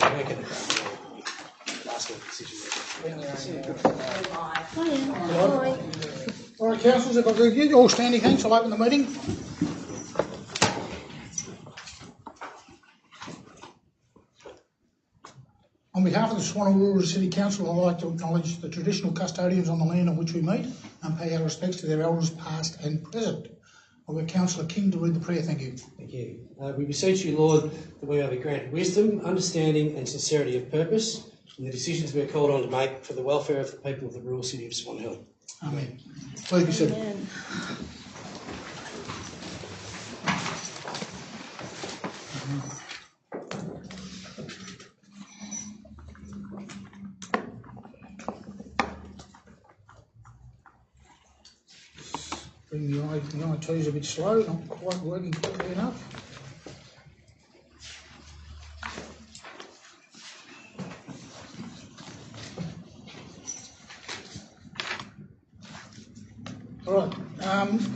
make it last minute decision. All right, councillors, if I could get you all standing, thanks. I'll open the meeting. On behalf of the Swan Rural City Council, I'd like to acknowledge the traditional custodians on the land on which we meet and pay our respects to their elders past and present. I'll get Councillor King to read the prayer. Thank you. Thank you. We beseech you, Lord, that we may be granted wisdom, understanding and sincerity of purpose in the decisions we are called on to make for the welfare of the people of the rural city of Swan Hill. Amen. Please be seated. Amen. Bring the IT's a bit slow, not quite working quickly enough. All right,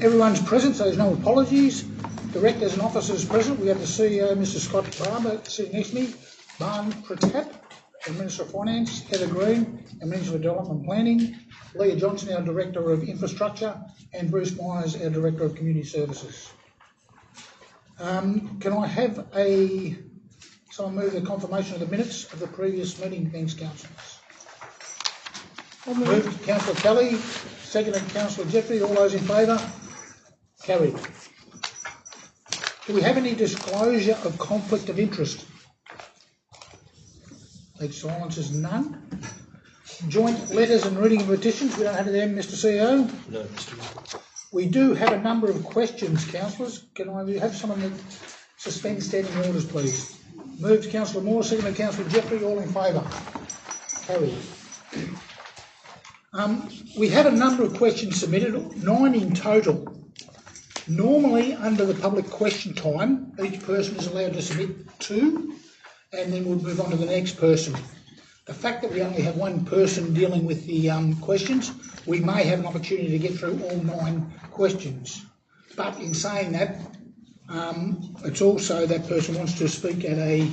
everyone's present, so there's no apologies. Directors and officers present. We have the CEO, Mr. Scott Barber, sitting next to me, Barn Pratap, the Minister of Finance, Heather Green, our Minister of Development and Planning, Leah Johnson, our Director of Infrastructure, and Bruce Myers, our Director of Community Services. Can I have someone move the confirmation of the minutes of the previous meeting? Thanks, councillors. Moved Councillor Kelly, seconded Councillor Jeffrey. All those in favour? Carried. Do we have any disclosure of conflict of interest? Take silence is none. Joint letters and reading of petitions. We don't have them, Mr. CEO. No, Mr. Mayor. We do have a number of questions, councillors. Can I have someone that suspend standing orders, please? Moved Councillor Moore, seconded Councillor Jeffrey. All in favour? Carried. We have a number of questions submitted, 9 in total. Normally, under the public question time, each person is allowed to submit 2, and then we'll move on to the next person. The fact that we only have one person dealing with the questions, we may have an opportunity to get through all 9 questions. But in saying that, it's also that person wants to speak at a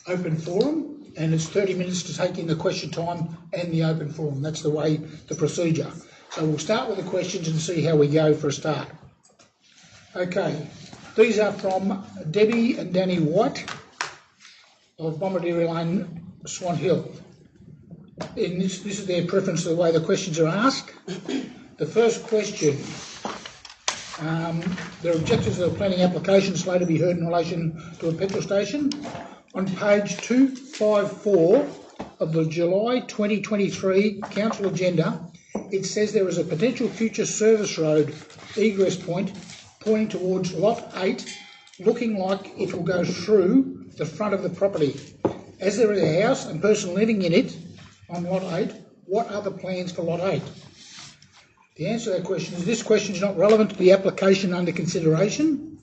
open forum, and it's 30 minutes to take in the question time and the open forum. That's the way, the procedure. So we'll start with the questions and see how we go for a start. Okay, these are from Debbie and Danny White of Bombardier Lane, Swan Hill. And this is their preference to the way the questions are asked. The first question, their objectives of the planning application is later to be heard in relation to a petrol station. On page 254 of the July 2023 Council agenda, it says there is a potential future service road egress point pointing towards Lot 8, looking like it will go through the front of the property. As there is a house and person living in it on Lot 8, what are the plans for Lot 8? The answer to that question is this question is not relevant to the application under consideration.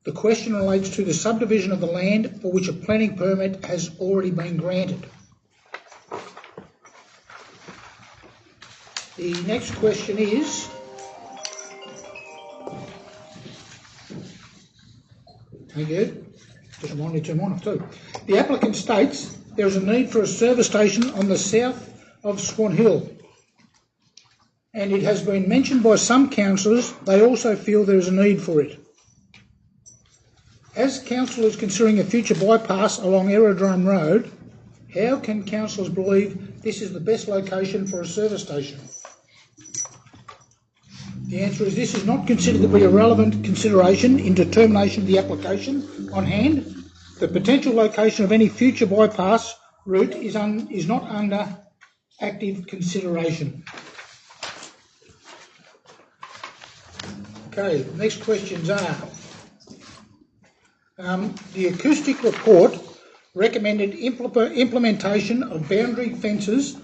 The question relates to the subdivision of the land for which a planning permit has already been granted. The next question is, thank you. Just remind me to turn mine off too. The applicant states there is a need for a service station on the south of Swan Hill, and it has been mentioned by some councillors they also feel there is a need for it. As council is considering a future bypass along Aerodrome Road, how can councillors believe this is the best location for a service station? The answer is this is not considered to be a relevant consideration in determination of the application on hand. The potential location of any future bypass route is not under active consideration. Okay, the next questions are, the acoustic report recommended implementation of boundary fences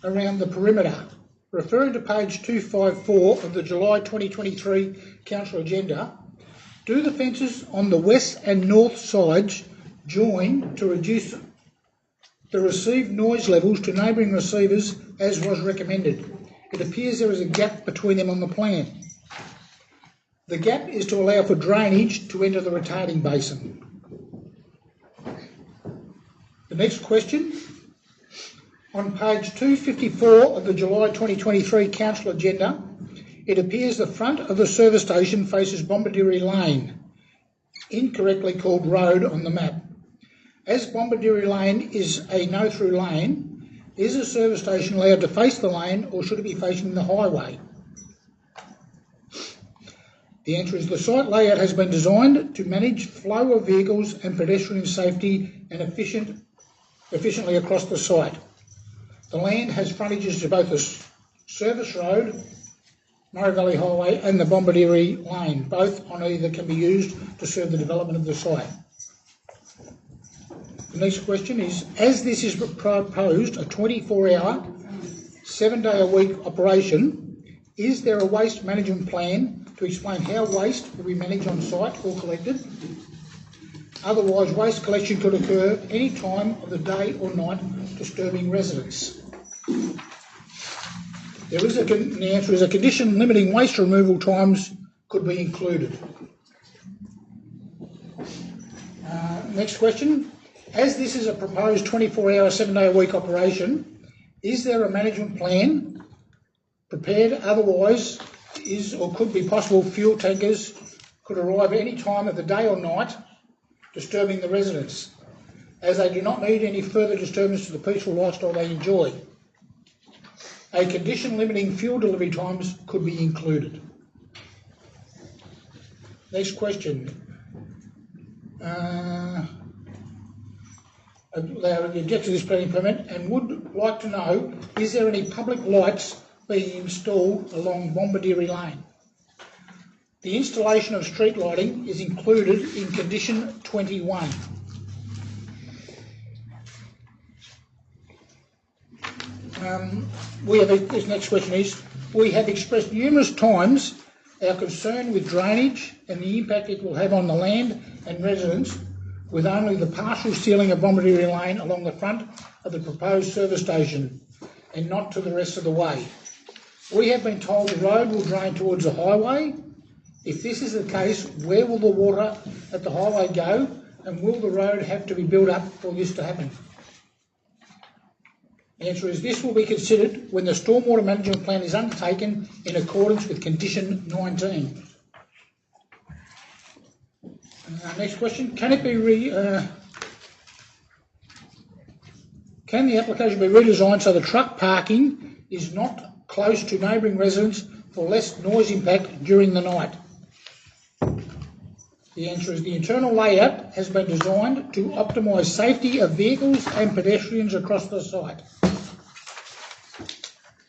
around the perimeter. Referring to page 254 of the July 2023 Council agenda, do the fences on the west and north sides join to reduce the received noise levels to neighbouring receivers as was recommended? It appears there is a gap between them on the plan. The gap is to allow for drainage to enter the retarding basin. The next question. On page 254 of the July 2023 Council agenda, it appears the front of the service station faces Bombardieri Lane, incorrectly called road on the map. As Bombardieri Lane is a no-through lane, is a service station allowed to face the lane or should it be facing the highway? The answer is the site layout has been designed to manage flow of vehicles and pedestrian safety and efficiently across the site. The land has frontages to both the service road, Murray Valley Highway and the Bombardieri Lane. Both on either can be used to serve the development of the site. The next question is, as this is proposed a 24-hour, 7-day-a-week operation, is there a waste management plan to explain how waste will be managed on site or collected? Otherwise, waste collection could occur any time of the day or night, disturbing residents. The answer is a condition limiting waste removal times could be included. Next question. As this is a proposed 24-hour, 7-day-a-week operation, is there a management plan prepared? Otherwise, is or could be possible fuel tankers could arrive at any time of the day or night, disturbing the residents, as they do not need any further disturbance to the peaceful lifestyle they enjoy. A condition limiting fuel delivery times could be included. Next question. They object to this planning permit and would like to know, is there any public lights being installed along Bombardieri Lane? The installation of street lighting is included in condition 21. This next question is, we have expressed numerous times our concern with drainage and the impact it will have on the land and residents with only the partial sealing of Bombardieri Lane along the front of the proposed service station and not to the rest of the way. We have been told the road will drain towards the highway. If this is the case, where will the water at the highway go and will the road have to be built up for this to happen? The answer is this will be considered when the stormwater management plan is undertaken in accordance with condition 19. Next question, can the application be redesigned so the truck parking is not close to neighbouring residents for less noise impact during the night? The answer is the internal layout has been designed to optimise safety of vehicles and pedestrians across the site.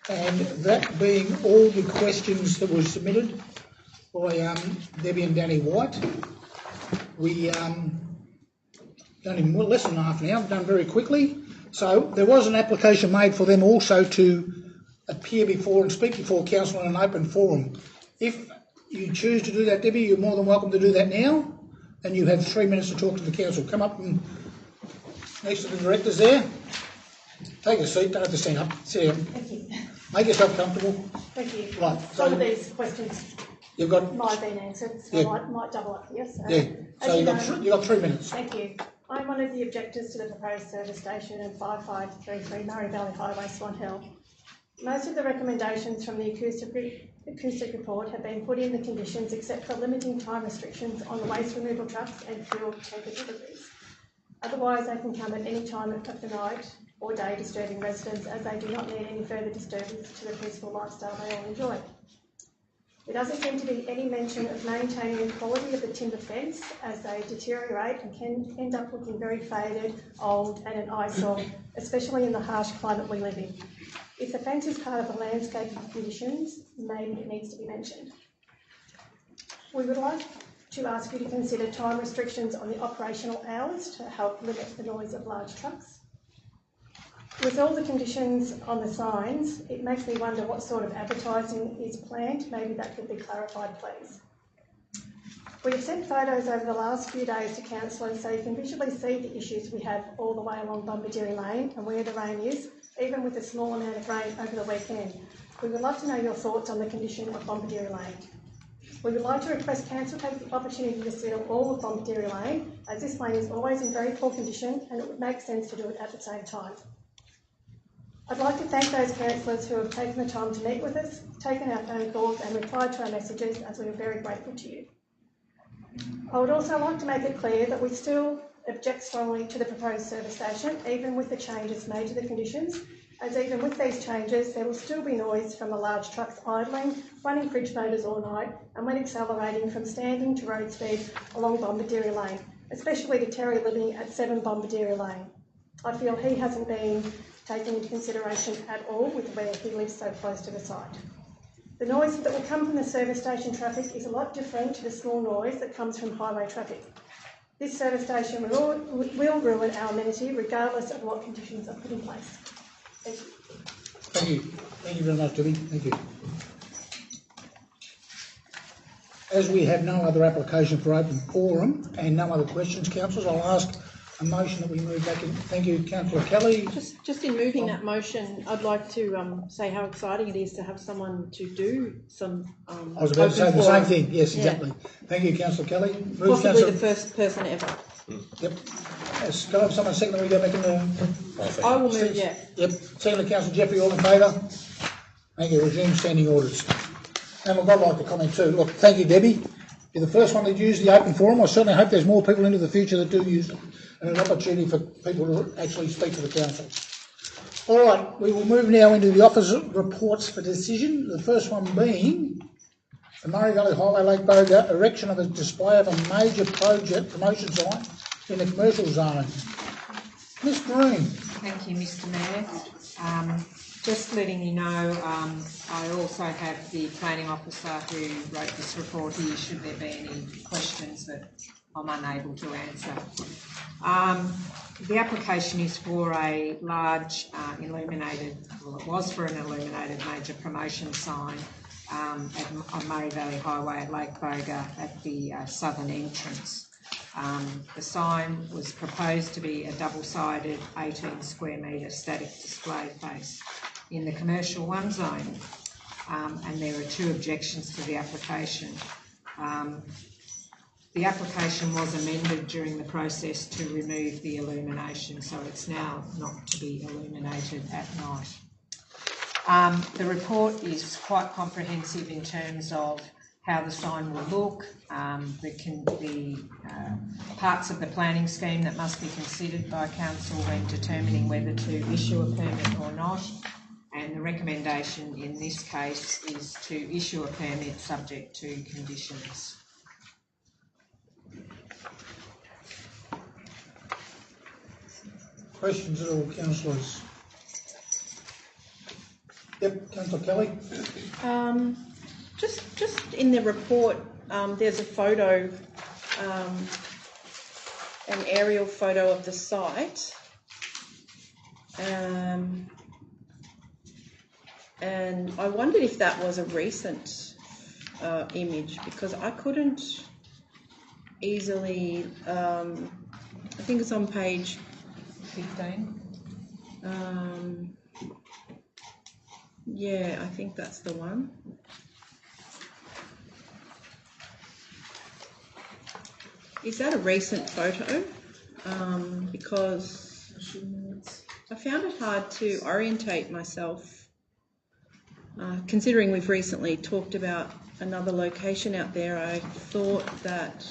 And that being all the questions that were submitted by Debbie and Danny White, we done in less than half an hour, done very quickly. So there was an application made for them also to appear before and speak before council in an open forum. If you choose to do that, Debbie, you're more than welcome to do that now, and you have 3 minutes to talk to the council. Come up and next to the directors there. Take a seat, don't have to stand up. Sit down. Thank you. Make yourself comfortable. Thank you. Right. Some of these questions You've got might have been answered, so yeah. I might double up here. So, yeah. So you've got 3 minutes. Thank you. I'm one of the objectors to the proposed service station at 5533 Murray Valley Highway, Swan Hill. Most of the recommendations from the acoustic report have been put in the conditions except for limiting time restrictions on the waste removal trucks and fuel tanker deliveries. Otherwise, they can come at any time of the night or day, disturbing residents as they do not need any further disturbance to the peaceful lifestyle they all enjoy. There doesn't seem to be any mention of maintaining the quality of the timber fence as they deteriorate and can end up looking very faded, old and an eyesore, especially in the harsh climate we live in. If the fence is part of the landscape conditions, maybe it needs to be mentioned. We would like to ask you to consider time restrictions on the operational hours to help limit the noise of large trucks. With all the conditions on the signs, it makes me wonder what sort of advertising is planned. Maybe that could be clarified, please. We have sent photos over the last few days to councillors so you can visually see the issues we have all the way along Bombardieri Lane and where the rain is, even with a small amount of rain over the weekend. We would love to know your thoughts on the condition of Bombardieri Lane. We would like to request council take the opportunity to seal all of Bombardier Lane, as this lane is always in very poor condition and it would make sense to do it at the same time. I'd like to thank those councillors who have taken the time to meet with us, taken our phone calls and replied to our messages, as we are very grateful to you. I would also like to make it clear that we still object strongly to the proposed service station, even with the changes made to the conditions, as even with these changes there will still be noise from the large trucks idling, running fridge motors all night and when accelerating from standing to road speed along Bombardier Lane, especially to Terry living at 7 Bombardier Lane. I feel he hasn't been taken into consideration at all with where he lives so close to the site. The noise that will come from the service station traffic is a lot different to the small noise that comes from highway traffic. This service station will ruin our amenity regardless of what conditions are put in place. Thank you. Thank you. Thank you very much, Debbie. Thank you. As we have no other application for open forum and no other questions, councillors, I'll ask a motion that we move back in. Thank you, Councillor Kelly. Just in moving that motion, I'd like to say how exciting it is to have someone to do some. I was about to say the same thing. Yes, exactly. Thank you, Councillor Kelly. Possibly the first person ever. Yep. Yes, can I have someone second that we go back in the... I will move, yeah. Yep. Second to Councillor Jeffrey, all in favour? Thank you. Resume standing orders. And look, I'd like to comment too. Look, thank you, Debbie. You're the first one that used the open forum. I certainly hope there's more people into the future that do use it, and an opportunity for people to actually speak to the council. All right, we will move now into the officer reports for decision. The first one being the Murray Valley Highway Lake Boga erection of a display of a major project promotion sign in the commercial zone. Ms Green. Thank you, Mr Mayor. Just letting you know, I also have the planning officer who wrote this report here, should there be any questions that I'm unable to answer. The application is for a large illuminated, well it was for an illuminated major promotion sign on Murray Valley Highway at Lake Boga at the southern entrance. The sign was proposed to be a double-sided 18 square metre static display face in the commercial 1 zone, and there are 2 objections to the application. The application was amended during the process to remove the illumination, so it's now not to be illuminated at night. The report is quite comprehensive in terms of how the sign will look, the parts of the planning scheme that must be considered by council when determining whether to issue a permit or not, and the recommendation in this case is to issue a permit subject to conditions. Questions at all, councillors? Yep, Councillor Kelly. Just in the report, there's a photo, an aerial photo of the site, and I wondered if that was a recent image, because I couldn't easily. I think it's on page 15. Yeah, I think that's the one. Is that a recent photo? Because I found it hard to orientate myself, considering we've recently talked about another location out there. I thought that...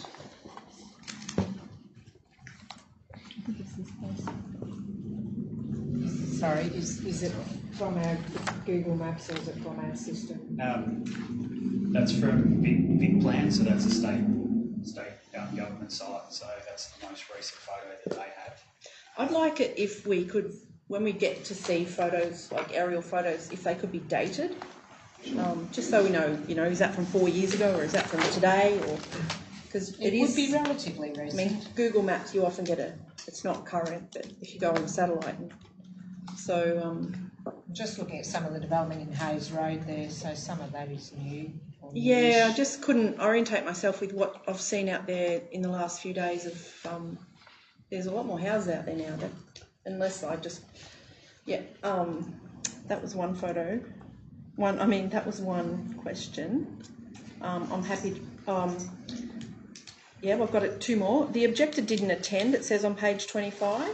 Sorry, is it from our Google Maps or is it from our system? That's from Big Plan, so that's a state government site, so that's the most recent photo that they have. I'd like it if we could, when we get to see photos, like aerial photos, if they could be dated, just so we know, is that from 4 years ago or is that from today? Or because it would be relatively recent. I mean, Google Maps, you often get it's not current, but if you go on the satellite, so just looking at some of the development in Hayes Road there, so some of that is new. Yeah, I just couldn't orientate myself with what I've seen out there in the last few days of, there's a lot more houses out there now, unless I just, that was one photo. That was one question. I'm happy. Yeah, I've got it. 2 more. The objector didn't attend. It says on page 25.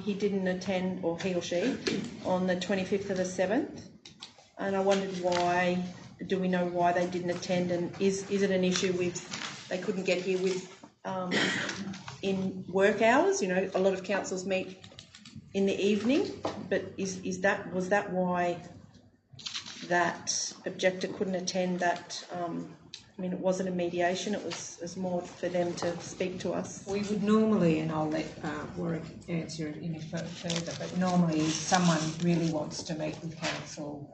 He didn't attend, or he or she, on the 25th of the 7th. And I wondered why. Do we know why they didn't attend? And is it an issue with they couldn't get here with in work hours? You know, a lot of councils meet in the evening, but was that why that objector couldn't attend that? I mean, it wasn't a mediation, it was more for them to speak to us. We would normally, and I'll let Warwick answer it any further, but normally if someone really wants to meet with council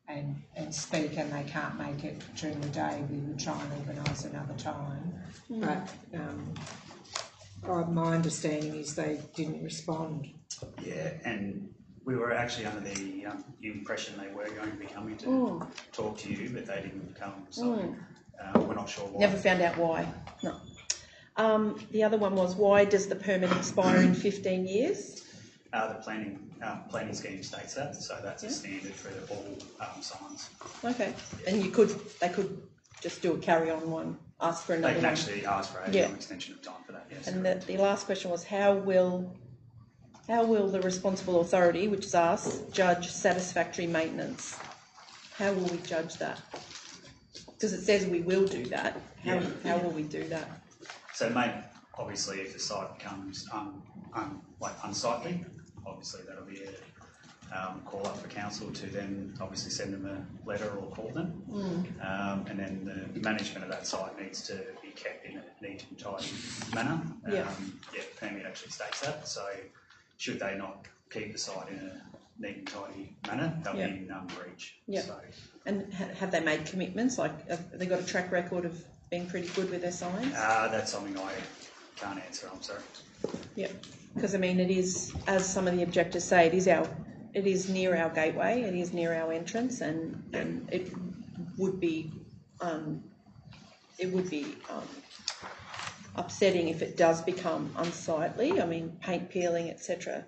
and speak and they can't make it during the day, we would try and organise another time. But my understanding is they didn't respond. Yeah, and we were actually under the impression they were going to be coming to talk to you, but they didn't come, so we're not sure why. Never found out why. No. The other one was, why does the permit expire in 15 years? The planning scheme states that, so that's a standard for all signs. Okay, and they could just do a carry-on one, ask for another They can one. actually ask for an extension of time for that, yes. And the last question was, how will the responsible authority, which is us, judge satisfactory maintenance? How will we judge that? Because it says we will do that. How will we do that? So, obviously, if the site becomes unsightly, obviously that'll be a call up for council to then obviously send them a letter or call them. And then the management of that site needs to be kept in a neat and tidy manner. The permit actually states that. So should they not keep the site in a neat and tidy manner, they'll be in breach. So. And have they made commitments? Like, have they got a track record of being pretty good with their signs? That's something I can't answer, I'm sorry. Yeah, because I mean, it is, as some of the objectors say, it is near our gateway, it is near our entrance, and it would be upsetting if it does become unsightly. I mean, paint peeling, etc.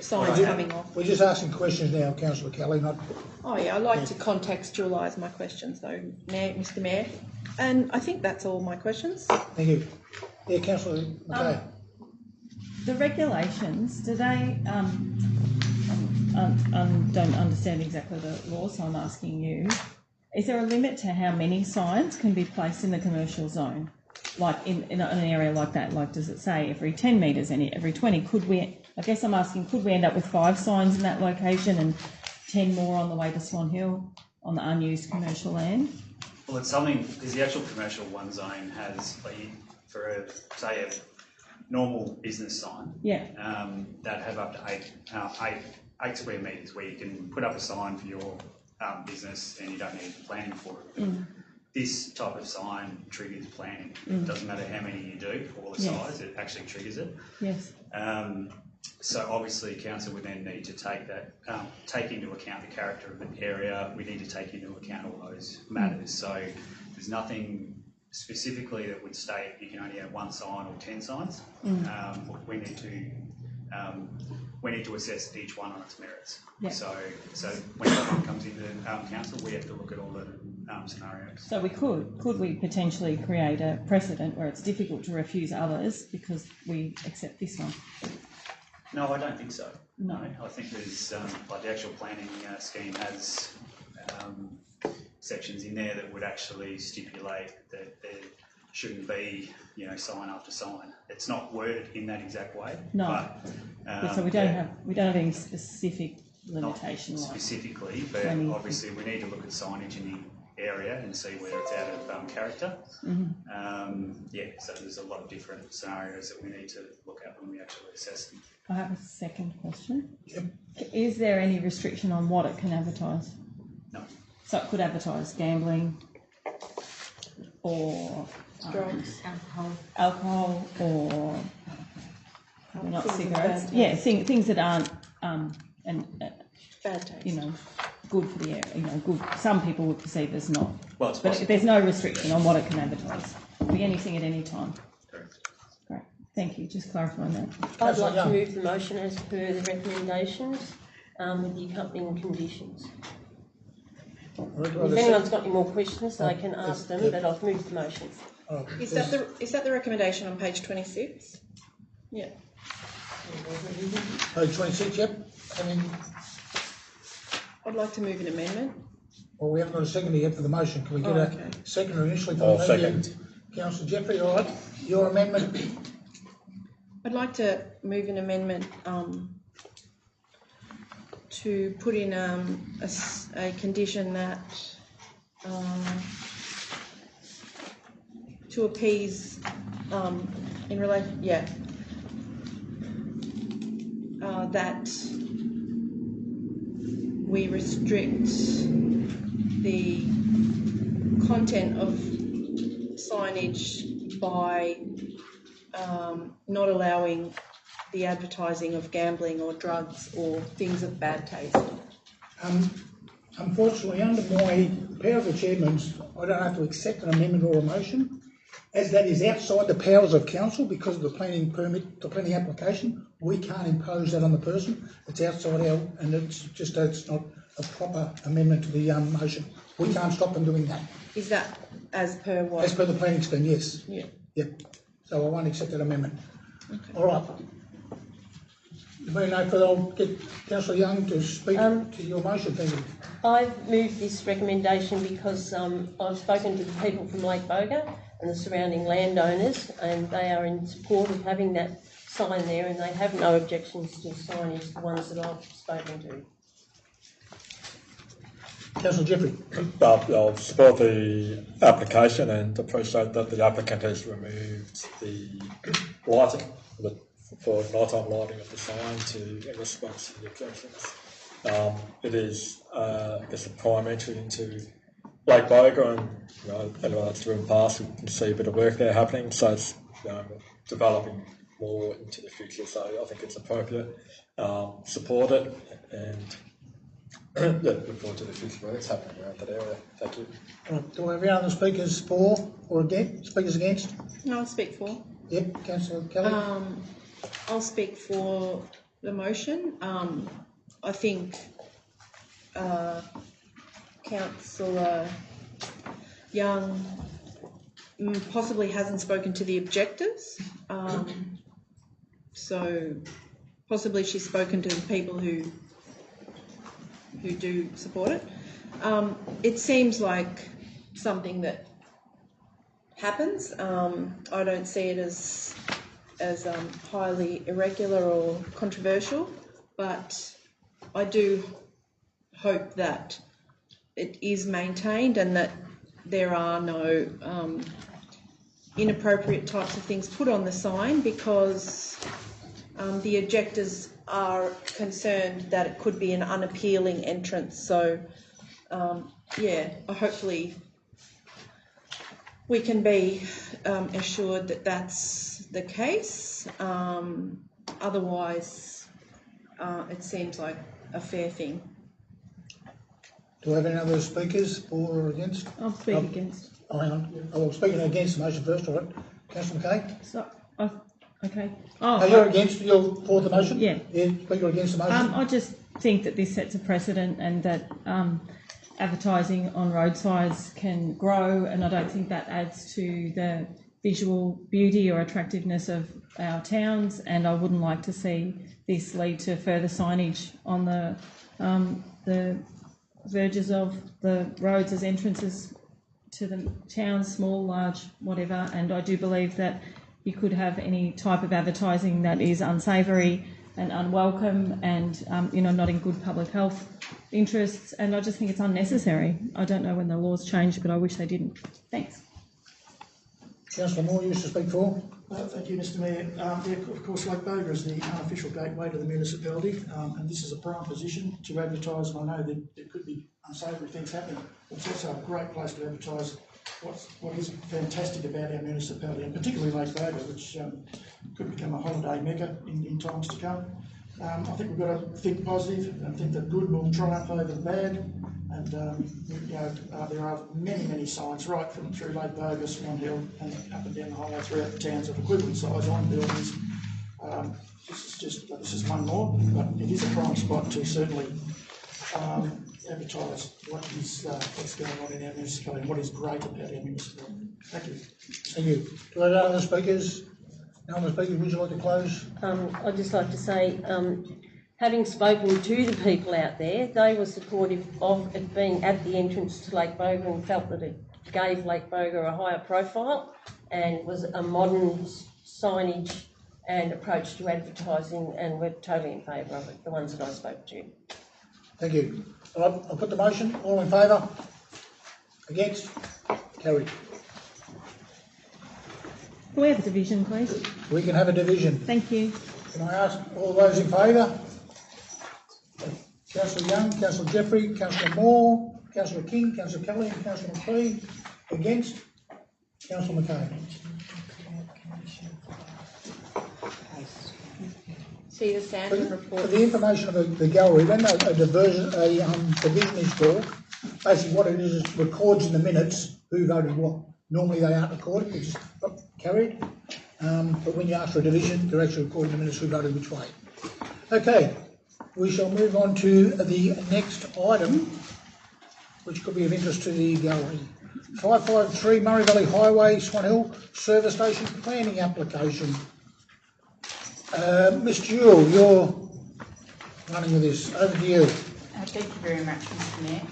Signs coming off. We're just asking questions now, Councillor Kelly, not... Oh yeah, I like to contextualise my questions though, Mr Mayor. And I think that's all my questions. Thank you. Yeah, Councillor McKay. The regulations, do they, don't understand exactly the law, so I'm asking you, is there a limit to how many signs can be placed in the commercial zone? Like in an area like that, like does it say every 10 metres and every 20? Could we, I guess I'm asking, could we end up with 5 signs in that location and 10 more on the way to Swan Hill on the unused commercial land? Well, it's something, because the actual commercial one zone has, for a normal business sign, that have up to 8 square metres, where you can put up a sign for your business and you don't need planning for it. This type of sign triggers planning. It doesn't matter how many you do or the size, it actually triggers it. Yes. So obviously council would then need to take into account the character of the area. We need to take into account all those matters. So there's nothing specifically that would state you can only have 1 sign or 10 signs. We need to assess each one on its merits. So when one comes into council, we have to look at all the scenarios. So could we potentially create a precedent where it's difficult to refuse others because we accept this one? No, I don't think so. No, I think there's the actual planning scheme has sections in there that would actually stipulate that there shouldn't be, sign after sign. It's not worded in that exact way. No. But, so we don't have any specific limitation. Not specifically, but obviously we need to look at signage in the area and see whether it's out of character. So there's a lot of different scenarios that we need to look at when we actually assess them. I have a second question. Yep. Is there any restriction on what it can advertise? No. So it could advertise gambling or Drugs, alcohol or not cigarettes. Yeah, things that aren't bad taste. good for the area. Good. Some people would perceive as not. Well, it's but possible. there's no restriction on what it can advertise. It can be anything at any time. Correct. Great. Thank you. Just clarifying that. I'd like to move the motion as per the recommendations with the accompanying conditions. If anyone's got any more questions, they can ask them, but I've moved the motion. Is that the recommendation on page 26? Yeah. Page 26, yep. And then, I'd like to move an amendment. well, we haven't got a seconder yet for the motion. Can we get okay. a seconder initially for I'll the second. Councillor Jeffrey, all right. Your amendment, I'd like to move an amendment to put in a condition that to appease in relation, that we restrict the content of signage by not allowing the advertising of gambling or drugs or things of bad taste. unfortunately, under my power of the chairman, I don't have to accept an amendment or a motion, as that is outside the powers of council because of the planning permit, the planning application. We can't impose that on the person. It's outside our, and it's not a proper amendment to the motion. We can't stop them doing that. Is that as per what? As per the planning scheme, yes. Yeah. Yep. So I won't accept that amendment. Okay. All right. If there no further, I'll get Councillor Young to speak to your motion, thank you. I've moved this recommendation because I've spoken to the people from Lake Boga and the surrounding landowners, and they are in support of having that sign there, and they have no objections to signage, the ones that I've spoken to. Councillor Jeffrey. I'll support the application and appreciate that the applicant has removed the lighting for nighttime lighting of the sign in response to the objections. It is, I guess, a prime entry into Lake Boga, and anyone that's driven past can see a bit of work there happening. So it's developing more into the future. So I think it's appropriate. Support it and. Look forward to the future works happening around that area. Thank you. Right. Do I have any other speakers for or against? Speakers against? No, I'll speak for. Yep, Councillor Kelly. I'll speak for the motion. I think Councillor Young possibly hasn't spoken to the objectors, so possibly she's spoken to the people who do support it. It seems like something that happens. I don't see it as highly irregular or controversial, but I do hope that it is maintained and that there are no inappropriate types of things put on the sign, because the objectors are concerned that it could be an unappealing entrance. So, hopefully we can be assured that that's the case. Otherwise, it seems like a fair thing. Do I have any other speakers for or against? I'll speak against. Oh, hang on. I will speak against the motion first, all right. Councillor McKay? So, okay. You're against, you're for the motion? Yeah. Speaker against the motion? I just think that this sets a precedent, and that advertising on roadsides can grow, and I don't think that adds to the visual beauty or attractiveness of our towns, and I wouldn't like to see this lead to further signage on the verges of the roads as entrances to the towns, small, large, whatever. And I do believe that you could have any type of advertising that is unsavoury and unwelcome and, not in good public health interests. And I just think it's unnecessary. I don't know when the laws change, but I wish they didn't. Thanks. Councillor Moore, you used to speak for? Thank you, Mr Mayor. Of course, Lake Boga is the unofficial gateway to the municipality, and this is a prime position to advertise, and I know that there could be unsavoury things happening. It's also a great place to advertise what is fantastic about our municipality, and particularly Lake Boga, which could become a holiday mecca in times to come. I think we've got to think positive and think that good will triumph over the bad. And there are many signs right from through Lake Boga, Swan Hill, and up and down the highway throughout the towns of equivalent size on buildings. This is one more, but it is a prime spot to certainly advertise what's going on in our municipality and what is great about our municipality. Thank you. Thank you. Do I have other speakers? No other speakers, would you like to close? I'd just like to say, having spoken to the people out there, they were supportive of it being at the entrance to Lake Boga and felt that it gave Lake Boga a higher profile and was a modern signage and approach to advertising, and we're totally in favour of it, the ones that I spoke to. Thank you. I'll put the motion. All in favour? Against? Carried. Can we have a division, please? We can have a division. Thank you. Can I ask all those in favour? Councillor Young, Councillor Jeffrey, Councillor Moore, Councillor King, Councillor Kelly and Councillor McLean. Against? Councillor McCain. See the Sandon report. For the information of the gallery, when a division is called, basically what it is it records in the minutes who voted what. Normally they aren't recorded, it's just carried. But when you ask for a division, they're actually recording the minutes who voted which way. Okay, we shall move on to the next item, which could be of interest to the gallery. 553 Murray Valley Highway, Swan Hill Service Station Planning Application. Ms Jewell, you're running with this. Over to you. Thank you very much, Mr Mayor.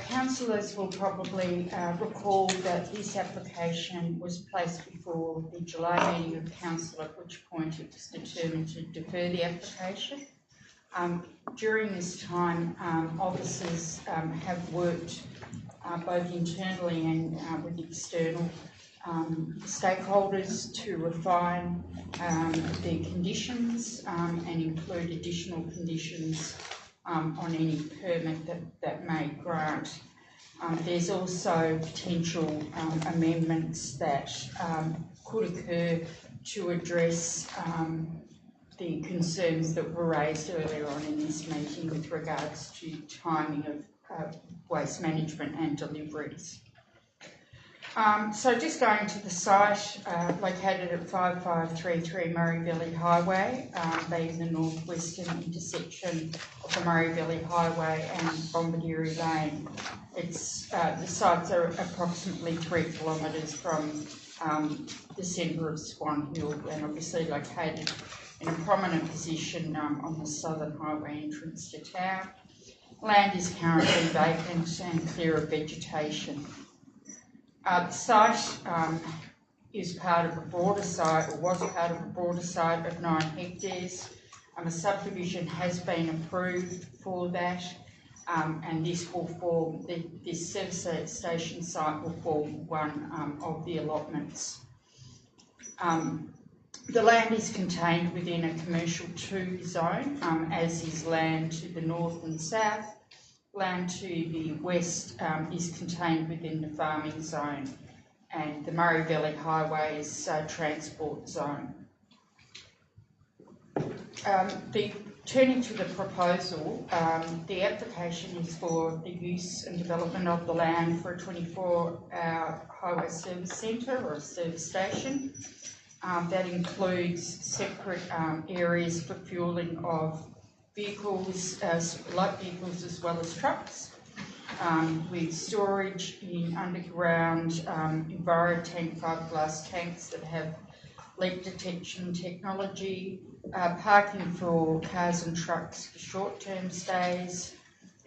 Councillors will probably recall that this application was placed before the July meeting of Council, at which point it was determined to defer the application. During this time, officers have worked both internally and with external stakeholders to refine the conditions and include additional conditions on any permit that may grant. There's also potential amendments that could occur to address the concerns that were raised earlier on in this meeting with regards to timing of waste management and deliveries. So just going to the site, located at 5533 Murray Valley Highway, being the northwestern intersection of the Murray Valley Highway and Bombardiri Lane. It's the sites are approximately 3 kilometres from the centre of Swan Hill, and obviously located in a prominent position on the southern highway entrance to town. Land is currently vacant and clear of vegetation. The site is part of a broader site, or was part of a broader site of 9 hectares. A subdivision has been approved for that, and this will form, this service station site will form one of the allotments. The land is contained within a commercial 2 zone, as is land to the north and south. Land to the west is contained within the farming zone, and the Murray Valley Highway is a transport zone. Turning to the proposal, the application is for the use and development of the land for a 24-hour highway service centre or a service station. That includes separate areas for fuelling of vehicles, light vehicles as well as trucks, with storage in underground EnviroTank fiberglass tanks that have leak detection technology, parking for cars and trucks for short-term stays,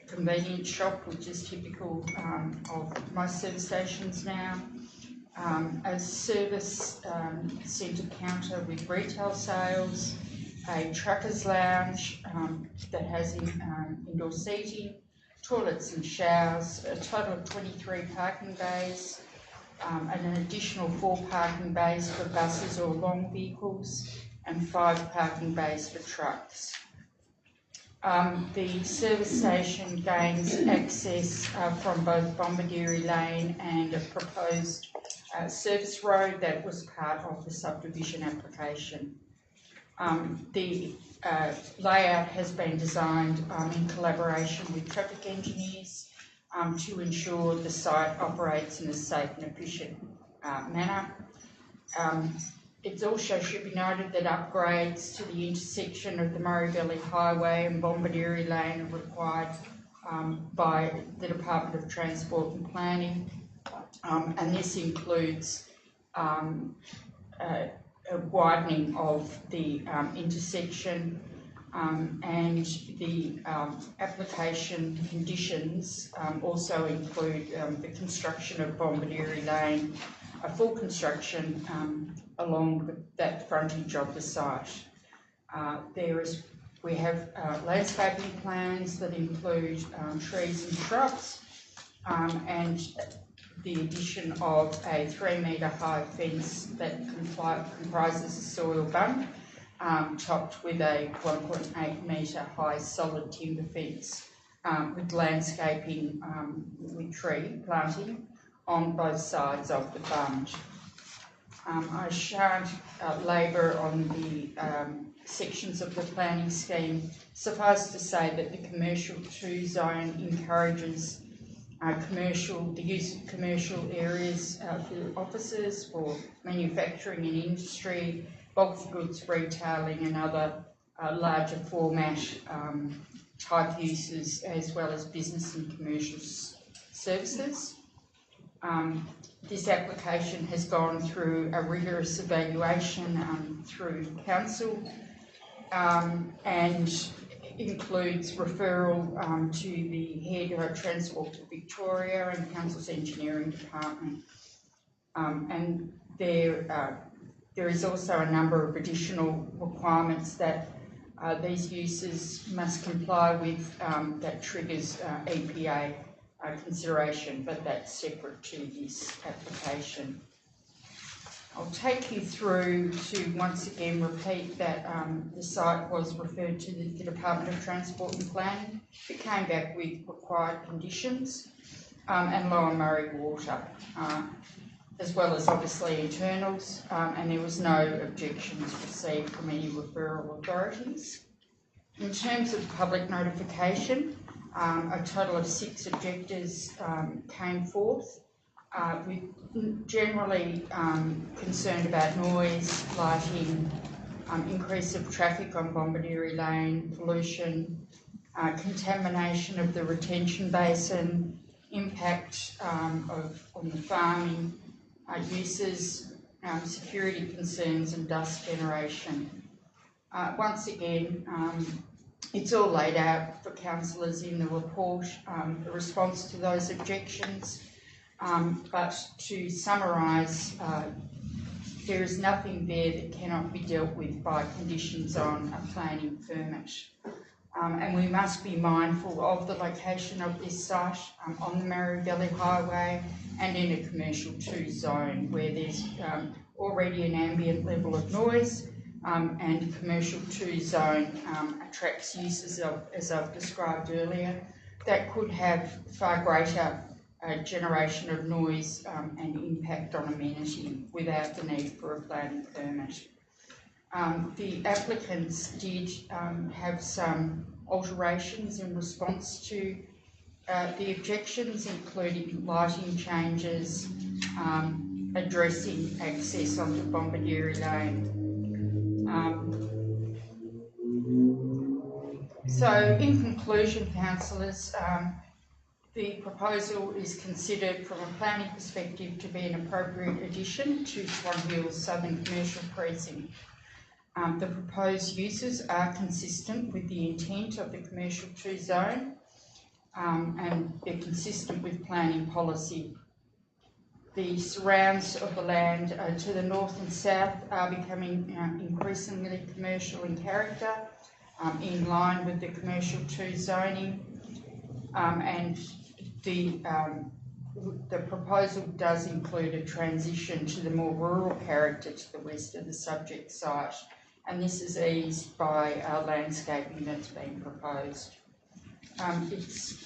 a convenience shop, which is typical of most service stations now, a service centre counter with retail sales, a trucker's lounge that has indoor seating, toilets and showers, a total of 23 parking bays, and an additional 4 parking bays for buses or long vehicles, and 5 parking bays for trucks. The service station gains access from both Bombardiri Lane and a proposed service road that was part of the subdivision application. The layout has been designed in collaboration with traffic engineers to ensure the site operates in a safe and efficient manner. It also should be noted that upgrades to the intersection of the Murray Valley Highway and Bombardiri Lane are required by the Department of Transport and Planning, and this includes a widening of the intersection, and the application conditions also include the construction of Bombardiri Lane, a full construction along that frontage of the site. We have landscaping plans that include trees and shrubs, and the addition of a 3 metre high fence that comprises a soil bunk, topped with a 1.8 metre high solid timber fence, with landscaping with tree planting on both sides of the bund. I shan't labour on the sections of the planning scheme. Suffice to say that the commercial 2 zone encourages the use of commercial areas for offices, for manufacturing and industry, bulk goods retailing and other larger format type uses, as well as business and commercial services. This application has gone through a rigorous evaluation through council, and includes referral to the head of Transport Victoria and Council's engineering department. And there is also a number of additional requirements that these uses must comply with that triggers EPA consideration, but that's separate to this application. I'll take you through to once again repeat that the site was referred to the Department of Transport and Planning. It came back with required conditions and Lower Murray water, as well as obviously internals, and there was no objections received from any referral authorities. In terms of public notification, a total of 6 objectors came forth. We're generally concerned about noise, lighting, increase of traffic on Bombardiri Lane, pollution, contamination of the retention basin, impact on the farming uses, security concerns and dust generation. Once again, it's all laid out for councillors in the report, the response to those objections. But to summarise, there is nothing there that cannot be dealt with by conditions on a planning permit. And we must be mindful of the location of this site on the Murray Valley Highway and in a commercial 2 zone where there's already an ambient level of noise, and commercial 2 zone attracts uses as I've described earlier, that could have far greater generation of noise and impact on amenity without the need for a planning permit. The applicants did have some alterations in response to the objections, including lighting changes, addressing access onto Bombardiri Lane. So in conclusion, councillors, the proposal is considered from a planning perspective to be an appropriate addition to Swan Hill's Southern Commercial Precinct. The proposed uses are consistent with the intent of the Commercial 2 zone, and they're consistent with planning policy. The surrounds of the land to the north and south are becoming increasingly commercial in character, in line with the Commercial 2 zoning, and the proposal does include a transition to the more rural character to the west of the subject site, and this is eased by landscaping that's been proposed. It's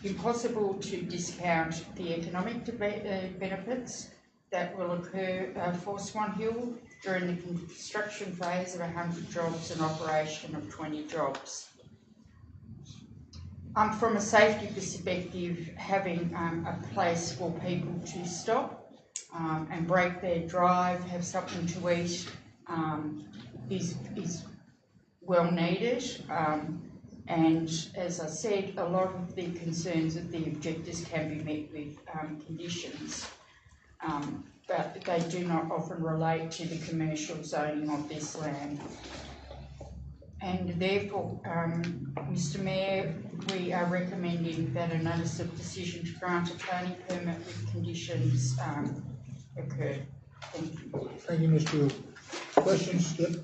impossible to discount the economic benefits that will occur for Swan Hill during the construction phase of 100 jobs and operation of 20 jobs. From a safety perspective, having a place for people to stop and break their drive, have something to eat, is well needed. And as I said, a lot of the concerns of the objectors can be met with conditions, but they do not often relate to the commercial zoning of this land. And therefore, Mr Mayor, we are recommending that a notice of decision to grant a planning permit with conditions occur. Thank you. Thank you, Ms. Jewell. Questions? Yep.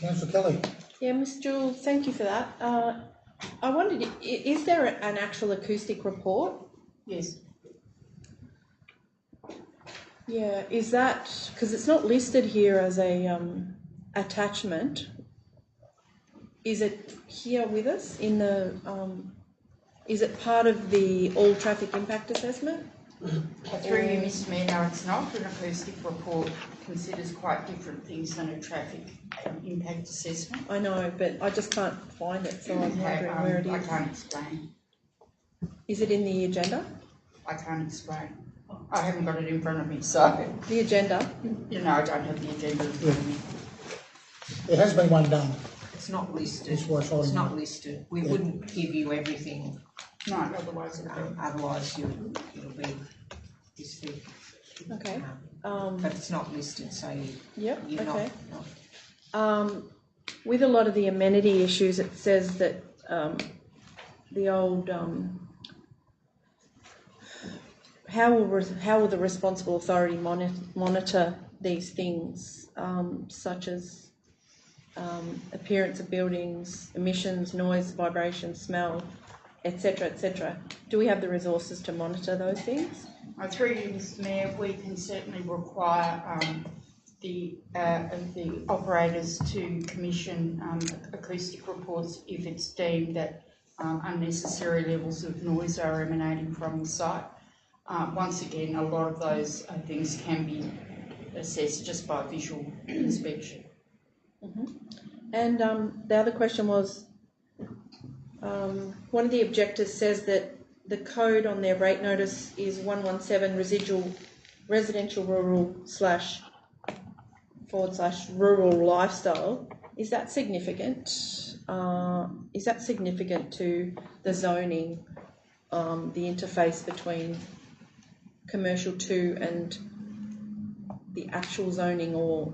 Councillor Kelly. Yeah, Ms. Jewell, thank you for that. I wondered, is there an actual acoustic report? Yes. Yeah, is that, because it's not listed here as a attachment, is it here with us in the, is it part of the all traffic impact assessment? Through you, Mr Mayor, no, it's not. An acoustic report considers quite different things than a traffic impact assessment. I know, but I just can't find it, so I'm wondering where it is. I can't explain. Is it in the agenda? I can't explain. I haven't got it in front of me, so... The agenda? You know, I don't have the agenda in front of me. There has been one done. It's not listed. It's not listed. We wouldn't give you everything. No, otherwise otherwise it'll be this big. Okay. But it's not listed, so Yep, you're okay. not. With a lot of the amenity issues, it says that the old how will the responsible authority monitor these things, such as appearance of buildings, emissions, noise, vibration, smell, etc., etc. Do we have the resources to monitor those things? Through you, Mr Mayor, we can certainly require the operators to commission acoustic reports if it's deemed that unnecessary levels of noise are emanating from the site. Once again, a lot of those things can be assessed just by visual inspection. Mm-hmm. And the other question was, one of the objectors says that the code on their rate notice is 117 residential rural / rural lifestyle. Is that significant? Is that significant to the zoning, the interface between commercial 2 and the actual zoning, or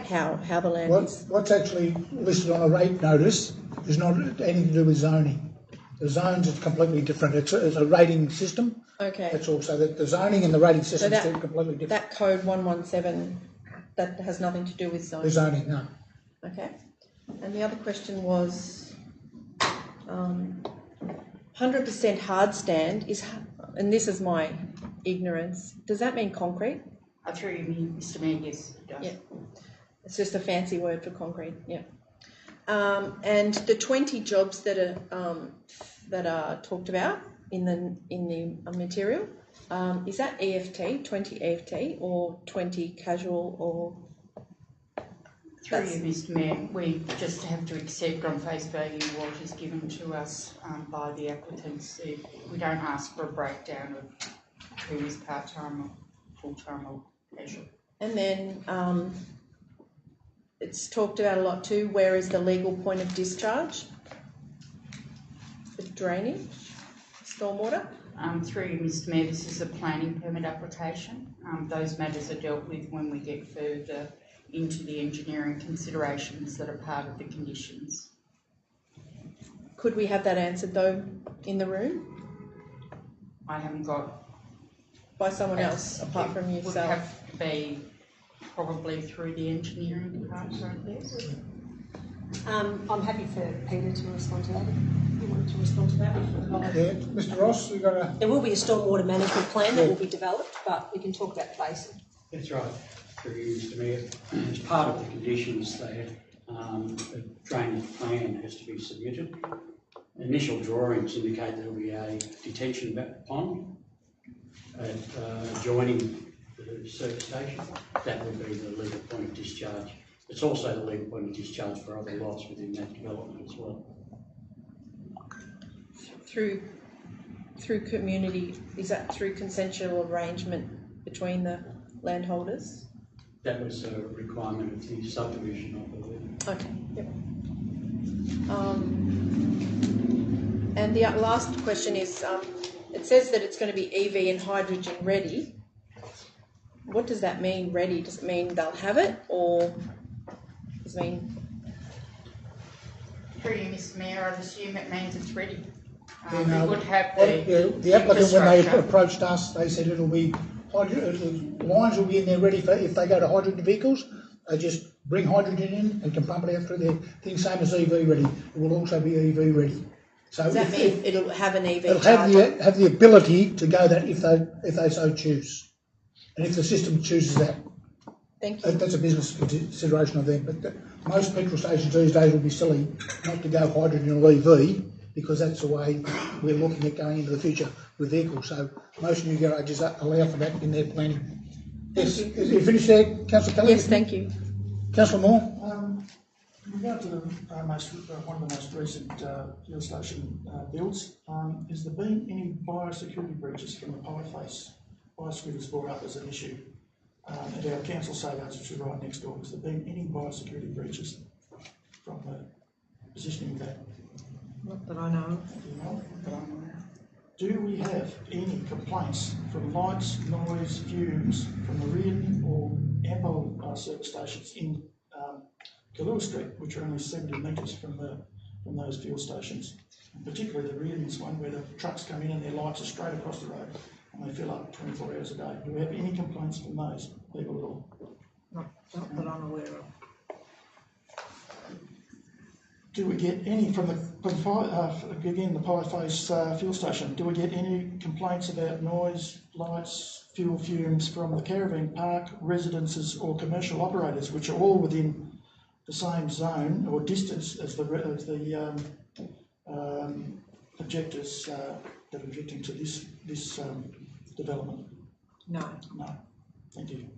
how the land is? What's actually listed on a rate notice is not anything to do with zoning. The zones is completely different. It's a rating system. Okay. That's also that the zoning and the rating system is completely different. That code 117, that has nothing to do with zoning. The zoning, no. Okay. And the other question was 100% hard stand is, and this is my ignorance, does that mean concrete? Through you, Mr Mayor, yes, it does. Yeah. It's just a fancy word for concrete, yeah. And the 20 jobs that are talked about in the material, is that EFT, 20 EFT, or 20 casual, or? Through you, Mr Mayor, we just have to accept on face value what is given to us by the applicants. We don't ask for a breakdown of who is part-time or full-time or casual. And then it's talked about a lot too, where is the legal point of discharge? The drainage, stormwater? Through you, Mr Mayor, this is a planning permit application. Those matters are dealt with when we get further into the engineering considerations that are part of the conditions. Could we have that answered though in the room? I haven't got... By someone else apart from yourself? It would have to be probably through the engineering department, yes. I'm happy for Peter to respond to that. You wanted to respond to that? Yeah, Mr Ross, we've got a... There will be a stormwater management plan that will be developed, but we can talk about the basin. That's right. Through you, Mr Mayor. As part of the conditions there, a drainage plan has to be submitted. Initial drawings indicate there will be a detention pond adjoining the service station. That will be the legal point of discharge. It's also the legal point of discharge for other lots within that development as well. Through community, is that through consensual arrangement between the landholders? That was a requirement of the subdivision, I believe. Okay, yep. And the last question is, it says that it's going to be EV and hydrogen ready. What does that mean, ready? Does it mean they'll have it, or does it mean... Through you, Mr Mayor, I'd assume it means it's ready. You We know, would have the applicant, when they infrastructure. approached us, they said it'll be, lines will be in there ready for, if they go to hydrogen vehicles, they just bring hydrogen in and can pump it out through their thing, same as EV ready. It will also be EV ready. So Does that mean it'll have an EV it'll charger? have the ability to go that if they so choose. And if the system chooses that. Thank you. That's a business consideration of them, but most petrol stations these days will be silly not to go hydrogen or EV, because that's the way we're looking at going into the future with vehicles. So most new garages allow for that in their planning. Yes, is you finished there, Councillor Kelly? Yes, thank you. Councillor Moore? In regard to one of the most recent fuel station builds, has there been any biosecurity breaches from the pie face? Biosecurity was brought up as an issue at our council surveys, which are right next door. Has there been any biosecurity breaches from the positioning of that? Not that I know. Do we have any complaints from lights, noise, fumes from the Reardon or Amble service stations in Kallua Street, which are only 70 metres from those fuel stations? And particularly the Reardon's one, where the trucks come in and their lights are straight across the road and they fill up 24 hours a day. Do we have any complaints from those people at all? Not that I'm aware of. Do we get any from the pie face fuel station? Do we get any complaints about noise, lights, fuel fumes from the caravan park, residences or commercial operators, which are all within the same zone or distance as the objectors that are objecting to this development? No. No. Thank you.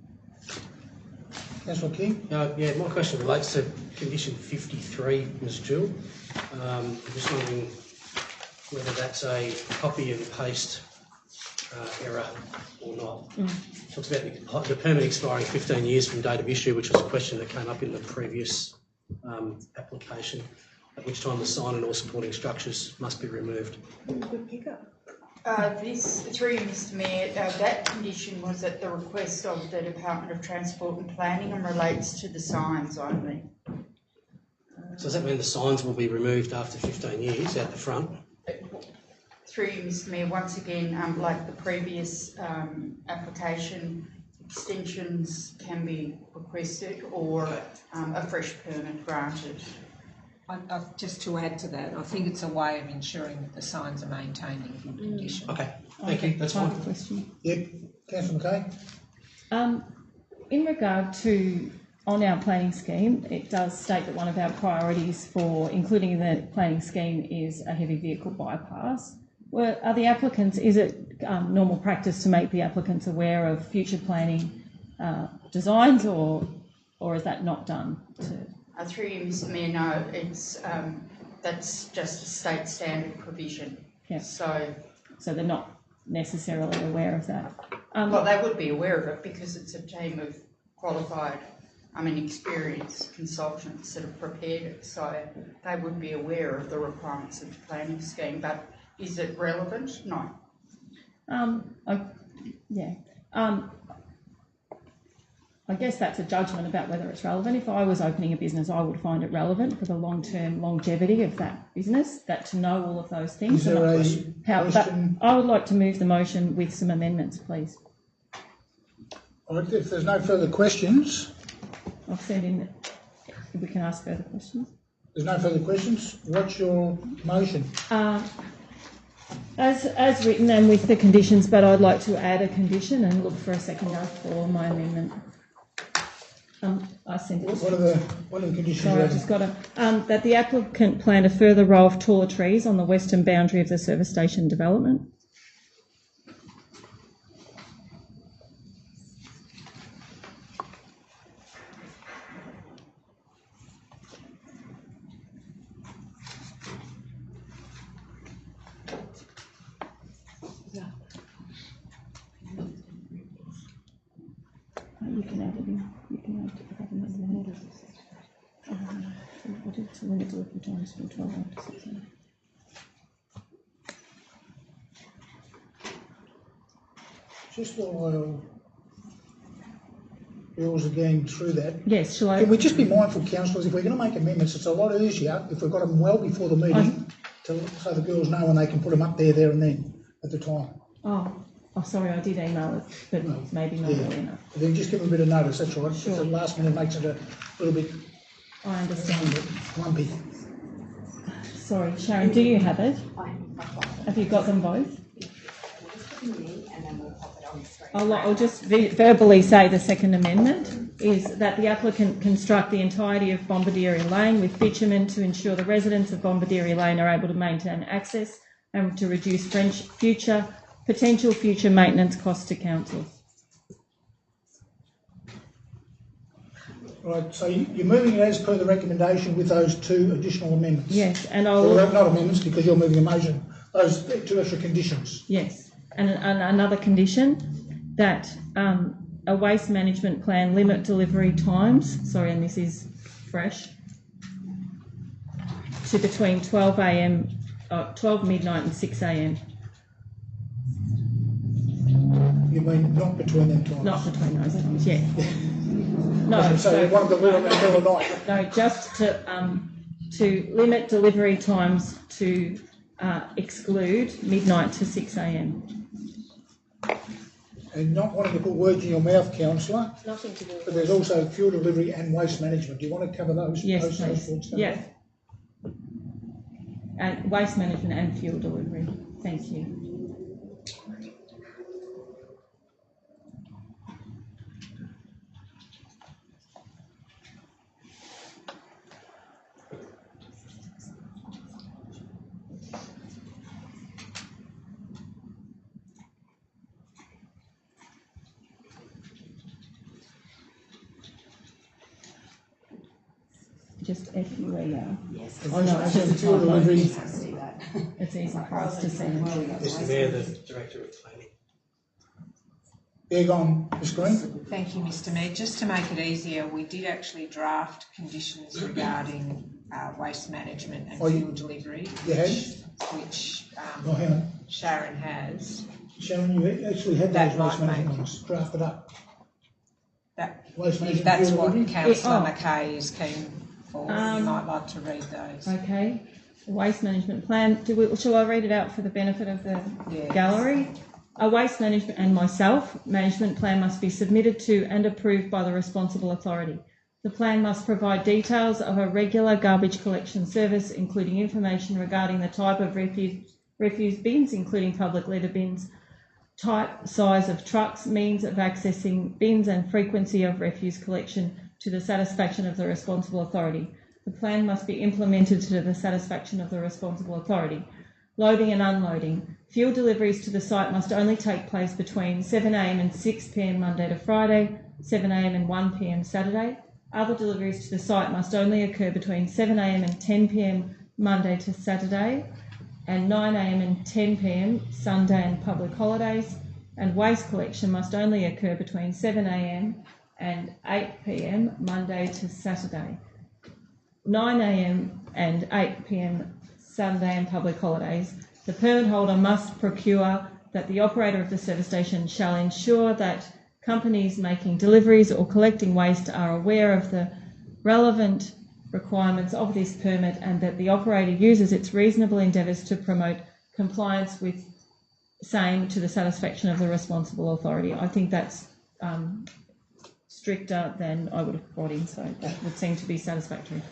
Councillor King? Yeah, my question relates to condition 53, Ms. Jewell. I'm just wondering whether that's a copy and paste error or not. Talks about the permit expiring 15 years from date of issue, which was a question that came up in the previous application, at which time the sign and all supporting structures must be removed. Good pickup. Through you, Mr Mayor, that condition was at the request of the Department of Transport and Planning and relates to the signs only. So does that mean the signs will be removed after 15 years out the front? Through you, Mr Mayor, once again, like the previous application, extensions can be requested or a fresh permit granted. Just to add to that, I think it's a way of ensuring that the signs are maintained in good condition. Okay, thank you. That's fine. I have a question. Yeah, Councillor McKay? In regard to, on our planning scheme, it does state that one of our priorities for including in the planning scheme is a heavy vehicle bypass. Are the applicants, is it normal practice to make the applicants aware of future planning designs, or is that not done? Through you, Mr Mayor, no, it's, that's just a state standard provision. Yeah. So they're not necessarily aware of that. Well, they would be aware of it because it's a team of qualified, experienced consultants that have prepared it, so they would be aware of the requirements of the planning scheme. But is it relevant? No. I guess that's a judgment about whether it's relevant. If I was opening a business, I would find it relevant for the long-term longevity of that business, that to know all of those things. Is there a question? I would like to move the motion with some amendments, please. All right, if there's no further questions, I've sent in, we can ask further questions. there's no further questions, what's your motion? As written and with the conditions, but I'd like to add a condition and look for a seconder for my amendment. I sent it. What are the conditions? Sorry, I've just got to, that the applicant plant a further row of taller trees on the western boundary of the service station development. You can add it in. You can add another limit. What is the limit delivery times from 12 AM to 6 AM? Just while Bill's again through that, Yes, shall I? can we just be mindful, councillors, if we're going to make amendments, it's a lot easier if we've got them well before the meeting, so the girls know when they can put them up there and then, at the time. Oh, sorry, I did email it, but it's maybe not early enough. Then just give them a bit of notice, that's all right. Sure. If the last minute makes it a little bit I understand. lumpy. Sorry, Sharon, do you have it? Have you got them both? I'll just verbally say the second amendment is that the applicant construct the entirety of Bombardieri Lane with bitumen to ensure the residents of Bombardieri Lane are able to maintain access and to reduce potential future maintenance costs to council. Right, so you're moving it as per the recommendation with those two additional amendments? Yes, and I'll... Well, not amendments, because you're moving a motion, those two extra conditions. Yes, and another condition that a waste management plan limit delivery times, sorry, and this is fresh, to between 12 midnight and 6 AM. You mean not between them times? Not between those times, yeah. No, so one of the middle of the night. No, just to limit delivery times to exclude midnight to 6 AM. And not wanting to put words in your mouth, councillor, Nothing to do with but there's also fuel delivery and waste management. Do you want to cover those? Yes, those please. points? Yeah. And waste management and fuel delivery. Thank you. Just FUEL. Yes. Oh no, it's just a fuel typo. delivery. It's easy for us to see. Mr Mayor, the Director of Planning. Yeah, go on, Ms Green. Thank you, Mr Mayor. Just to make it easier, we did actually draft conditions regarding waste management and fuel delivery, You had? which Oh, hang on. Sharon has. Sharon, you actually had That those waste might management make- ones drafted up. That, Waste if management, that's fuel what delivery? Councillor Oh. Mackay is keen for, you might like to read those. Okay. The waste management plan. Shall I read it out for the benefit of the Yes. gallery? A waste management and management plan must be submitted to and approved by the responsible authority. The plan must provide details of a regular garbage collection service, including information regarding the type of refuse bins, including public litter bins, type, size of trucks, means of accessing bins and frequency of refuse collection to the satisfaction of the responsible authority. The plan must be implemented to the satisfaction of the responsible authority. Loading and unloading. Fuel deliveries to the site must only take place between 7 AM and 6 PM Monday to Friday, 7 AM and 1 PM Saturday. Other deliveries to the site must only occur between 7 AM and 10 PM Monday to Saturday, and 9 AM and 10 PM Sunday and public holidays, and waste collection must only occur between 7 AM and 8 PM Monday to Saturday, 9 AM and 8 PM Sunday and public holidays. The permit holder must procure that the operator of the service station shall ensure that companies making deliveries or collecting waste are aware of the relevant requirements of this permit, and that the operator uses its reasonable endeavours to promote compliance with same to the satisfaction of the responsible authority. I think that's stricter than I would have brought in, so that would seem to be satisfactory.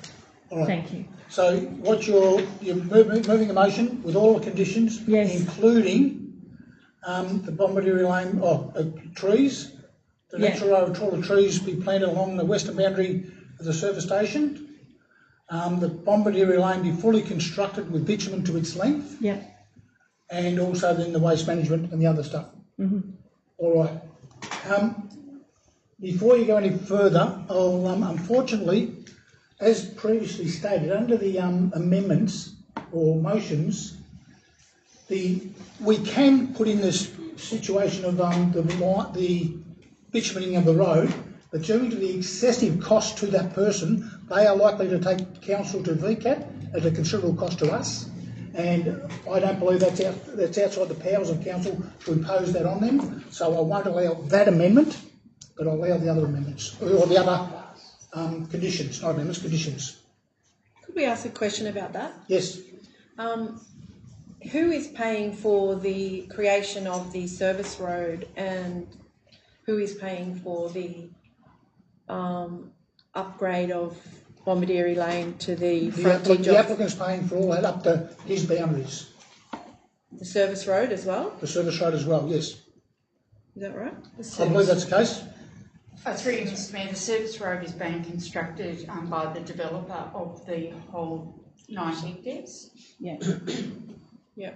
All right. Thank you. So what you're moving a motion with all the conditions, Yes. including the Bombardieri Lane trees, the Yeah. natural taller trees be planted along the western boundary of the service station. The Bombardieri Lane be fully constructed with bitumen to its length, Yeah. and also then the waste management and the other stuff. Mm-hmm. All right. Before you go any further, I'll unfortunately, as previously stated, under the amendments or motions, we can put in this situation of the bitumening of the road but due to the excessive cost to that person, they are likely to take council to VCAT at a considerable cost to us. And I don't believe that's outside the powers of council to impose that on them. So I won't allow that amendment, but I'll allow the other amendments, or the other conditions, not amendments, conditions. Could we ask a question about that? Yes. Who is paying for the creation of the service road, and who is paying for the upgrade of Bombardieri Lane to the frontage The applicant's paying for all that up to his boundaries. The service road as well? The service road as well, yes. Is that right? I believe that's the case. Through you, Mr Mayor, the service road is being constructed by the developer of the whole 9 hectares. Yeah. Yeah.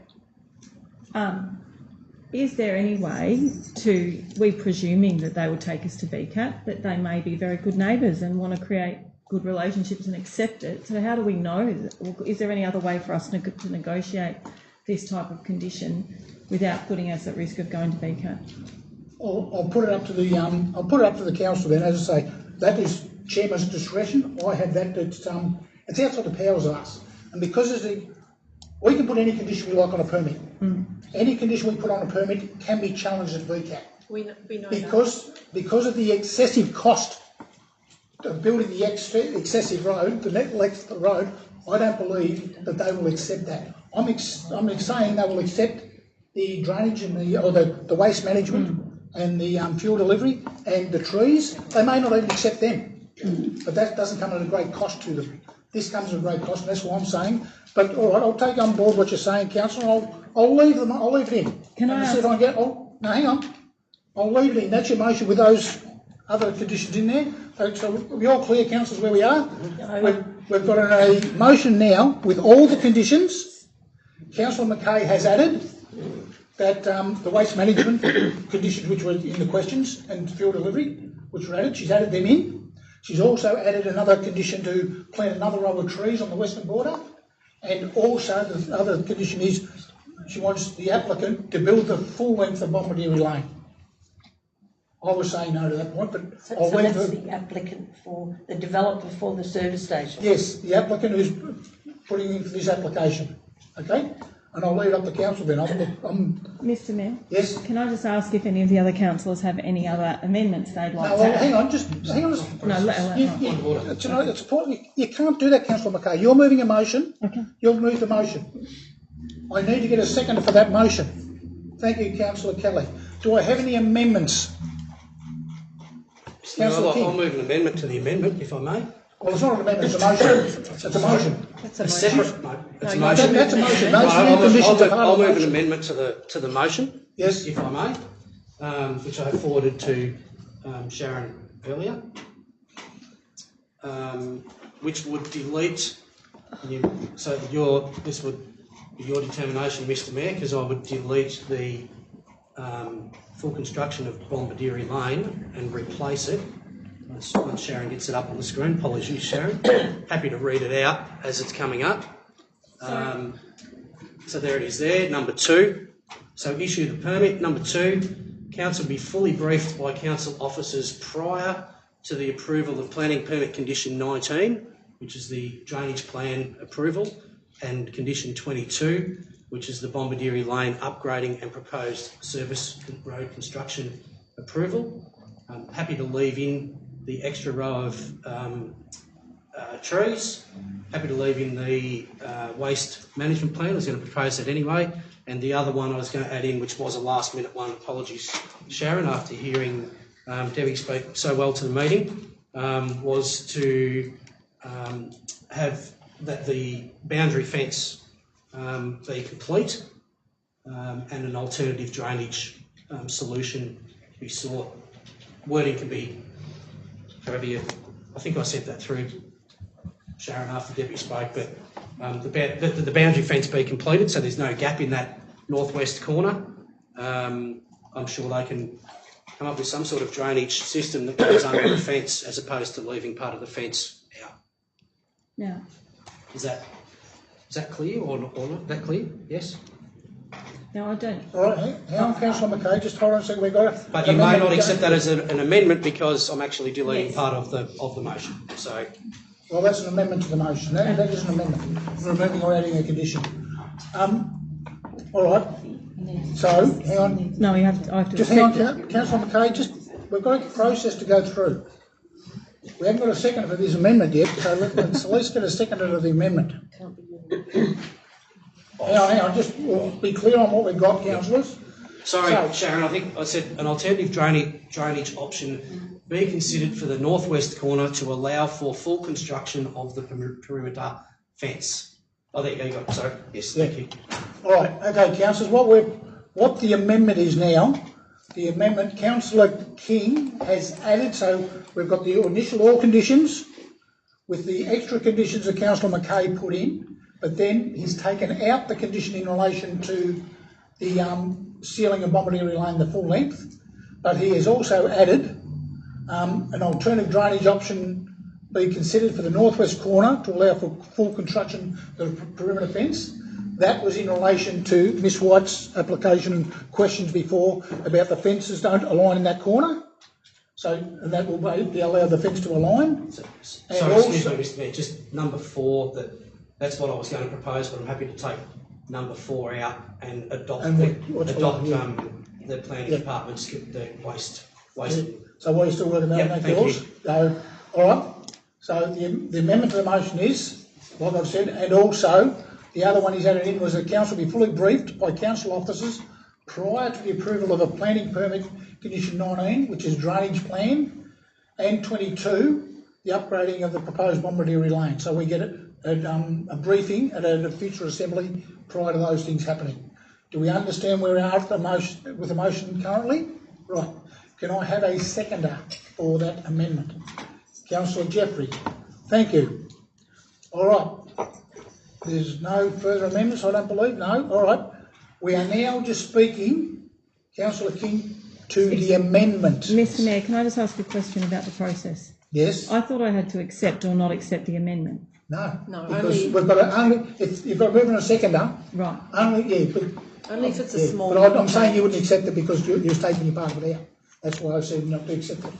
Is there any way to, we presuming that they would take us to VCAT, that they may be very good neighbours and want to create good relationships and accept it? So how do we know? Is there any other way for us to negotiate this type of condition without putting us at risk of going to VCAT? I'll put it up to the council then. As I say, that is chairman's discretion. I have that. It's outside the powers of us, and because we can put any condition we like on a permit. Any condition we put on a permit can be challenged at VCAT. We know because of the excessive cost of building the excessive road, the net length of the road. I don't believe that they will accept that. I'm saying they will accept the drainage and the waste management and the fuel delivery and the trees. They may not even accept them, but that doesn't come at a great cost to them. This comes at a great cost, and that's what I'm saying. But all right, I'll take on board what you're saying, Councillor. I'll leave it in. Can I ask? No, hang on. I'll leave it in. That's your motion with those other conditions in there. So we're all clear, councillors, where we are. We've got a motion now with all the conditions. Councillor McKay has added that the waste management conditions which were in the questions and fuel delivery, which were added, she's added them in. She's also added another condition to plant another row of trees on the western border. And also the other condition is she wants the applicant to build the full length of Bombardieri Lane. I was saying no to that point, but So that's the applicant for the developer for the service station? Yes, the applicant who's putting in for this application. Okay? And I'll leave it up to council then. Mr Mayor? Yes? Can I just ask if any of the other councillors have any other amendments they'd like to add? Hang on. It's important. You can't do that, Councillor McKay. You're moving a motion. Okay. You'll move the motion. I need to get a seconder for that motion. Thank you, Councillor Kelly. Do I have any amendments? No, I'll move an amendment to the amendment, if I may. Well, it's not an amendment, it's a motion. It's a motion. That's a It's motion. separate. No, it's a motion. That's a motion. I'll move an amendment to the motion. Yes. If I may, which I forwarded to Sharon earlier, which would delete. This would be your determination, Mr. Mayor, because I would delete the full construction of Bombardieri Lane and replace it. Once Sharon gets it up on the screen, apologies Sharon, happy to read it out as it's coming up. So there it is there, number 2. So issue the permit. Number 2, council be fully briefed by council officers prior to the approval of planning permit condition 19, which is the drainage plan approval, and condition 22, which is the Bombardieri Lane upgrading and proposed service road construction approval. I'm happy to leave in the extra row of trees. Happy to leave in the waste management plan. I was going to propose that anyway. And the other one I was going to add in, which was a last minute one, apologies Sharon, after hearing Debbie speak so well to the meeting, was to have that the boundary fence be complete and an alternative drainage solution be sought. Wording can be however you. I think I sent that through, Sharon, after Debbie spoke, but the boundary fence be completed so there's no gap in that northwest corner. I'm sure they can come up with some sort of drainage system that goes under the fence as opposed to leaving part of the fence out. Yeah. Is that clear or not that clear? Yes? No, I don't. All right, hang on, councillor McKay, just hold on a second, we've got it. But you may not accept that as an amendment because I'm actually deleting part of the motion. So, Well, that's an amendment to the motion, that is an amendment, removing or adding a condition. All right, so, hang on, No, I have to just hang accept on, it. councillor McKay, we've got a process to go through. We haven't got a second for this amendment yet, so let's at least get a second to the amendment. Hang on, just we'll be clear on what we've got, councillors. sorry, So- Sharon, I think I said an alternative drainage option be considered for the northwest corner to allow for full construction of the perimeter fence. Oh, there you go. Sorry. Yes, thank you. All right, okay, councillors, what the amendment is now, the amendment, councillor King has added, so we've got the initial all conditions with the extra conditions that councillor McKay put in, but then he's taken out the condition in relation to the ceiling of Bombardieri Lane, the full length, but he has also added an alternative drainage option be considered for the northwest corner to allow for full construction of the perimeter fence. That was in relation to Miss White's application and questions before about the fences don't align in that corner. So and that will be allow the fence to align. Sorry, also, excuse me, Mr. Mayor, just number 4, that's what I was going to propose, but I'm happy to take number 4 out and adopt the planning department's the waste. So what are you still working on? Yep, thank you. So, all right. So the amendment to the motion is, like I've said, and also the other one he's added in was that council be fully briefed by council officers prior to the approval of a planning permit condition 19, which is drainage plan, and 22, the upgrading of the proposed Bombardieri Lane. So we get a briefing at a future assembly prior to those things happening. Do we understand where we are with the motion currently? Right. Can I have a seconder for that amendment? Councillor Jeffrey. Thank you. All right. There's no further amendments, I don't believe. No. All right. We are now just speaking, Councillor King, to the amendment. Mr. Mayor, can I just ask a question about the process? Yes. I thought I had to accept or not accept the amendment. No. No, because only- we've got you've got to move in a seconder. Right. Only if it's a small. But I'm saying you wouldn't accept it because you're taking your part of it out. That's why I said not to accept it.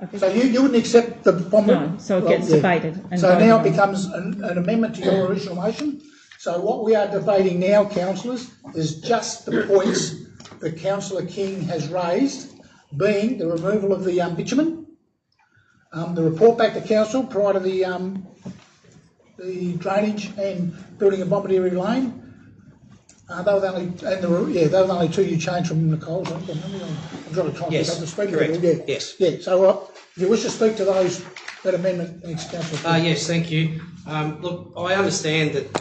Okay. So you wouldn't accept the No, so it gets debated. And So voted now on. it becomes an amendment to your original motion. So what we are debating now, councillors, is just the points that Councillor King has raised, being the removal of the bitumen, the report back to council prior to the drainage and building of Bombardieri Lane. They were the only two you changed from Nicole's. I'm trying to try and pick up the speed. Correct. Yeah. Yes. Yeah. So if you wish to speak to that amendment, thanks, councillor. Yes, thank you. Look, I understand that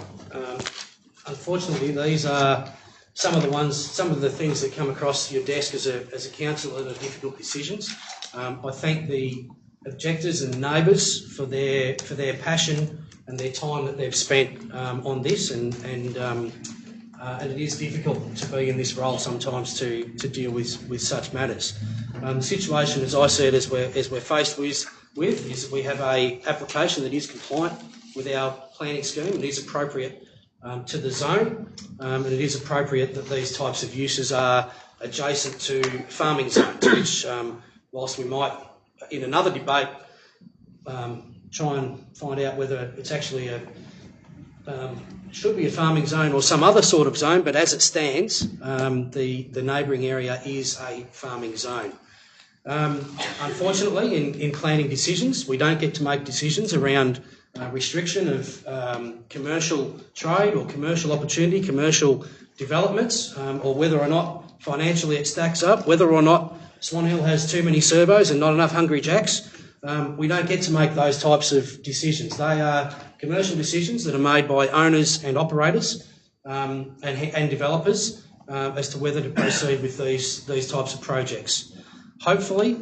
unfortunately these are some of the things that come across your desk as a councillor that are difficult decisions. I thank the objectors and neighbours for their passion and their time that they've spent on this, and it is difficult to be in this role sometimes to deal with such matters. The situation, as I said, as we're faced with is that we have a application that is compliant with our planning scheme. It is appropriate to the zone, and it is appropriate that these types of uses are adjacent to farming zones, which, whilst we might, in another debate, try and find out whether it's actually should be a farming zone or some other sort of zone, but as it stands, the neighbouring area is a farming zone. Unfortunately, in planning decisions, we don't get to make decisions around restriction of commercial trade or commercial opportunity, commercial developments, or whether or not financially it stacks up, whether or not Swan Hill has too many servos and not enough Hungry Jacks. We don't get to make those types of decisions. They are commercial decisions that are made by owners and operators and developers as to whether to proceed with these types of projects. Hopefully,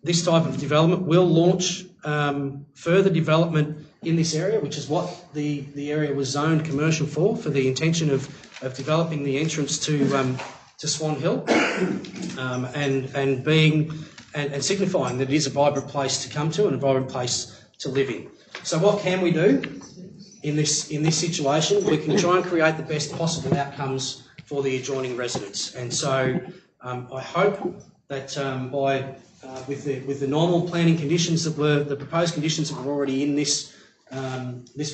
this type of development will launch further development in this area, which is what the area was zoned commercial for the intention of developing the entrance to Swan Hill and signifying that it is a vibrant place to come to and a vibrant place to live in. So what can we do in this situation? We can try and create the best possible outcomes for the adjoining residents. And so I hope that with the normal planning conditions the proposed conditions that were already in this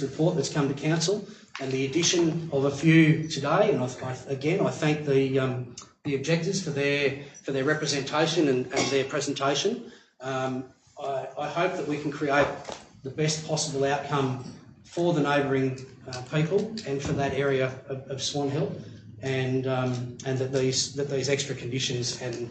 report that's come to council, and the addition of a few today, and I thank the objectors for their representation and their presentation. I hope that we can create the best possible outcome for the neighbouring people and for that area of Swan Hill, and that these extra conditions and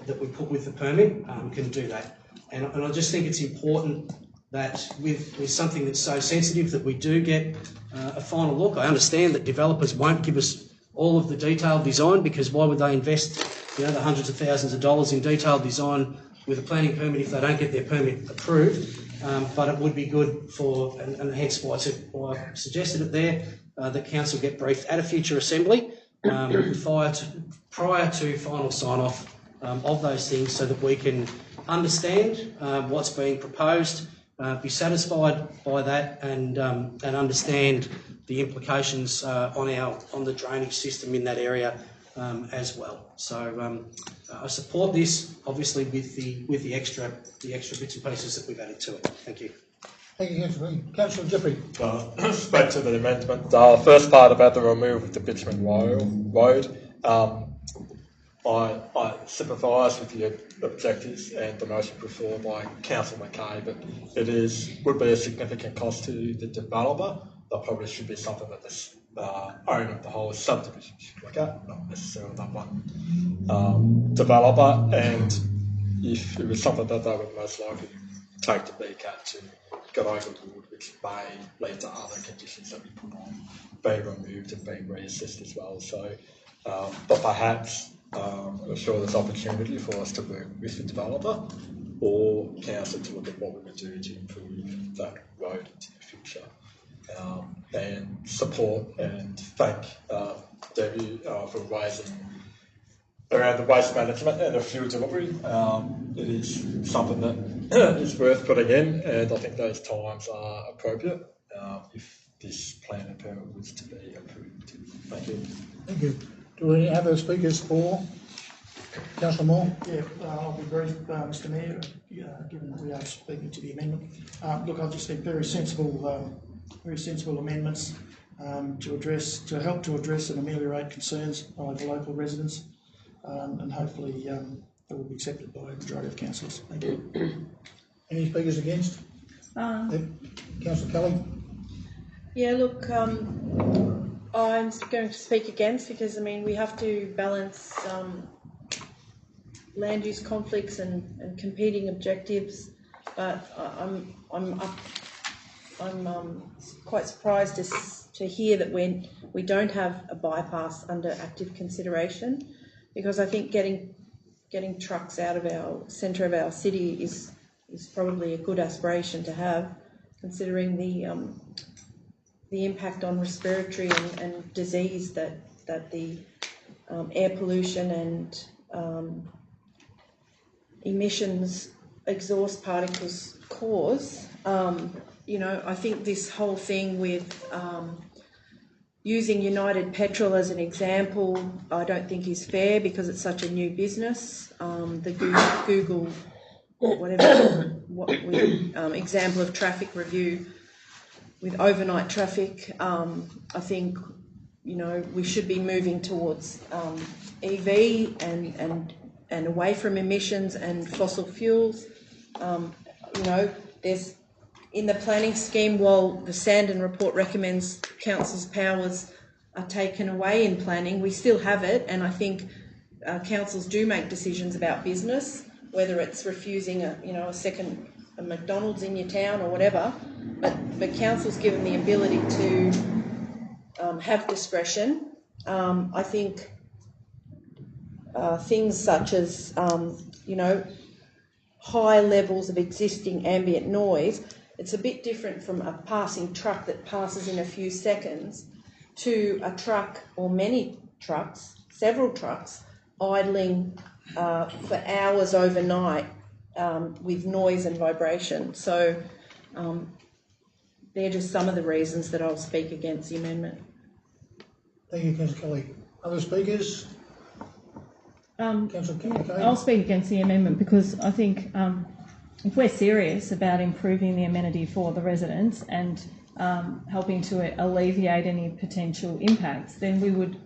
that we put with the permit can do that. And I just think it's important that with something that's so sensitive that we do get a final look. I understand that developers won't give us all of the detailed design, because why would they invest the hundreds of thousands of dollars in detailed design with a planning permit if they don't get their permit approved? But it would be good for, and hence why I suggested it there, that council get briefed at a future assembly prior to final sign-off of those things, so that we can understand what's being proposed, be satisfied by that, and understand the implications on the drainage system in that area as well. So I support this, obviously, with the extra bits and pieces that we've added to it. Thank you. Thank you, Councillor Green. Councillor Jeffrey. Back to the amendment. First part about the removal of the bitumen road. I sympathise with the objectives and the motion put forward by Councillor McKay, but it would be a significant cost to the developer. That probably should be something that the owner of the whole subdivision should look at, not necessarily that one developer. And if it was something that they would most likely take to BCAT to get overruled, which may lead to other conditions that we put on being removed and being reassessed as well. So, but perhaps I'm sure there's opportunity for us to work with the developer or council to look at what we can do to improve that road into the future. And support and thank Debbie for raising around the waste management and the fuel delivery. It is something that is worth putting in, and I think those times are appropriate if this plan and permit was to be approved. Thank you. Thank you. Do we have other speakers for Councillor Moore? Yeah, I'll be brief, Mr Mayor, given that we are speaking to the amendment. Look, I just think very sensible amendments to help to address and ameliorate concerns by the local residents, and hopefully they will be accepted by a majority of councillors. Thank you. Any speakers against? Councillor Kelly. Yeah, look, I'm going to speak against, because I mean we have to balance land use conflicts and competing objectives, but I'm quite surprised to hear that we don't have a bypass under active consideration, because I think getting trucks out of our centre of our city is probably a good aspiration to have, considering the impact on respiratory and disease that the air pollution and emissions, exhaust particles cause. I think this whole thing with using United Petrol as an example, I don't think is fair, because it's such a new business. The Google example of traffic review with overnight traffic, I think we should be moving towards EV and away from emissions and fossil fuels. There's in the planning scheme, while the Sandon report recommends council's powers are taken away in planning, we still have it, and I think councils do make decisions about business, whether it's refusing a McDonald's in your town or whatever, but council's given the ability to have discretion. I think things such as high levels of existing ambient noise, it's a bit different from a passing truck that passes in a few seconds to a truck or many trucks, several trucks, idling for hours overnight with noise and vibration. So they're just some of the reasons that I'll speak against the amendment. Thank you, Councillor Kelly. Other speakers? Councillor McKay? I'll speak against the amendment because I think if we're serious about improving the amenity for the residents and helping to alleviate any potential impacts, then we would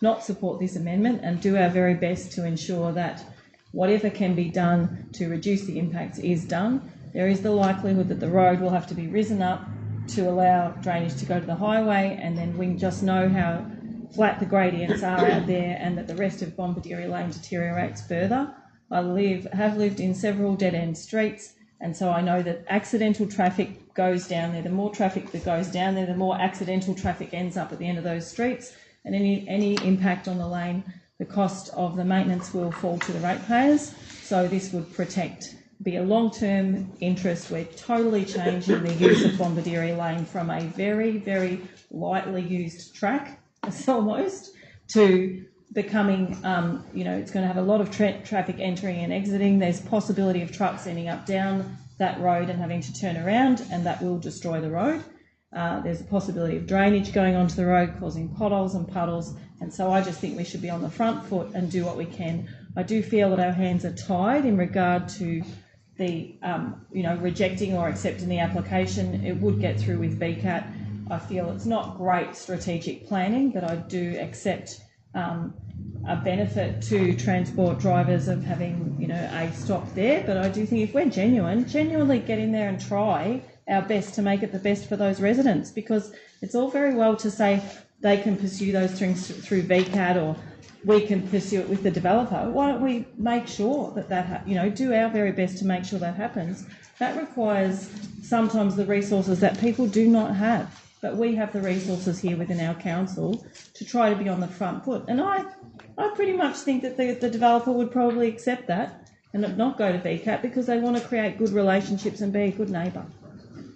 not support this amendment and do our very best to ensure that whatever can be done to reduce the impacts is done. There is the likelihood that the road will have to be risen up to allow drainage to go to the highway, and then we just know how flat the gradients are out there and that the rest of Bombardieri Lane deteriorates further. I have lived in several dead-end streets, and so I know that accidental traffic goes down there. The more traffic that goes down there, the more accidental traffic ends up at the end of those streets, and any impact on the lane, the cost of the maintenance will fall to the ratepayers. So this would be a long-term interest. We're totally changing the use of Bombardieri Lane from a very, very lightly used track, almost, to becoming, it's going to have a lot of traffic entering and exiting. There's possibility of trucks ending up down that road and having to turn around, and that will destroy the road. There's a possibility of drainage going onto the road, causing potholes and puddles, and so I just think we should be on the front foot and do what we can. I do feel that our hands are tied in regard to the, rejecting or accepting the application. It would get through with VCAT. I feel it's not great strategic planning, but I do accept a benefit to transport drivers of having, a stop there. But I do think if we're genuinely get in there and try our best to make it the best for those residents, because it's all very well to say they can pursue those things through VCAT or we can pursue it with the developer. Why don't we make sure that do our very best to make sure that happens? That requires sometimes the resources that people do not have, but we have the resources here within our council to try to be on the front foot. And I pretty much think that the developer would probably accept that and not go to VCAT because they want to create good relationships and be a good neighbour.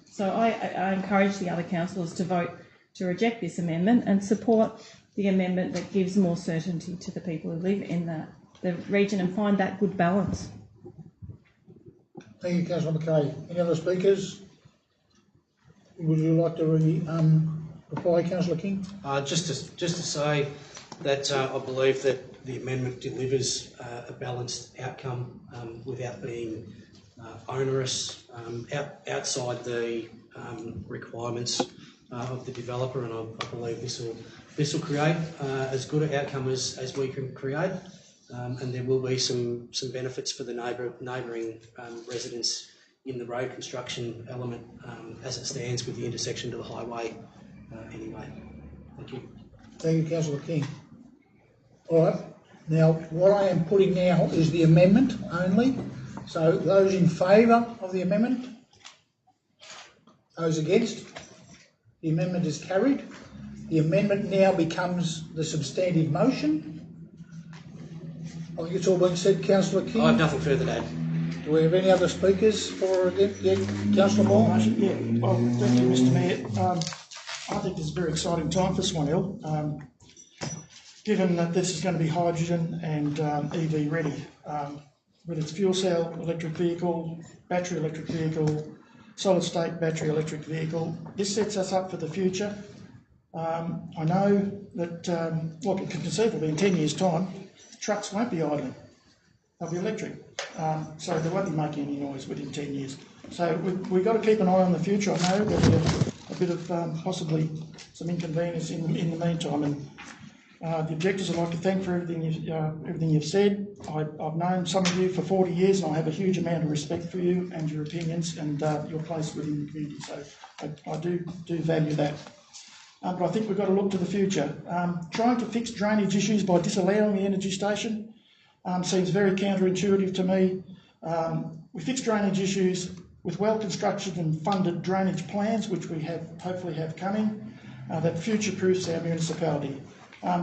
So I encourage the other councillors to vote to reject this amendment and support the amendment that gives more certainty to the people who live in the region and find that good balance. Thank you, Councillor McKay. Any other speakers? Would you like to reply, Councillor King? Just to say that I believe that the amendment delivers a balanced outcome without being onerous, outside the requirements of the developer, and I believe this will create as good an outcome as we can create, and there will be some benefits for the neighbouring residents in the road construction element as it stands with the intersection to the highway anyway. Thank you. Thank you, Councillor King. All right. Now, what I am putting now is the amendment only. So those in favour of the amendment? Those against? The amendment is carried. The amendment now becomes the substantive motion. I think it's all been said, Councillor King. I have nothing further to add. Do we have any other speakers for Councillor Moore? Yeah, well, thank you, Mr Mayor. I think this is a very exciting time for Swan Hill, given that this is going to be hydrogen and EV ready. Whether it's fuel cell electric vehicle, battery electric vehicle, solid state battery electric vehicle, this sets us up for the future. I know that, conceivably in 10 years' time, trucks won't be idling. They'll be electric. So they won't be making any noise within 10 years. So we've got to keep an eye on the future. I know there'll be a bit of possibly some inconvenience in the meantime. And the objectors I'd like to thank for everything you've said. I've known some of you for 40 years and I have a huge amount of respect for you and your opinions and your place within the community. So I do value that. But I think we've got to look to the future. Trying to fix drainage issues by disallowing the energy station seems very counterintuitive to me. We fix drainage issues with well-constructed and funded drainage plans, which we hopefully have coming, that future-proofs our municipality.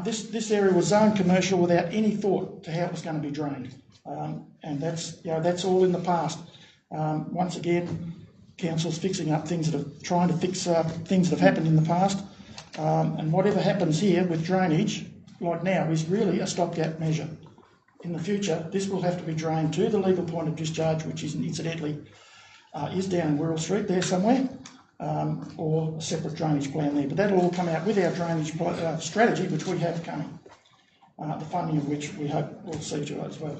This area was zoned commercial without any thought to how it was going to be drained, and that's all in the past. Once again, council's fixing up things that are trying to fix things that have happened in the past, and whatever happens here with drainage, like now, is really a stopgap measure. In the future, this will have to be drained to the legal point of discharge, which is incidentally is down in Wirral Street there somewhere, or a separate drainage plan there. But that'll all come out with our drainage strategy, which we have coming. the funding of which we hope will see to as well.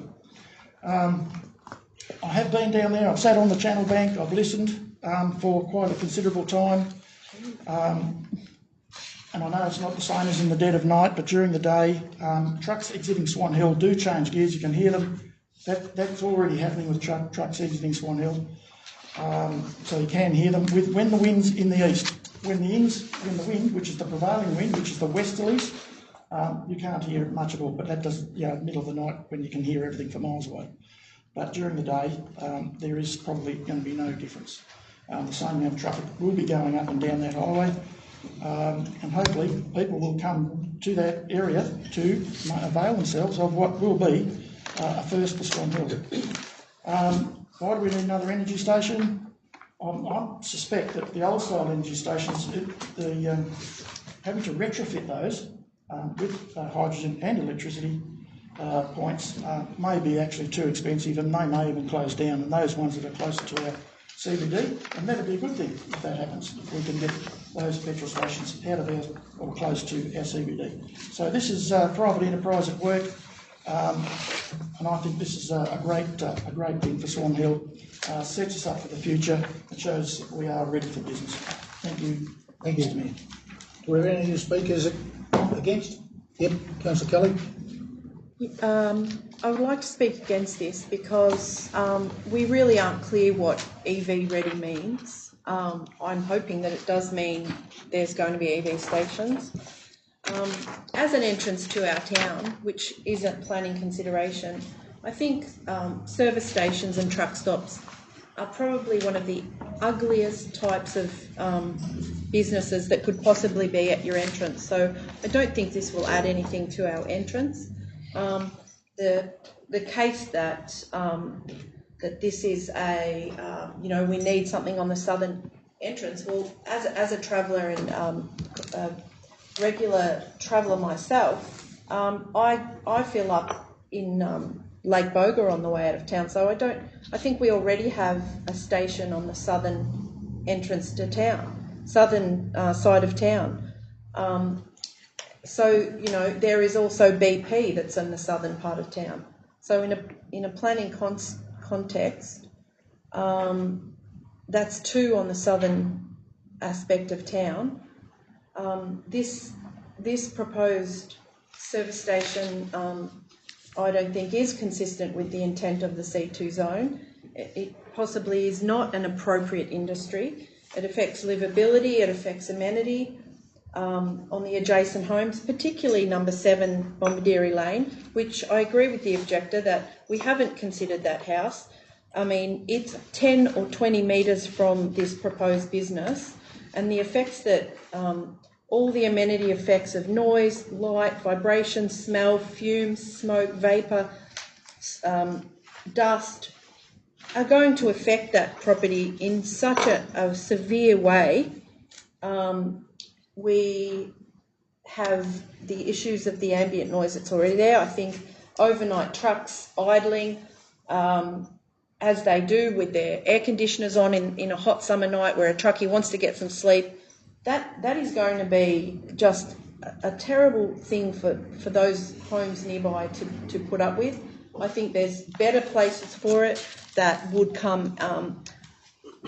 I have been down there, I've sat on the channel bank, I've listened for quite a considerable time. And I know it's not the same as in the dead of night, but during the day, trucks exiting Swan Hill do change gears. You can hear them. That's already happening with trucks exiting Swan Hill. So you can hear them when the wind's in the east. When the wind, which is the prevailing wind, which is the westerlies, you can't hear it much at all. But that does, middle of the night when you can hear everything for miles away. But during the day, there is probably going to be no difference. The same amount of traffic will be going up and down that highway. And hopefully people will come to that area to avail themselves of what will be a first for Swan Hill. Why do we need another energy station? I suspect that the old style energy stations, having to retrofit those with hydrogen and electricity points may be actually too expensive, and they may even close down, and those ones that are closer to our CBD, and that'd be a good thing if that happens, if we can get those petrol stations out of our, or close to our CBD. So this is private enterprise at work, and I think this is a great thing for Swan Hill. Sets us up for the future. It shows that we are ready for business. Thank you. Thank you, Mayor. Do we have any speakers against? Yep, Councillor Kelly. I would like to speak against this because we really aren't clear what EV ready means. I'm hoping that it does mean there's going to be EV stations. As an entrance to our town, which is a planning consideration, I think service stations and truck stops are probably one of the ugliest types of businesses that could possibly be at your entrance. So I don't think this will add anything to our entrance. The case that that this is a we need something on the southern entrance. Well, as a traveller and a regular traveller myself, I fill up in Lake Boga on the way out of town. So I think we already have a station on the southern entrance to town, southern side of town. So, there is also BP that's in the southern part of town. So in a planning context, that's two on the southern aspect of town. This proposed service station, I don't think is consistent with the intent of the C2 zone. It possibly is not an appropriate industry. It affects livability, it affects amenity on the adjacent homes, particularly number 7 Bombardieri Lane, which I agree with the objector that we haven't considered that house. I mean, it's 10 or 20 metres from this proposed business, and the effects that all the amenity effects of noise, light, vibration, smell, fumes, smoke, vapour, dust are going to affect that property in such a severe way. We have the issues of the ambient noise that's already there. I think overnight trucks idling, as they do with their air conditioners on in a hot summer night where a truckie wants to get some sleep, that is going to be just a terrible thing for those homes nearby to put up with. I think there's better places for it that would come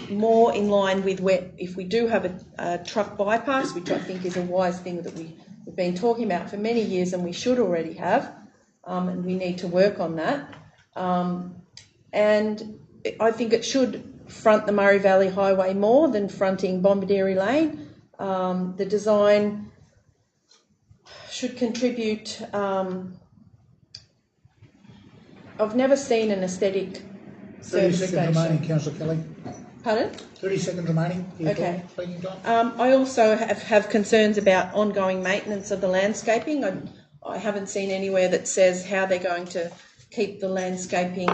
more in line with where, if we do have a truck bypass, which I think is a wise thing that we've been talking about for many years and we should already have, and we need to work on that. And I think it should front the Murray Valley Highway more than fronting Bombardieri Lane. The design should contribute. I've never seen an aesthetic 30 seconds station. remaining, Councillor Kelly. Pardon? 30 seconds remaining. Okay. Speaking time. I also have concerns about ongoing maintenance of the landscaping. I haven't seen anywhere that says how they're going to keep the landscaping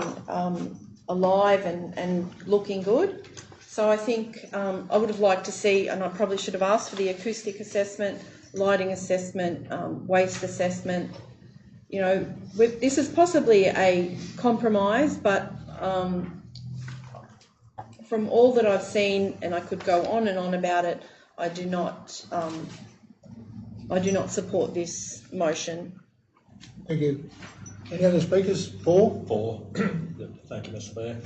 alive and looking good. So I think I would have liked to see, and I probably should have asked for the acoustic assessment, lighting assessment, waste assessment. This is possibly a compromise, but from all that I've seen, and I could go on and on about it, I do not support this motion. Thank you. Any other speakers? Paul? Yep, thank you, Mr. Mayor.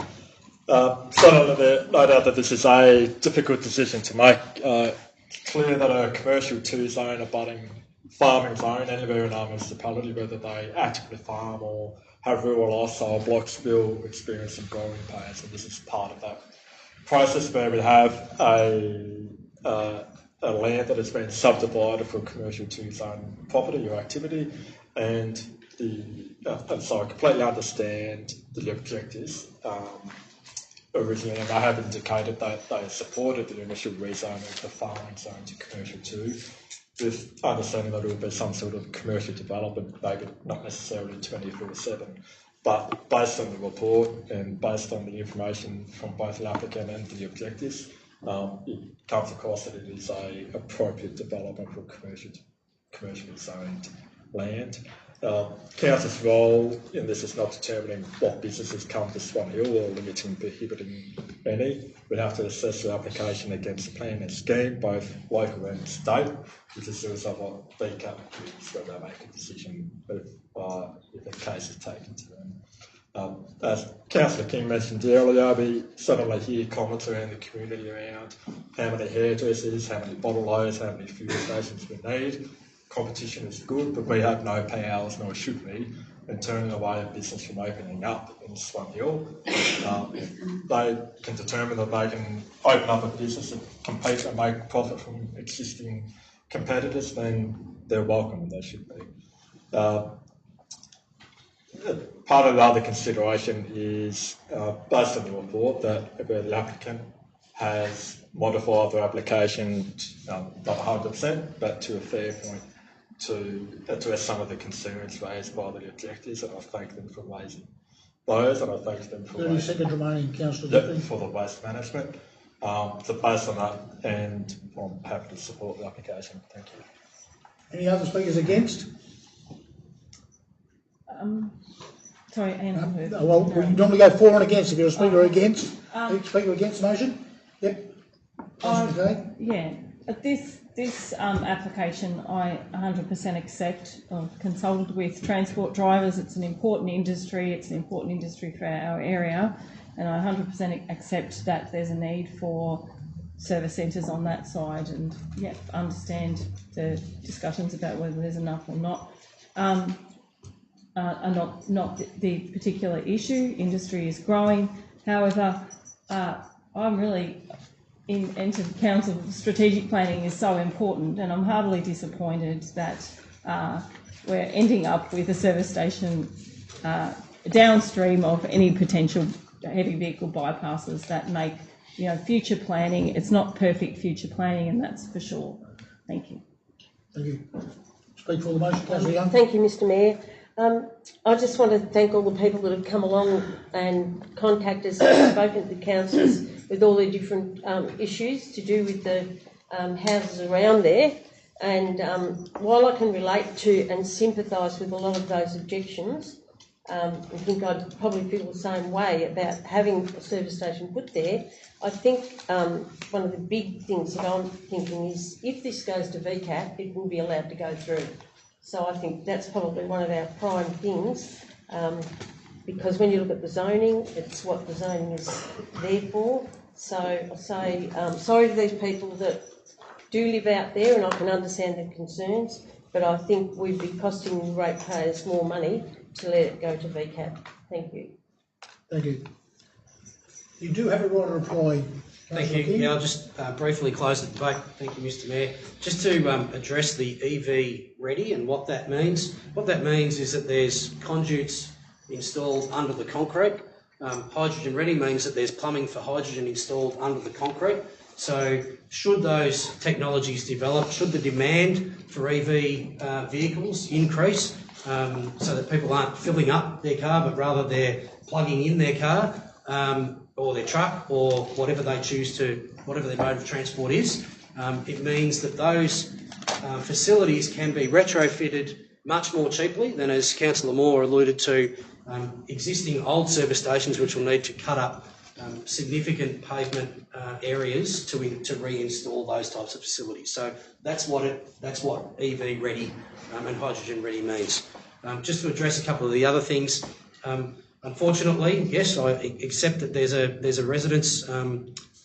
So no doubt that this is a difficult decision to make. It's clear that a commercial 2 zone abutting farming zone anywhere in our municipality, whether they actively farm or have rural lifestyle blocks, will experience some growing pains, and this is part of that process where we have a land that has been subdivided for commercial 2 zone property or activity, and so I completely understand the objectives originally, and they have indicated that they supported the initial rezoning of the farming zone to commercial 2, with understanding that it will be some sort of commercial development, maybe not necessarily 24/7. But based on the report and based on the information from both the applicant and the objectives, it comes across that it is a appropriate development for commercially zoned land. Council's role in this is not determining what businesses come to Swan Hill or limiting, prohibiting any. We have to assess the application against the plan and scheme, both local and state, which is also what VCAP is when they make a decision if a case is taken to them. As Councillor King mentioned earlier, we suddenly hear comments around the community around how many hairdressers, how many bottle loads, how many fuel stations we need. Competition is good, but we have no powers, nor should we, in turning away a business from opening up in Swan Hill. If they can determine that they can open up a business and compete and make profit from existing competitors, then they're welcome and they should be. Part of the other consideration is, based on the report, that where the applicant has modified their application, not 100%, but to a fair point, to address some of the concerns raised by the objectives, and I thank them for raising those, and I thank them for 30 seconds remaining, Councillor. For the waste management. So based on that, and I'm happy to support the application. Thank you. Any other speakers against? Sorry, Anne. Well, we normally go for and against. If you're a speaker against, speaker against the motion? Yep. Yeah. This application I 100% accept. I've consulted with transport drivers. It's an important industry. It's an important industry for our area, and I 100% accept that there's a need for service centres on that side. And understand the discussions about whether there's enough or not. Are not the particular issue. Industry is growing. However, I'm really into council. Strategic planning is so important, and I'm heartily disappointed that we're ending up with a service station downstream of any potential heavy vehicle bypasses that make future planning. It's not perfect future planning, and that's for sure. Thank you. Thank you. Speak for the motion, Councillor Young. Thank you, Mr. Mayor. I just want to thank all the people that have come along and contacted us and spoken to the councillors with all the different issues to do with the houses around there. And while I can relate to and sympathise with a lot of those objections, I think I'd probably feel the same way about having a service station put there. I think one of the big things that I'm thinking is if this goes to VCAP, it will be allowed to go through. So I think that's probably one of our prime things, because when you look at the zoning, it's what the zoning is there for. So I say sorry to these people that do live out there, and I can understand their concerns, but I think we'd be costing the ratepayers more money to let it go to VCAP. Thank you. Thank you. You do have a right to reply. Thank you. Yeah, I'll just briefly close the debate. Thank you, Mr. Mayor. Just to address the EV ready and what that means. What that means is that there's conduits installed under the concrete. Hydrogen ready means that there's plumbing for hydrogen installed under the concrete. So should those technologies develop, should the demand for EV vehicles increase so that people aren't filling up their car, but rather they're plugging in their car, or their truck, or whatever they choose to, whatever their mode of transport is, it means that those facilities can be retrofitted much more cheaply than, as Councillor Moore alluded to, existing old service stations, which will need to cut up significant pavement areas to reinstall those types of facilities. So that's what EV ready and hydrogen ready means. Just to address a couple of the other things, unfortunately, yes, I accept that there's a residence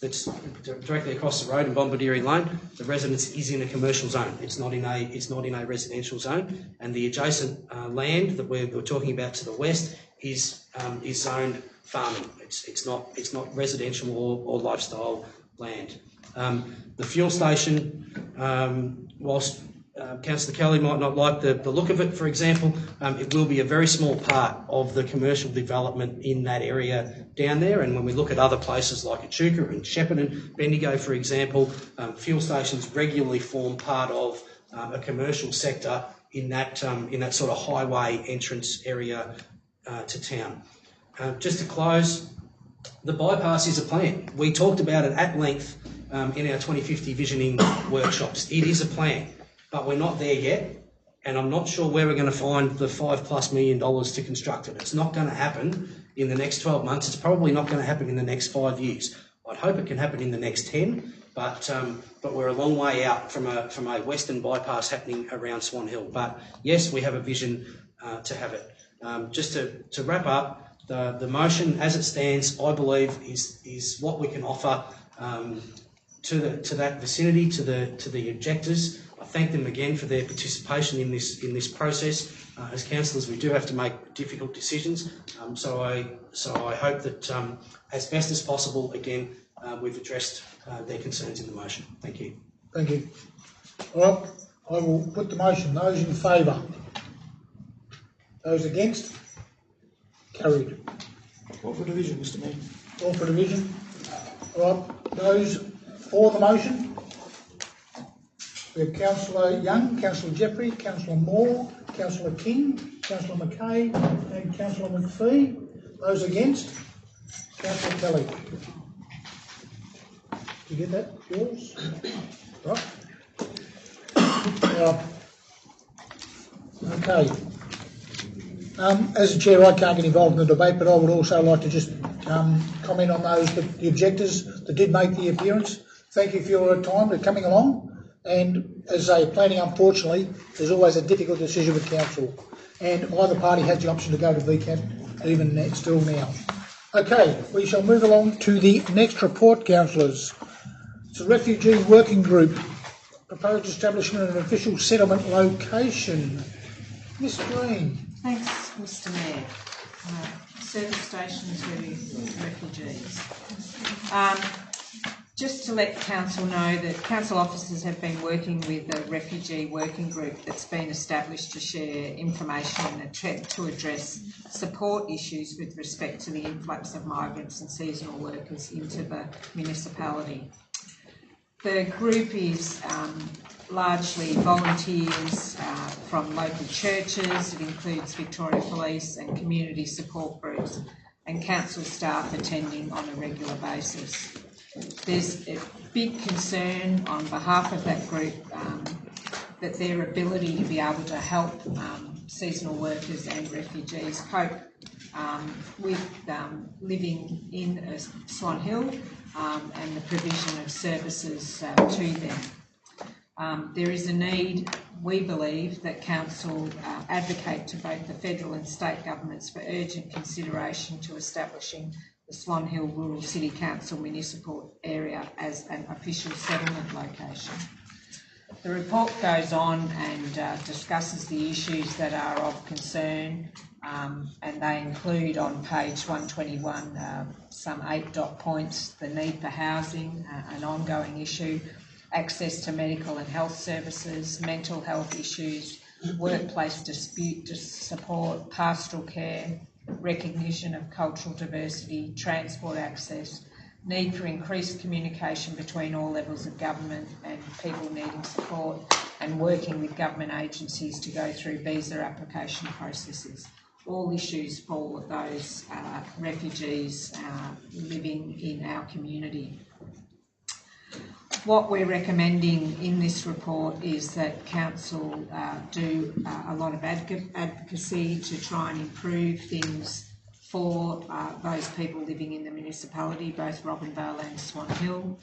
that's directly across the road in Bombardieri Lane. The residence is in a commercial zone. It's not in a residential zone, and the adjacent land that we're talking about to the west is zoned farming. It's not residential or lifestyle land. The fuel station, whilst Councillor Kelly might not like the look of it, for example, it will be a very small part of the commercial development in that area down there. And when we look at other places like Echuca and Shepparton, Bendigo, for example, fuel stations regularly form part of a commercial sector in that sort of highway entrance area to town. Just to close, the bypass is a plan. We talked about it at length in our 2050 visioning workshops. It is a plan, but we're not there yet, and I'm not sure where we're going to find the $5+ million to construct it. It's not going to happen in the next 12 months. It's probably not going to happen in the next 5 years. I'd hope it can happen in the next 10, but we're a long way out from a western bypass happening around Swan Hill. But yes, we have a vision to have it. Just to wrap up, the motion as it stands, I believe, is what we can offer to that vicinity, to the objectors. I thank them again for their participation in this process. As councillors, we do have to make difficult decisions. So I hope that as best as possible, again, we've addressed their concerns in the motion. Thank you. Thank you. Well, I will put the motion. Those in favour? Those against? Carried. All for division, Mr Mayor. All for division. All right. Those for the motion? We have Councillor Young, Councillor Jeffrey, Councillor Moore, Councillor King, Councillor McKay and Councillor McPhee. Those against? Councillor Kelly. Did you get that? Yours? Right. Okay. As the Chair, I can't get involved in the debate, but I would also like to just comment on the objectors that did make the appearance. Thank you for your time for coming along. And as I say, planning, unfortunately, there's always a difficult decision with council. And either party has the option to go to VCAT, even still now. Okay, we shall move along to the next report, councillors. It's a refugee working group. Proposed establishment of an official settlement location. Ms Green. Thanks, Mr Mayor. Service station to refugees. Just to let council know that council officers have been working with a refugee working group that's been established to share information and attempt to address support issues with respect to the influx of migrants and seasonal workers into the municipality. The group is largely volunteers from local churches. It includes Victoria Police and community support groups and council staff attending on a regular basis. There's a big concern on behalf of that group that their ability to be able to help seasonal workers and refugees cope with living in Swan Hill and the provision of services to them. There is a need, we believe, that council advocate to both the federal and state governments for urgent consideration to establishing the Swan Hill Rural City Council municipal area as an official settlement location. The report goes on and discusses the issues that are of concern, and they include on page 121 some 8 dot points: the need for housing, an ongoing issue, access to medical and health services, mental health issues, workplace dispute support, pastoral care, recognition of cultural diversity, transport access, need for increased communication between all levels of government and people needing support, and working with government agencies to go through visa application processes. All issues for those refugees living in our community. What we're recommending in this report is that council do a lot of advocacy to try and improve things for those people living in the municipality, both Robinvale and Swan Hill.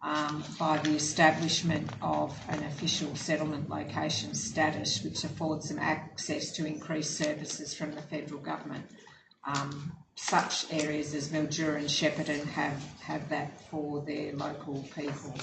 by the establishment of an official settlement location status, which affords them access to increased services from the federal government. Such areas as Mildura and Shepparton have that for their local people.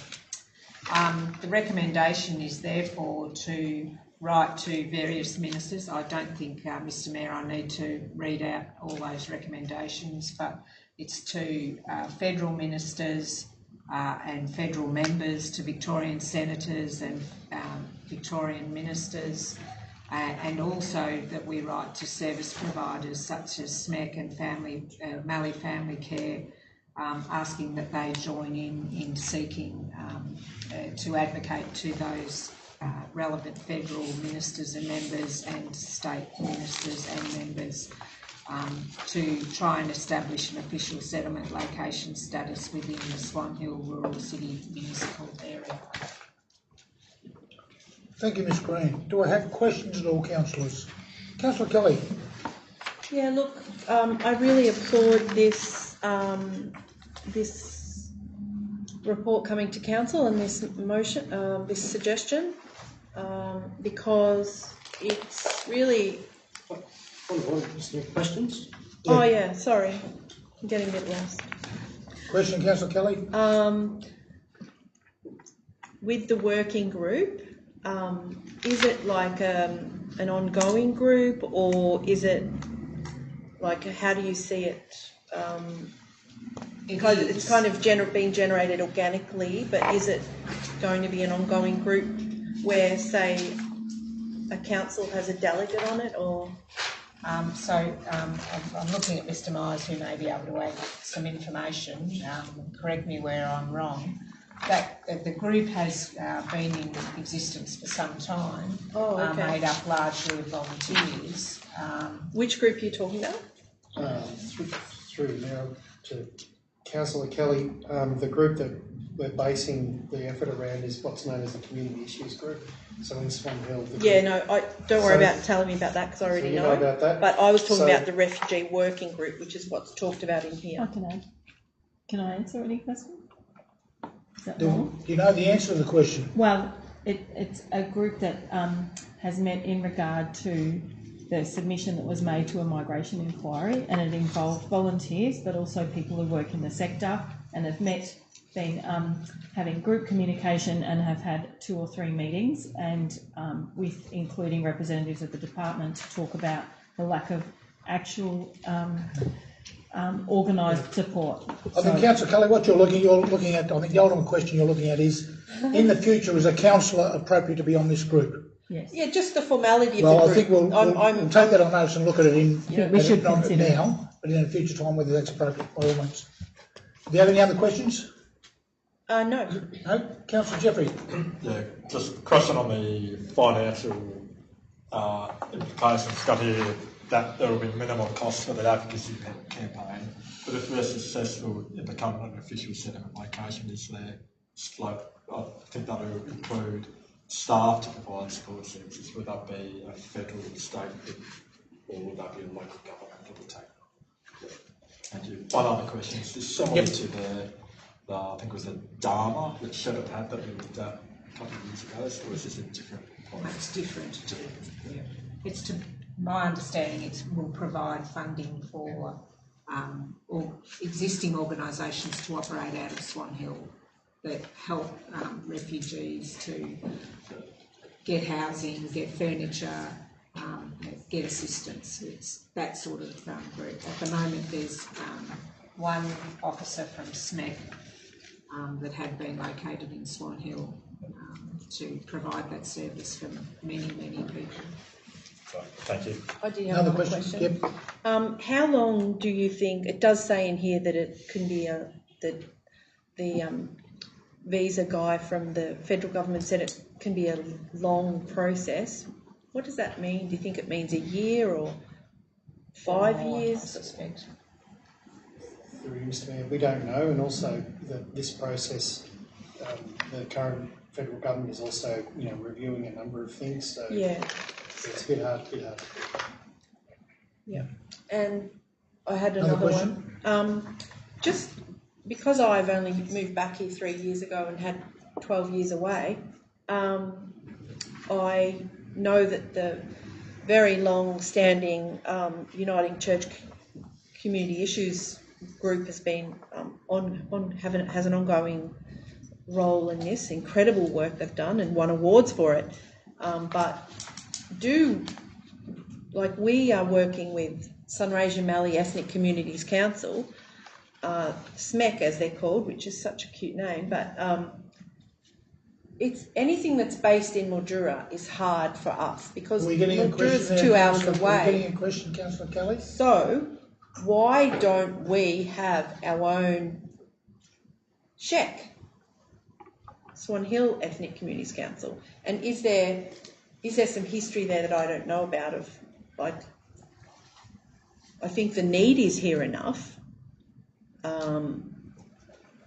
The recommendation is therefore to write to various ministers. I don't think, Mr Mayor, I need to read out all those recommendations, but it's to federal ministers and federal members, to Victorian senators and Victorian ministers, and also that we write to service providers such as SMEC and Mallee Family Care, asking that they join in seeking to advocate to those relevant federal ministers and members and state ministers and members to try and establish an official settlement location status within the Swan Hill Rural City Municipal Area. Thank you, Ms Green. Do I have questions at all, councillors? Councillor Kelly. Yeah, look, I really applaud this this report coming to council and this motion, this suggestion, because it's really. Questions? Yeah. Oh yeah, sorry, I'm getting a bit lost. Question, Councillor Kelly? With the working group, is it like an ongoing group, or is it like, how do you see it? Because it's kind of being generated organically, but is it going to be an ongoing group where, say, a council has a delegate on it, or? I'm looking at Mr Myers, who may be able to add some information. Correct me where I'm wrong. That the group has been in existence for some time, made up largely of volunteers. Which group are you talking about? Through now to Councillor Kelly, the group that we're basing the effort around is what's known as the Community Issues Group. So in Swan Hill. Don't worry about telling me about that, because I already know about that. But I was talking about the refugee working group, which is what's talked about in here. Can I answer any questions? Is that Do you know the answer to the question? Well, it's a group that has met in regard to the submission that was made to a migration inquiry, and it involved volunteers, but also people who work in the sector, and have been having group communication and have had 2 or 3 meetings, and with including representatives of the department to talk about the lack of actual organised support. I think, Councillor Kelly, what you're looking at, I think the ultimate question you're looking at is, in the future, is a councillor appropriate to be on this group? Yes. Yeah, just the formality of the group. Well, I think we'll take that on notice and look at it we should not consider now, but in a future time, whether that's appropriate by all means. Do you have any other questions? No. No? Councillor Jeffrey? Yeah, just a question on the financial implications. Got here that there will be minimal costs for the advocacy campaign, but if we're successful in becoming an official settlement location, is there scope? I think that will include staff to provide support services. Would that be a federal, state, or would that be a local government that will take that? Thank you. One other question is this similar to the I think it was a Dharma that Shepparton had that we looked at a couple of years ago, or is this a different point? It's different. Yeah. It's to my understanding, it will provide funding for existing organisations to operate out of Swan Hill that help refugees to get housing, get furniture, get assistance. It's that sort of group. At the moment, there's one officer from SMEC that had been located in Swan Hill to provide that service for many, many people. Thank you. I do have another question. Yep. How long do you think, it does say in here that it can be the visa guy from the federal government said it can be a long process. What does that mean? Do you think it means a year or 5 years? I suspect. We don't know, and also this process, the current federal government is also, reviewing a number of things. So yeah, it's a bit hard. Yeah, and I had another one. Just because I've only moved back here 3 years ago and had 12 years away, I know that the very long-standing Uniting Church Community Issues group has been has an ongoing role in this. Incredible work they've done and won awards for it. But we are working with Sunraysia Mallee Ethnic Communities Council, SMEC as they're called, which is such a cute name, but it's anything that's based in Mildura is hard for us because Mildura's 2 hours away. We're getting a question, Councillor Kelly. So why don't we have our own SHEC, Swan Hill Ethnic Communities Council? And is there some history there that I don't know about of, like, I think the need is here enough.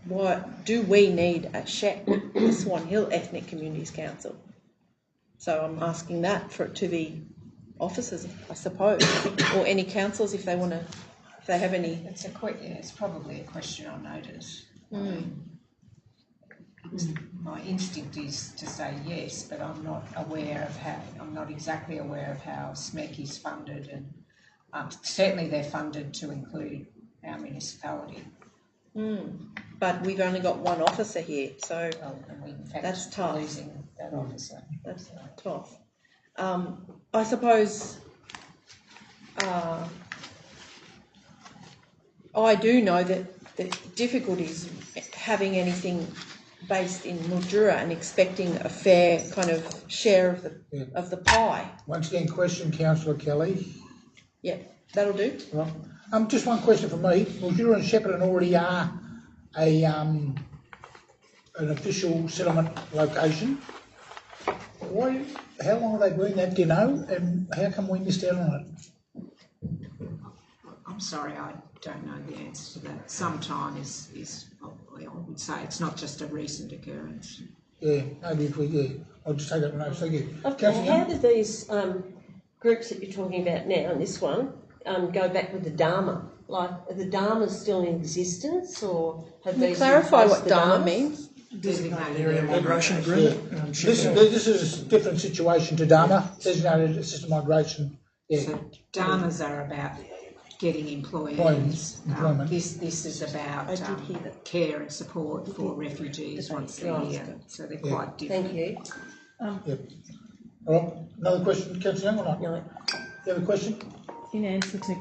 What do we need a SHEC, the Swan Hill Ethnic Communities Council? So I'm asking that to the officers, I suppose, or any councils if they want to, if they have any. It's probably a question on notice. My instinct is to say yes, but I'm not exactly aware of how SMEC is funded, and certainly they're funded to include our municipality. But we've only got one officer here, so that's tough. Losing that officer. That's tough. I suppose I do know that the difficulties having anything based in Mildura and expecting a fair kind of share of the pie. Once again, question, Councillor Kelly. Yeah, that'll do. Right. Just one question from me. Mildura and Shepparton already are an official settlement location. How long have they been that, do you know? And how come we missed out on it? I'm sorry, I don't know the answer to that. Sometime is I would say it's not just a recent occurrence. Yeah, maybe if we, I'll just take that one over. Thank you. Okay, how do these groups that you're talking about now, and this one, go back with the Dharma? Like, are the Dharmas still in existence, or have these... Clarify what Dharma means? Designated area migration agreement. Yeah. This is a different situation to Dharma, designated assisted migration. Yeah. So Dharmas are about getting employees. Employment. This is about care and support for refugees once they're here. So they're quite different. Thank you. Yep. All right. Another question, Councillor Young, or not? No. You have a question? In answer to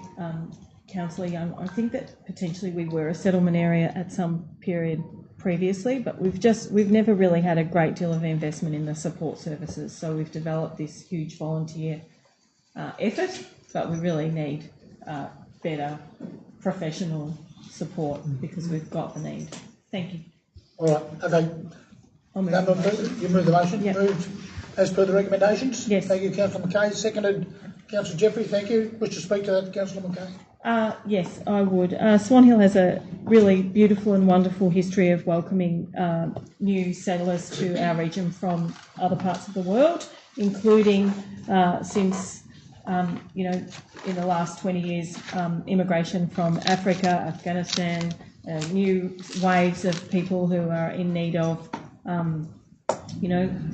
Councillor Young, I think that potentially we were a settlement area at some period previously, but we've never really had a great deal of investment in the support services. So we've developed this huge volunteer effort, but we really need better professional support because we've got the need. Thank you. All right. Okay. You move the motion? Yep. Moved as per the recommendations? Yes. Thank you, Councillor McKay. Seconded, Councillor Jeffrey. Thank you. Wish to speak to that, Councillor McKay? Yes, I would. Swan Hill has a really beautiful and wonderful history of welcoming new settlers to our region from other parts of the world, including since, in the last 20 years, immigration from Africa, Afghanistan, new waves of people who are in need of,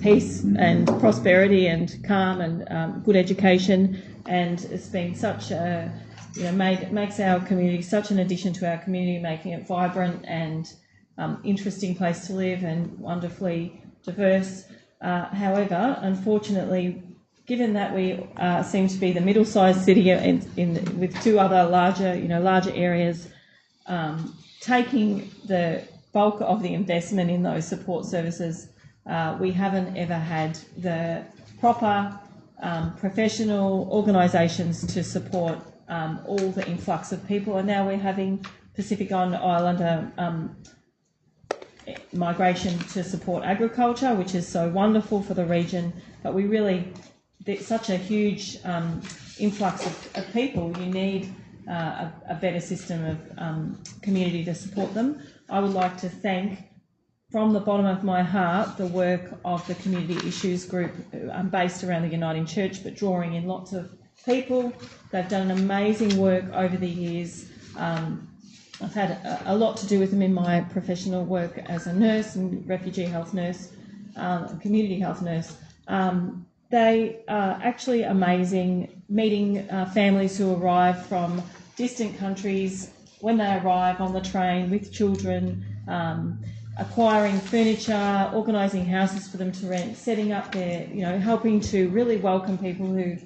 peace and prosperity and calm and good education. And it's been such a makes our community such an addition to our community, making it vibrant and interesting place to live and wonderfully diverse. However, unfortunately, given that we seem to be the middle-sized city with two other larger areas, taking the bulk of the investment in those support services, we haven't ever had the proper professional organisations to support all the influx of people, and now we're having Pacific Islander migration to support agriculture, which is so wonderful for the region. But there's such a huge influx of people. You need a better system of community to support them. I would like to thank, from the bottom of my heart, the work of the Community Issues Group, based around the Uniting Church, but drawing in lots of people. They've done amazing work over the years, I've had a lot to do with them in my professional work as a nurse and refugee health nurse, community health nurse. They are actually amazing, meeting families who arrive from distant countries when they arrive on the train with children, acquiring furniture, organising houses for them to rent, setting up their, helping to really welcome people who,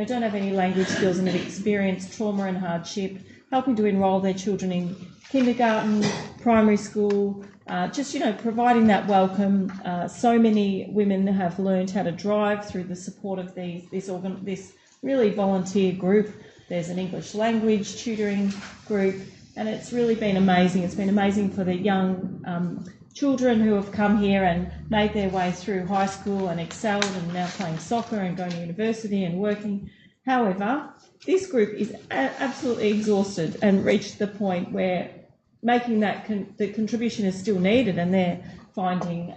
don't have any language skills and have experienced trauma and hardship, helping to enrol their children in kindergarten, primary school, providing that welcome. So many women have learned how to drive through the support of this really volunteer group. There's an English language tutoring group, and it's really been amazing. It's been amazing for the young children who have come here and made their way through high school and excelled and now playing soccer and going to university and working. However, this group is absolutely exhausted and reached the point where making that the contribution is still needed, and they're finding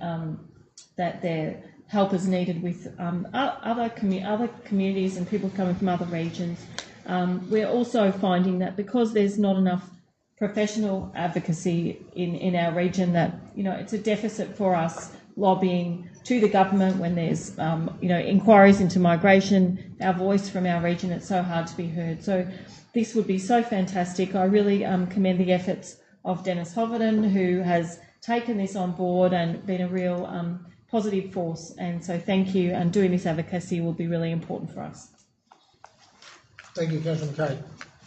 that their help is needed with other communities and people coming from other regions. We're also finding that because there's not enough professional advocacy in our region, that it's a deficit for us lobbying to the government when there's inquiries into migration. Our voice from our region, it's so hard to be heard. So this would be so fantastic. I really commend the efforts of Dennis Hoverton, who has taken this on board and been a real positive force. And so thank you, and doing this advocacy will be really important for us. Thank you, Councillor McKay.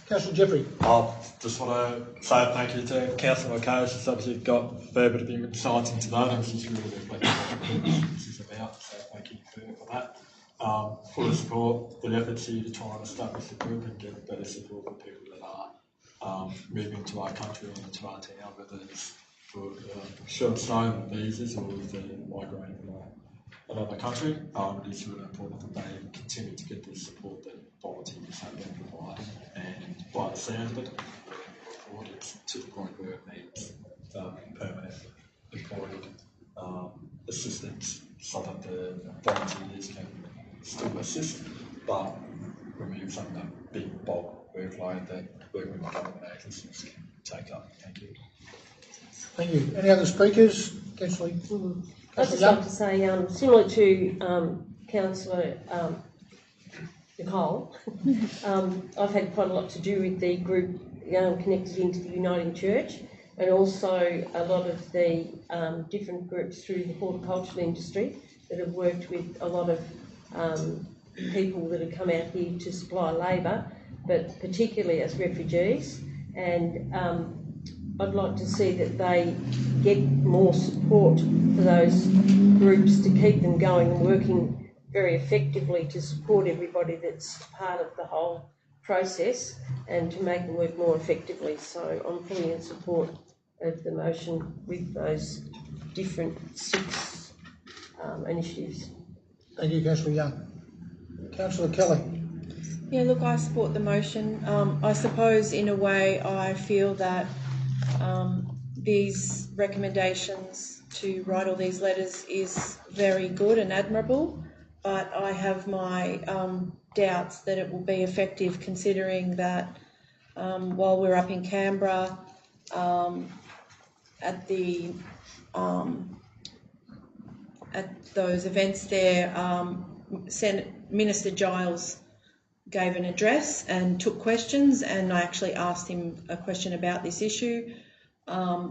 Councillor Jeffrey. I just want to say thank you to Councillor McKay. She's obviously got a fair bit of insight into that, and she's really reflecting what this is about, so thank you for that. Fully support the efforts here to try and establish the group and get better support for people that are moving to our country and into our town, whether it's for short-stay visas or if they're migrating from another country. It is really important that they continue to get the support that volunteers have been providing, and by the sound of it, it's to the point where it needs permanent employed assistance so that the volunteers can still assist, but remove some of that big bulk workload that working with government agencies can take up. Thank you. Thank you. Any other speakers? Councillor I'd just like to say, similar to Councillor Nicole, I've had quite a lot to do with the group connected into the Uniting Church, and also a lot of the different groups through the horticultural industry that have worked with a lot of people that have come out here to supply labour, but particularly as refugees. And I'd like to see that they get more support for those groups to keep them going and working very effectively to support everybody that's part of the whole process and to make them work more effectively. So I'm fully in support of the motion with those different 6 initiatives. Thank you, Councillor Young. Councillor Kelly. Yeah, look, I support the motion. I suppose in a way I feel that these recommendations to write all these letters is very good and admirable, but I have my doubts that it will be effective, considering that while we're up in Canberra at those events there, Minister Giles gave an address and took questions, and I actually asked him a question about this issue.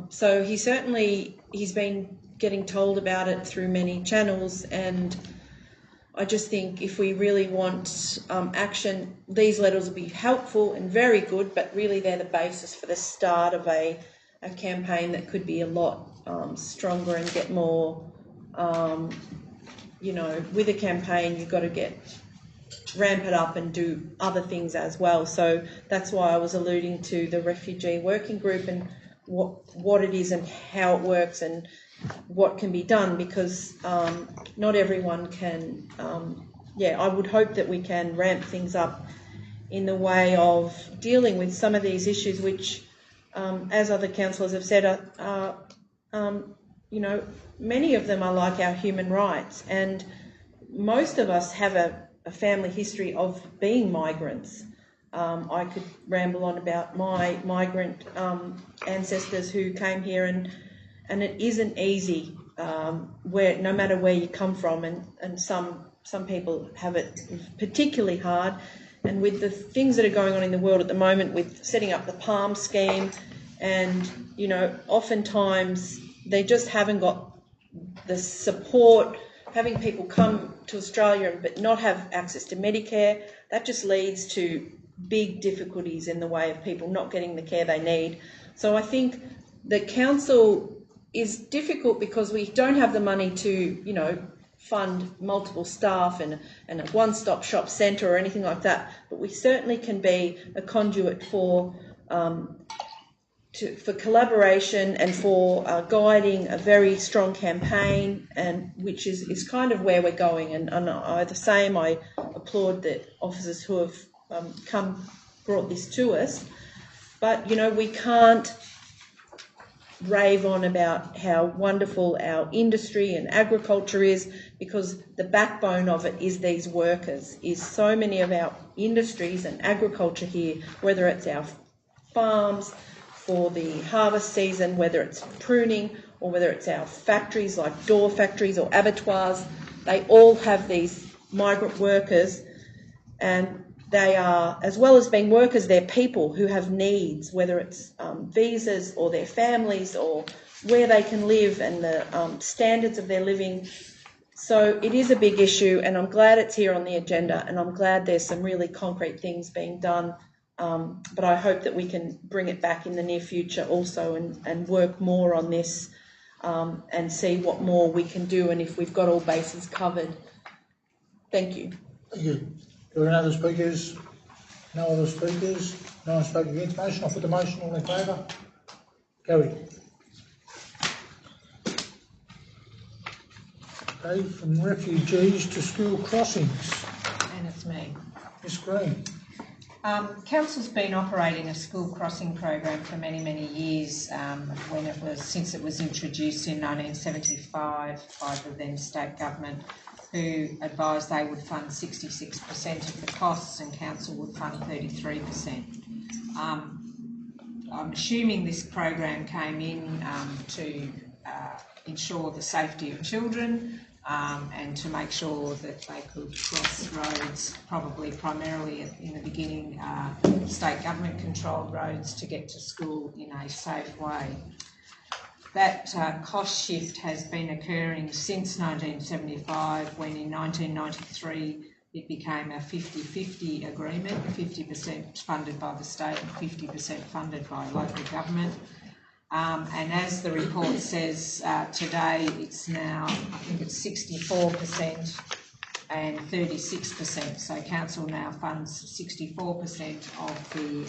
So he's been getting told about it through many channels, and I just think if we really want action, these letters will be helpful and very good, but really they're the basis for the start of a campaign that could be a lot stronger and get more, with a campaign you've got to ramp it up and do other things as well. So that's why I was alluding to the refugee working group and what it is and how it works and what can be done, because not everyone can, I would hope that we can ramp things up in the way of dealing with some of these issues which, as other councillors have said, many of them are like our human rights, and most of us have a family history of being migrants. I could ramble on about my migrant ancestors who came here, and it isn't easy, where no matter where you come from, and some people have it particularly hard. And with the things that are going on in the world at the moment, with setting up the PALM scheme, and oftentimes they just haven't got the support. Having people come to Australia but not have access to Medicare, that just leads to big difficulties in the way of people not getting the care they need. So I think the council is difficult because we don't have the money to, fund multiple staff and a one-stop shop centre or anything like that. But we certainly can be a conduit for collaboration and for guiding a very strong campaign, and which is kind of where we're going. And I applaud the officers who have brought this to us. But, we can't rave on about how wonderful our industry and agriculture is, because the backbone of it is these workers, is so many of our industries and agriculture here, whether it's our farms for the harvest season, whether it's pruning, or whether it's our factories like door factories or abattoirs, they all have these migrant workers, and they are, as well as being workers, they're people who have needs, whether it's visas or their families or where they can live and the standards of their living. So it is a big issue, and I'm glad it's here on the agenda, and I'm glad there's some really concrete things being done. But I hope that we can bring it back in the near future also and work more on this and see what more we can do, and if we've got all bases covered. Thank you. Thank you. Do we have any other speakers? No other speakers? No one spoke against motion. I'll put the motion. All in favour? Carried. Okay, from refugees to school crossings. And it's me. Ms Green. Council's been operating a school crossing program for many, many years. Since it was introduced in 1975 by the then state government, who advised they would fund 66% of the costs and council would fund 33%. I'm assuming this program came in to ensure the safety of children and to make sure that they could cross roads, probably primarily in the beginning state government controlled roads, to get to school in a safe way. That cost shift has been occurring since 1975, when in 1993 it became a 50-50 agreement, 50% funded by the state and 50% funded by local government. And as the report says today, it's now, I think it's 64% and 36%. So council now funds 64% of the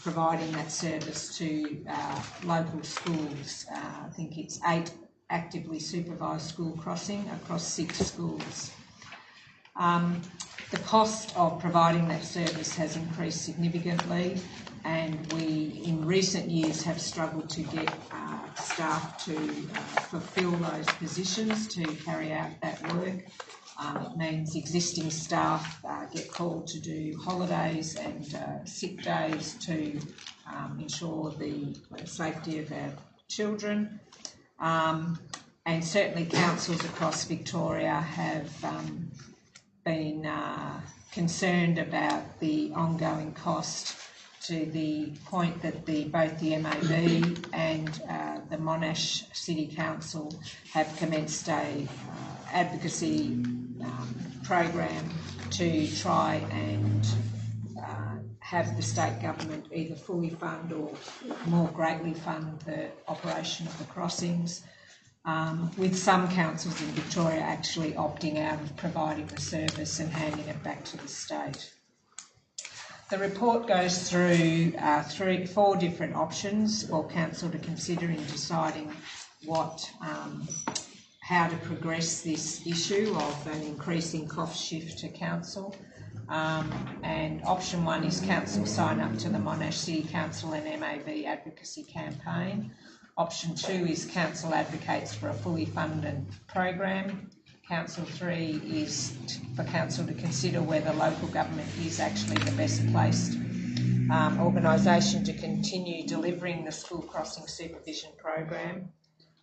providing that service to local schools. I think it's 8 actively supervised school crossing across 6 schools. The cost of providing that service has increased significantly, and we in recent years have struggled to get staff to fulfil those positions to carry out that work. It means existing staff get called to do holidays and sick days to ensure the safety of our children. And certainly councils across Victoria have been concerned about the ongoing cost, to the point that both the MAB and the Monash City Council have commenced a advocacy program to try and have the state government either fully fund or more greatly fund the operation of the crossings, with some councils in Victoria actually opting out of providing the service and handing it back to the state. The report goes through 4 different options for council to consider in deciding how to progress this issue of an increasing cost shift to council. And option 1 is council sign up to the Monash City Council and MAB advocacy campaign. Option 2 is council advocates for a fully funded program. Council 3 is for Council to consider whether local government is actually the best placed organisation to continue delivering the school crossing supervision program.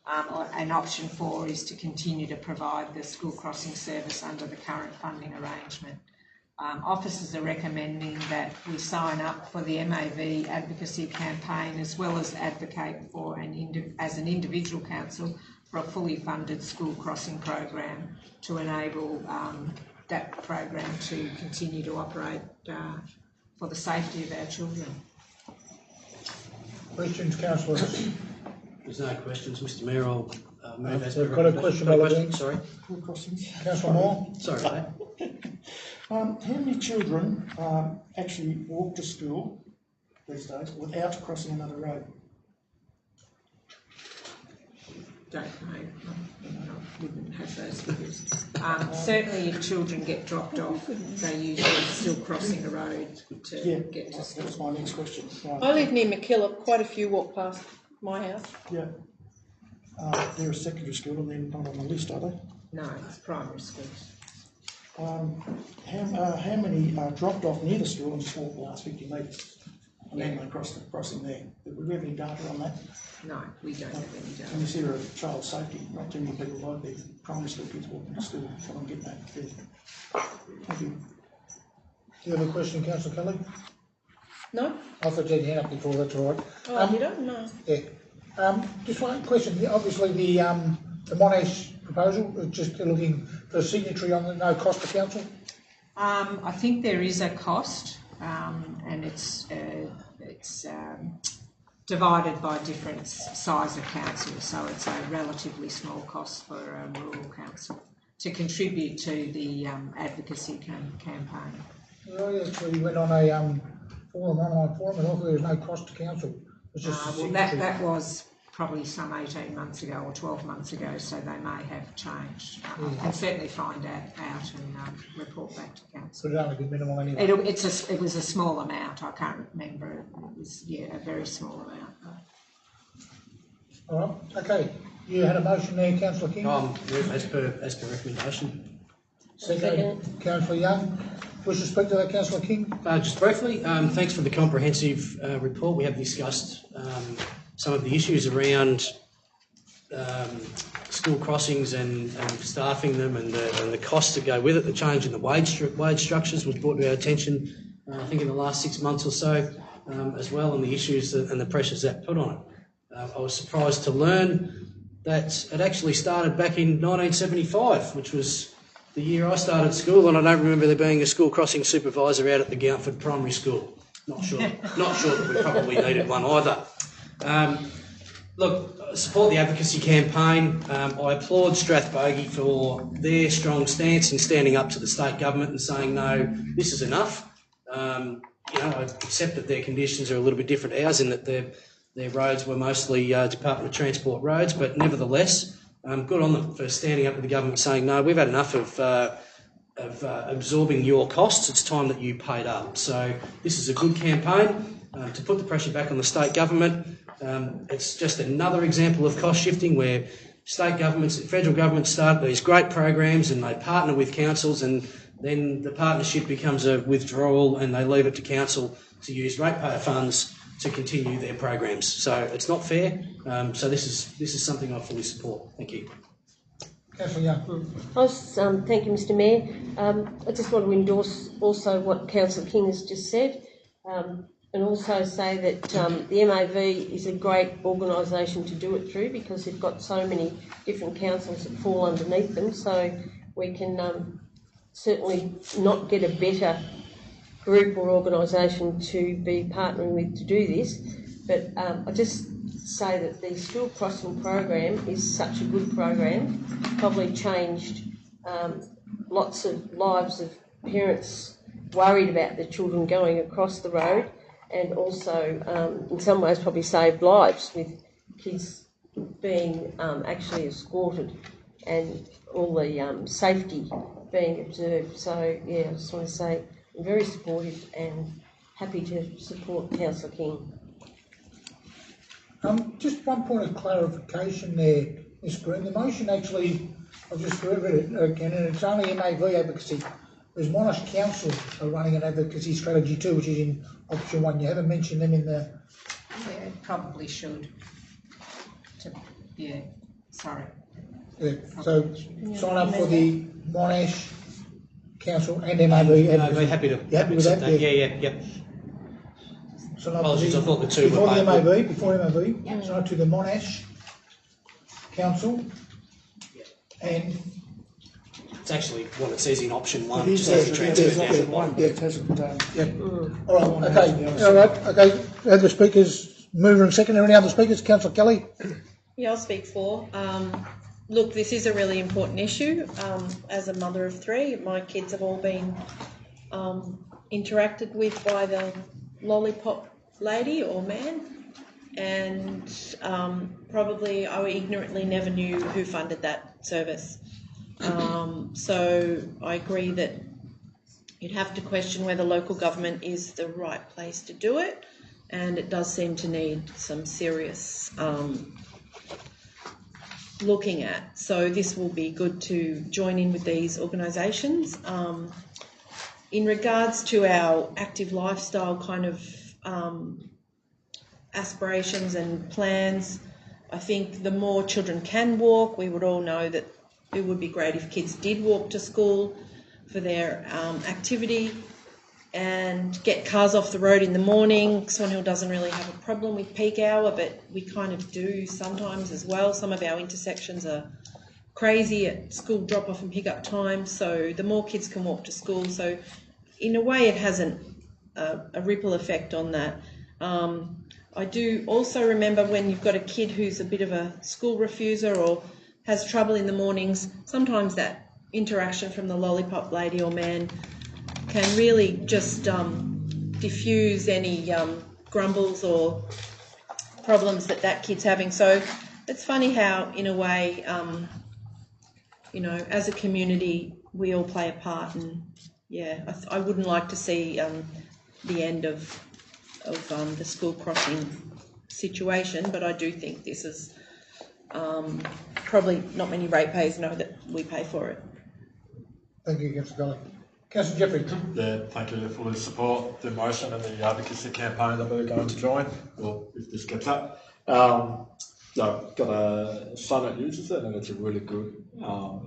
And option 4 is to continue to provide the school crossing service under the current funding arrangement. Officers are recommending that we sign up for the MAV advocacy campaign, as well as advocate for as an individual council for a fully funded school crossing program to enable that program to continue to operate for the safety of our children. Questions, councillors? There's no questions, Mr Mayor. I'll move as per We've got a question by the bench. Sorry. Councillor Moore? Sorry, mate. How many children actually walk to school these days without crossing another road? Don't know. I wouldn't have those figures. Certainly if children get dropped off, they usually still crossing a road to get to school. That's my next question. I live near McKillop, quite a few walk past my house. Yeah. They're a secondary school and they're not on the list, are they? No, it's primary schools. How many dropped off near the school and just walked the last 50 metres and then they crossing there? Do we have any data on that? No, we don't have any data. And you see, of child safety, not too many people like their primary school kids walking to school. So I'm getting that. Yeah. Thank you. Do you have a question, Councillor Kelly? No? I thought you had your hand up before, that's all right. Oh, you don't? No. Yeah. Just one question. Obviously, the Monash proposal, just looking for a signatory on the no cost to council? I think there is a cost, and it's divided by different size of councils, so it's a relatively small cost for a rural council to contribute to the advocacy campaign. Well, I actually went on a online forum and I thought there was no cost to council. It was just Well, that was probably some 18 months ago or 12 months ago, so they may have changed. I can certainly find out and report back to council. But it'd only be minimal anyway. It was a small amount. I can't remember. It was a very small amount. All right. Okay. You had a motion there, Councillor King. As per recommendation. Second, Councillor Young. Wish to speak to that, Councillor King? Just briefly, thanks for the comprehensive report. We have discussed some of the issues around school crossings and staffing them and the costs that go with it. The change in the wage structures was brought to our attention, I think, in the last 6 months or so, as well, and the issues and the pressures that put on it. I was surprised to learn that it actually started back in 1975, which was the year I started school, and I don't remember there being a school crossing supervisor out at the Gounford Primary School. Not sure that we probably needed one either. Look, I support the advocacy campaign. I applaud Strathbogie for their strong stance in standing up to the state government and saying, no, this is enough. I accept that their conditions are a little bit different to ours in that their roads were mostly Department of Transport roads, but nevertheless, good on them for standing up to the government saying, no, we've had enough of absorbing your costs. It's time that you paid up. So this is a good campaign to put the pressure back on the state government. It's just another example of cost shifting where state governments and federal governments start these great programs and they partner with councils, and then the partnership becomes a withdrawal and they leave it to council to use ratepayer funds to continue their programs. So it's not fair. So this is something I fully support. Thank you. Councillor Young. Thank you, Mr Mayor. I just want to endorse also what Councillor King has just said, and also say that the MAV is a great organisation to do it through because they've got so many different councils that fall underneath them, so we can certainly not get a better group or organisation to be partnering with to do this. But I just say that the school crossing program is such a good program, probably changed lots of lives of parents worried about their children going across the road, and also in some ways probably saved lives with kids being actually escorted and all the safety being observed. So yeah, I just want to say I'm very supportive and happy to support Councillor King. Just one point of clarification there, Ms Green. The motion actually I've just read it again, and it's only MAV advocacy. There's Monash Council are running an advocacy strategy too, which is in option 1. You haven't mentioned them in the... Yeah, probably should. Sorry. Yeah, so sign up for the Monash Council and MAV No, advocacy. very happy to. You happy with that? Yeah. Sign up Apologies, to I thought the two before were the both- MAV, before MAV, sign up to the Monash Council. And It's actually what it says in option 1. It is, just there's transfer down option the one, bottom. but it hasn't, all right, okay. Have the speakers, mover and seconder. Any other speakers? Councillor Kelly. Yeah, I'll speak for. Look, this is a really important issue. As a mother of 3, my kids have all been interacted with by the lollipop lady or man, and probably I ignorantly never knew who funded that service. So I agree that you'd have to question whether local government is the right place to do it, and it does seem to need some serious looking at. So this will be good to join in with these organisations. In regards to our active lifestyle kind of aspirations and plans, I think the more children can walk, we would all know that it would be great if kids did walk to school for their activity and get cars off the road in the morning. Swan Hill doesn't really have a problem with peak hour, but we kind of do sometimes as well. Some of our intersections are crazy at school drop-off and pick-up time, so the more kids can walk to school. So in a way it has a ripple effect on that. I do also remember when you've got a kid who's a bit of a school refuser or has trouble in the mornings, sometimes that interaction from the lollipop lady or man can really just diffuse any grumbles or problems that kid's having. So it's funny how, in a way, as a community, we all play a part, and yeah, I wouldn't like to see the end of the school crossing situation, but I do think this is probably not many ratepayers know that we pay for it. Thank you, Councillor Kelly. Councillor Jeffrey. Yeah, thank you for the support, the motion and the advocacy campaign that we're going to join, or if this gets up. I've got a son that uses it, and it's a really good.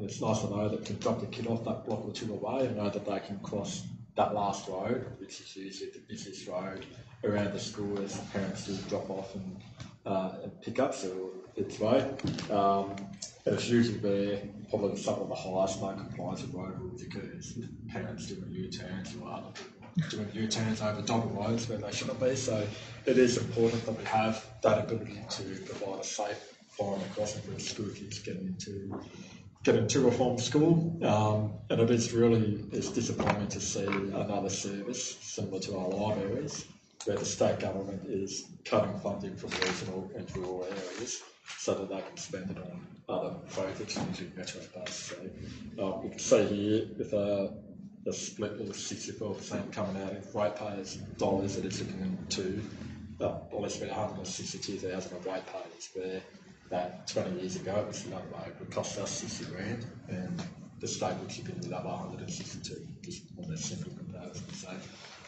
It's nice to know that you can drop the kid off that block or 2 away and know that they can cross that last road, which is usually the busiest road around the school as parents do drop off and pick up, so it's way. And it's usually where probably some of the highest non-compliance with road rules occurs, with parents doing U-turns or other people doing U-turns over double roads where they shouldn't be. So it is important that we have that ability to provide a safe primary crossing for school kids getting to or from school. And it's disappointing to see another service similar to our libraries, where the state government is cutting funding from regional and rural areas so that they can spend it on other projects, usually metro bus. So we can see here with a split of 64% coming out of ratepayers' dollars, that it's looking into almost about 162,000 of ratepayers, where that 20 years ago it was another way. It would cost us 60 grand, and the state would chip in with another 162, just on a simple comparison. So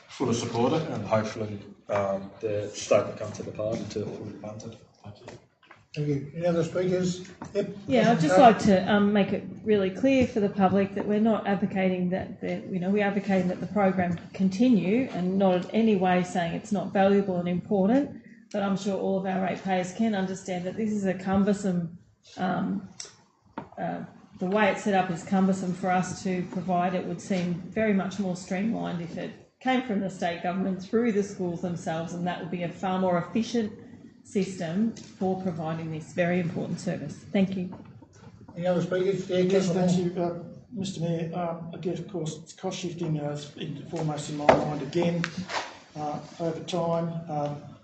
fully support it, and hopefully the state will come to the party to fully fund it. Thank you. Thank you. Any other speakers? Yep. Yeah, I'd just like to make it really clear for the public that we're not advocating that we're advocating that the program continue, and not in any way saying it's not valuable and important. But I'm sure all of our ratepayers can understand that this is a cumbersome. The way it's set up is cumbersome for us to provide. It would seem very much more streamlined if it came from the state government through the schools themselves, and that would be a far more efficient system for providing this very important service. Thank you. Any other speakers? Yeah, Yes, Councillor thank Moore. you, Mr Mayor. Again, of course, it's cost shifting foremost in my mind again over time.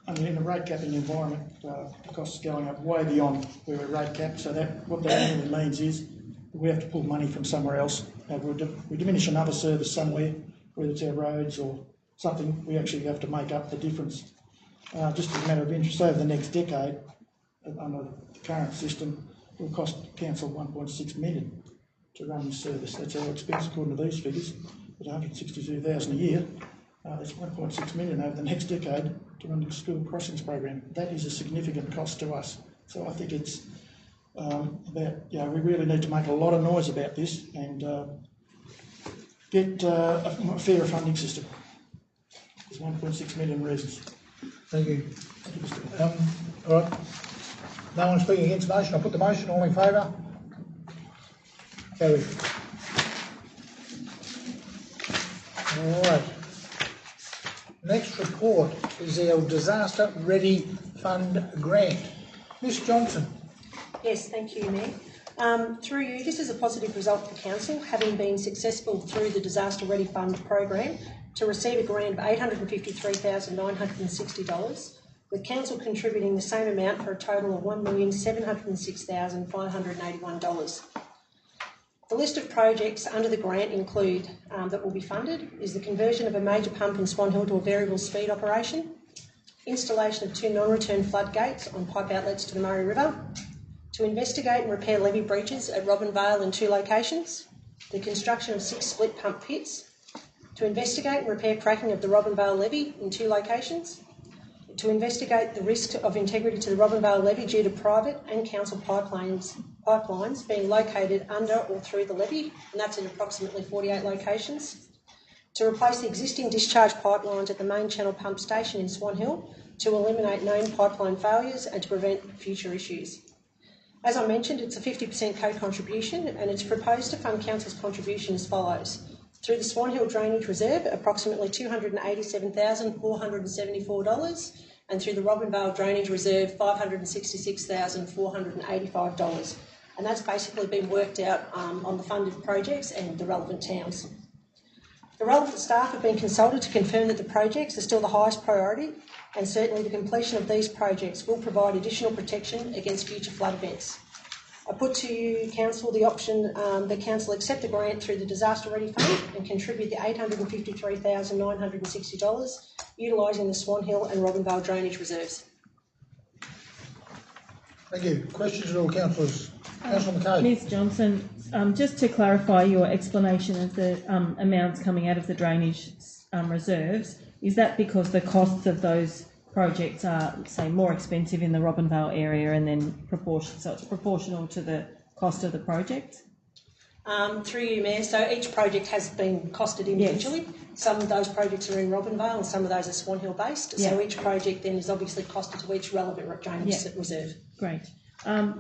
I mean, in a rate capping environment, the costs are going up way beyond where we're rate capped. So what that really means is we have to pull money from somewhere else. We diminish another service somewhere, whether it's our roads or something. We actually have to make up the difference. Just as a matter of interest, over the next decade, under the current system, it will cost council 1.6 million. to run this service. That's our expense according to these figures, at 162,000 a year. There's 1.6 million over the next decade to run the school crossings program. That is a significant cost to us. So I think it's we really need to make a lot of noise about this and get a fairer funding system. There's 1.6 million reasons. Thank you. All right. No one speaking against the motion. I'll put the motion. All in favour? Carried. All right. Next report is our Disaster Ready Fund grant. Ms Johnson. Yes, thank you, Mayor. Through you, this is a positive result for Council, having been successful through the Disaster Ready Fund program to receive a grant of $853,960, with Council contributing the same amount for a total of $1,706,581. The list of projects under the grant include, that will be funded, is the conversion of a major pump in Swan Hill to a variable speed operation, installation of 2 non-return floodgates on pipe outlets to the Murray River, to investigate and repair levee breaches at Robinvale in 2 locations, the construction of 6 split pump pits, to investigate and repair cracking of the Robinvale levee in 2 locations, to investigate the risk of integrity to the Robinvale levee due to private and council pipelines being located under or through the levee, and that's in approximately 48 locations, to replace the existing discharge pipelines at the main channel pump station in Swan Hill to eliminate known pipeline failures and to prevent future issues. As I mentioned, it's a 50% co-contribution, and it's proposed to fund Council's contribution as follows. Through the Swan Hill Drainage Reserve, approximately $287,474, and through the Robinvale Drainage Reserve, $566,485. And that's basically been worked out on the funded projects and the relevant towns. The relevant staff have been consulted to confirm that the projects are still the highest priority, and certainly the completion of these projects will provide additional protection against future flood events. I put to you, Council, the option that Council accept the grant through the Disaster Ready Fund and contribute the $853,960 utilising the Swan Hill and Robinvale drainage reserves. Thank you. Questions at all, councillors? Councillor McKay. Ms Johnson, just to clarify your explanation of the amounts coming out of the drainage reserves, is that because the costs of those projects are, say, more expensive in the Robinvale area and then so it's proportional to the cost of the project? Through you, Mayor, so each project has been costed individually. Yes. Some of those projects are in Robinvale and some of those are Swan Hill based. Yep. So each project then is obviously costed to each relevant drainage reserve. Great. Now,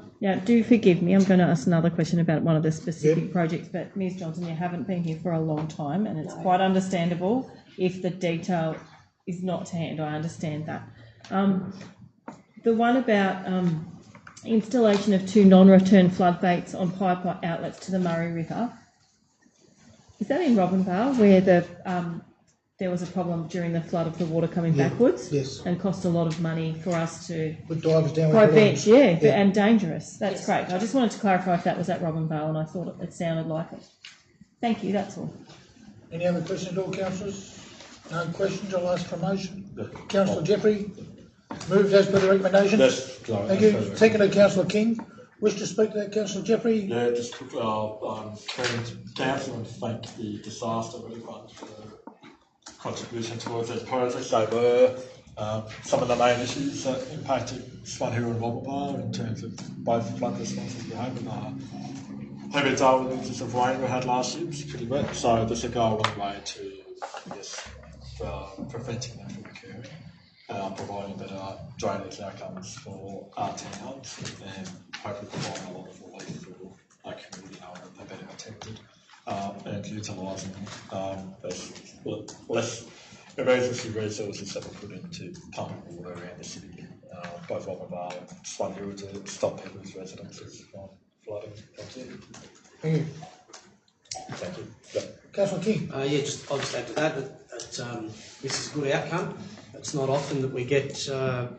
do forgive me, I'm going to ask another question about one of the specific projects, but Ms Johnson, you haven't been here for a long time, and it's quite understandable if the detail is not to hand. I understand that. The one about installation of 2 non-return floodgates on pipe outlets to the Murray River, is that in Robinvale where there was a problem during the flood of the water coming backwards? Yes. And cost a lot of money for us to divers down prevent, and dangerous. That's great. I just wanted to clarify if that was at Robinvale, and I thought it sounded like it. Thank you, that's all. Any other questions at all, councillors? No questions, I'll ask for a motion. Councillor Jeffrey, moved as per the recommendation. Yes. Thank you. Seconded, Councillor King. Wish to speak to that, Councillor Jeffrey? Yeah, just quickly, I'm keen to council and thank the Disaster Ready Fund for the contribution towards these projects. They were some of the main issues that impacted Swan Hill and Robinvale in terms of both flood responses behind them. Heavy dealt with the inches of rain we had last year, which was pretty wet, so this will go a long way to, I guess, preventing that from occurring, providing better drainage outcomes for our towns, and hopefully providing a lot of relief for our community knowing that they're better protected, and utilising less emergency resources that were put into pumping water around the city, both Robinvale and Swan Hill, to stop people's residences from flooding. Thank you. Thank you. Thank you. Councillor King. I'll just add to that this is a good outcome. It's not often that we get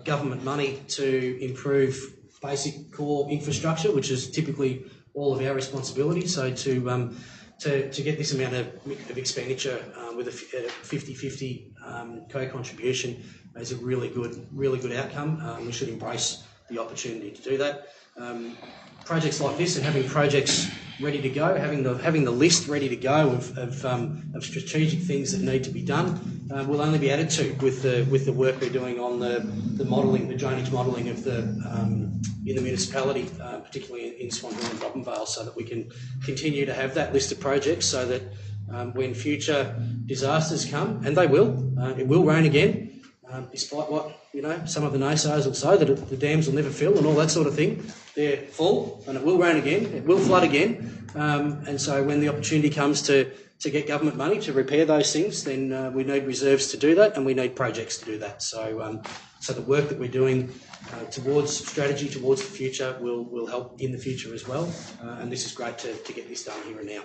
government money to improve basic core infrastructure, which is typically all of our responsibility. So to get this amount of expenditure with a 50-50 co-contribution is a really good outcome. We should embrace the opportunity to do that. Projects like this and having projects ready to go, having the list ready to go of strategic things that need to be done will only be added to with the work we're doing on the modelling, the drainage modelling of the in the municipality, particularly in Swan Hill and Robinvale, so that we can continue to have that list of projects, so that when future disasters come, and they will, it will rain again. Despite what some of the naysayers will say, that the dams will never fill and all that sort of thing, they're full and it will rain again, it will flood again, and so when the opportunity comes to get government money to repair those things, then we need reserves to do that, and we need projects to do that. So, so the work that we're doing towards strategy, towards the future, will help in the future as well, and this is great to get this done here and now.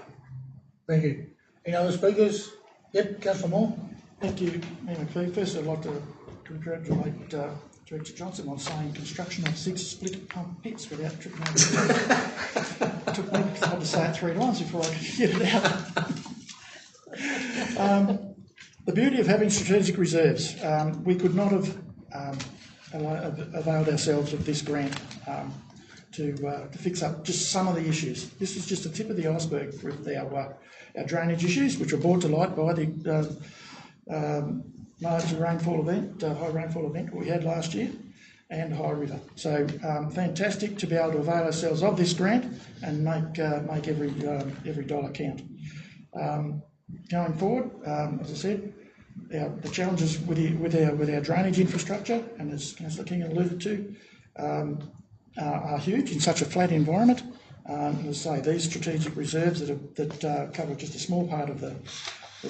Thank you. Any other speakers? Yep, Councillor Moore. Thank you, Mayor McPhee. First, I'd like to congratulate Director Johnson on saying construction of 6 split pump pits without tripping over the It took me to say it 3 times before I could get it out. The beauty of having strategic reserves, we could not have availed ourselves of this grant to fix up just some of the issues. This is just the tip of the iceberg with our drainage issues, which were brought to light by the large rainfall event, high rainfall event we had last year, and High River. So fantastic to be able to avail ourselves of this grant and make every dollar count. Going forward, as I said, the challenges with our drainage infrastructure, and as Councillor King alluded to, are huge in such a flat environment. As I say, these strategic reserves that cover just a small part of the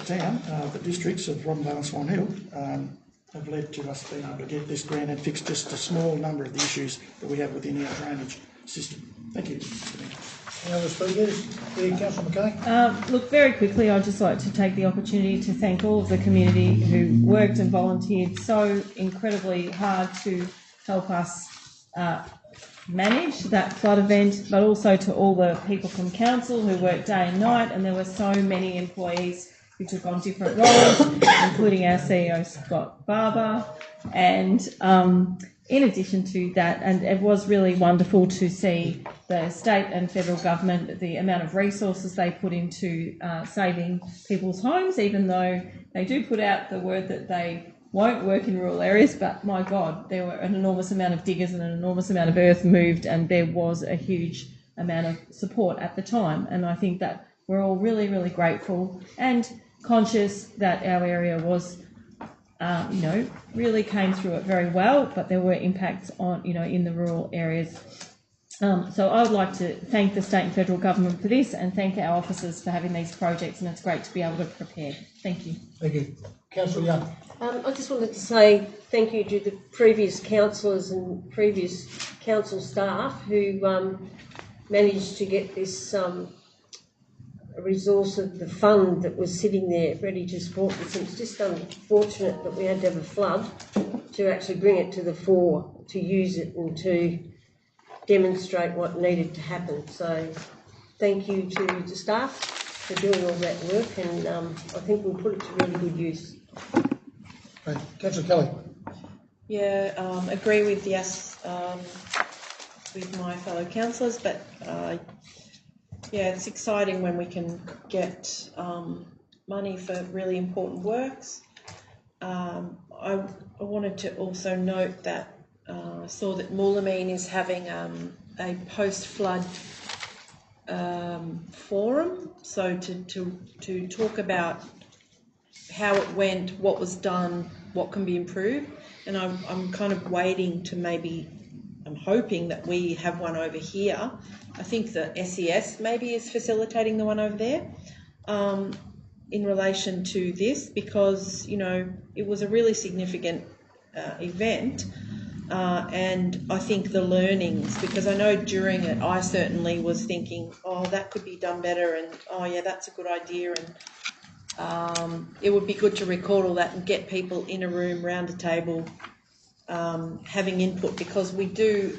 town, the districts of Robinvale and Swan Hill, have led to us being able to get this grant and fix just a small number of the issues that we have within our drainage system. Thank you. Any other speakers? Councillor McKay. Look, very quickly, I'd just like to take the opportunity to thank all of the community who worked and volunteered so incredibly hard to help us manage that flood event, but also to all the people from council who worked day and night, and there were so many employees who took on different roles, including our CEO Scott Barber, and in addition to that, and it was really wonderful to see the state and federal government, the amount of resources they put into saving people's homes, even though they do put out the word that they won't work in rural areas, but my God, there were an enormous amount of diggers and an enormous amount of earth moved, and there was a huge amount of support at the time. And I think that we're all really, really grateful and conscious that our area was, really came through it very well, but there were impacts on, in the rural areas. So I would like to thank the state and federal government for this, and thank our officers for having these projects, and it's great to be able to prepare. Thank you. Thank you. Councillor Young. I just wanted to say thank you to the previous councillors and previous council staff who managed to get this resource of the fund that was sitting there ready to support this. It's just unfortunate that we had to have a flood to actually bring it to the fore, to use it and to demonstrate what needed to happen. So thank you to the staff for doing all that work, and I think we'll put it to really good use. Okay. Councillor Kelly. Yeah, agree with with my fellow councillors, but it's exciting when we can get money for really important works. I wanted to also note that I saw that Moolameen is having a post-flood forum, so to talk about how it went, what was done, what can be improved, and I'm kind of waiting to I'm hoping that we have one over here. I think the SES maybe is facilitating the one over there in relation to this, because, it was a really significant event, and I think the learnings, because I know during it I certainly was thinking, oh, that could be done better, and oh yeah, that's a good idea, and it would be good to record all that and get people in a room round a table having input, because we do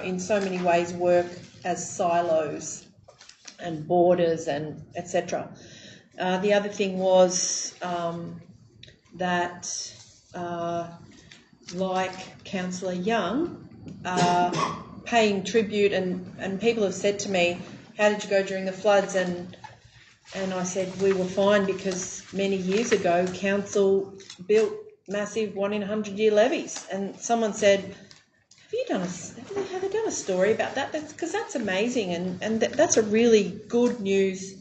in so many ways work as silos and borders and etc. The other thing was that like Councillor Young, paying tribute, and people have said to me how did you go during the floods? And I said, we were fine because many years ago, council built massive 1 in 100-year levees. And someone said, have they done a story about that? Because that's amazing, and that's a really good news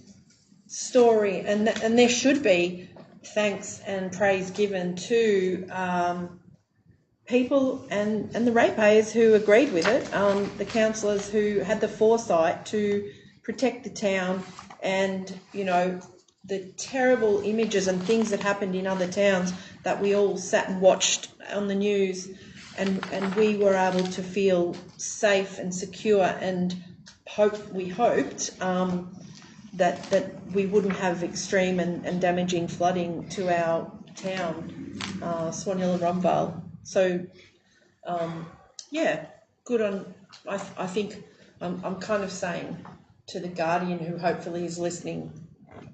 story, and there should be thanks and praise given to people and the ratepayers who agreed with it, the councillors who had the foresight to protect the town, and the terrible images and things that happened in other towns that we all sat and watched on the news. And we were able to feel safe and secure, and we hoped that we wouldn't have extreme and damaging flooding to our town, Swan Hill and Romvale. So, good on. I think I'm kind of saying to the Guardian, who hopefully is listening,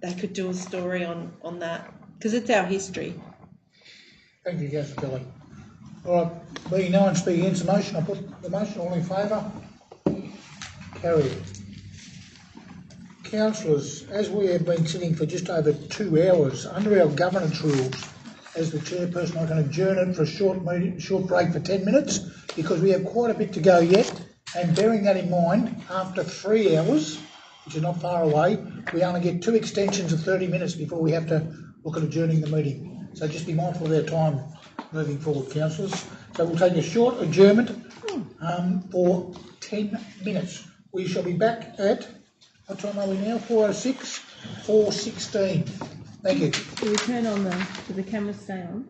they could do a story on that, because it's our history. Thank you, Councillor Kelly. All right, being no one speaking against the motion, I put the motion. All in favour? Carried. Councillors, as we have been sitting for just over 2 hours, under our governance rules, as the chairperson, I can adjourn it for a short break for 10 minutes, because we have quite a bit to go yet. And bearing that in mind, after 3 hours, which is not far away, we only get 2 extensions of 30 minutes before we have to look at adjourning the meeting. So just be mindful of our time moving forward, councillors. So we'll take a short adjournment for 10 minutes. We shall be back at, what time are we now? 4:06, 4:16. Thank you. Do we turn on do the cameras stay on?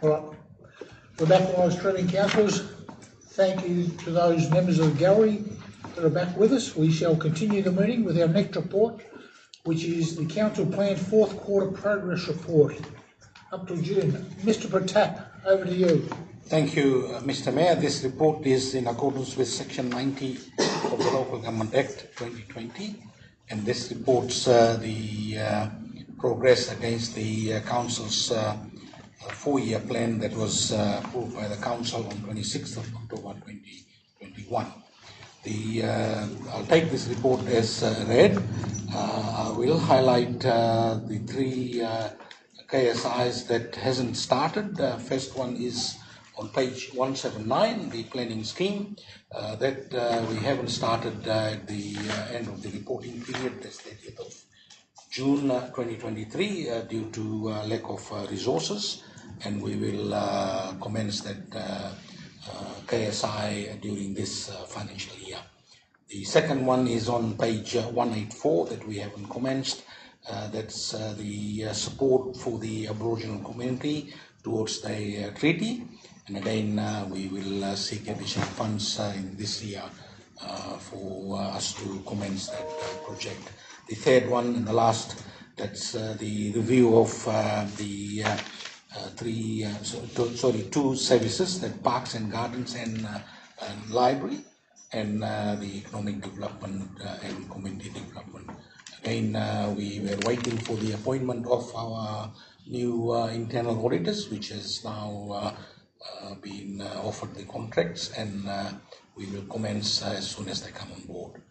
All right. We're back to those training councillors. Thank you to those members of the gallery that are back with us. We shall continue the meeting with our next report, which is the Council Plan Fourth Quarter Progress Report up to June. Mr. Pratap, over to you. Thank you, Mr. Mayor. This report is in accordance with Section 90 of the Local Government Act 2020, and this reports the progress against the Council's 4-year plan that was approved by the Council on 26th of October 2021. I'll take this report as read. I will highlight the 3 KSIs that hasn't started. First one is on page 179, the planning scheme, that we haven't started at the end of the reporting period, the 30th of June 2023, due to lack of resources, and we will commence that KSI during this financial year. The second one is on page 184 that we haven't commenced. That's the support for the Aboriginal community towards the treaty. And again, we will seek additional funds in this year for us to commence that project. The third one and the last, that's the review of the 2 services, that parks and gardens and library, and the economic development and community development. Again, we were waiting for the appointment of our new internal auditors, which has now been offered the contracts, and we will commence as soon as they come on board.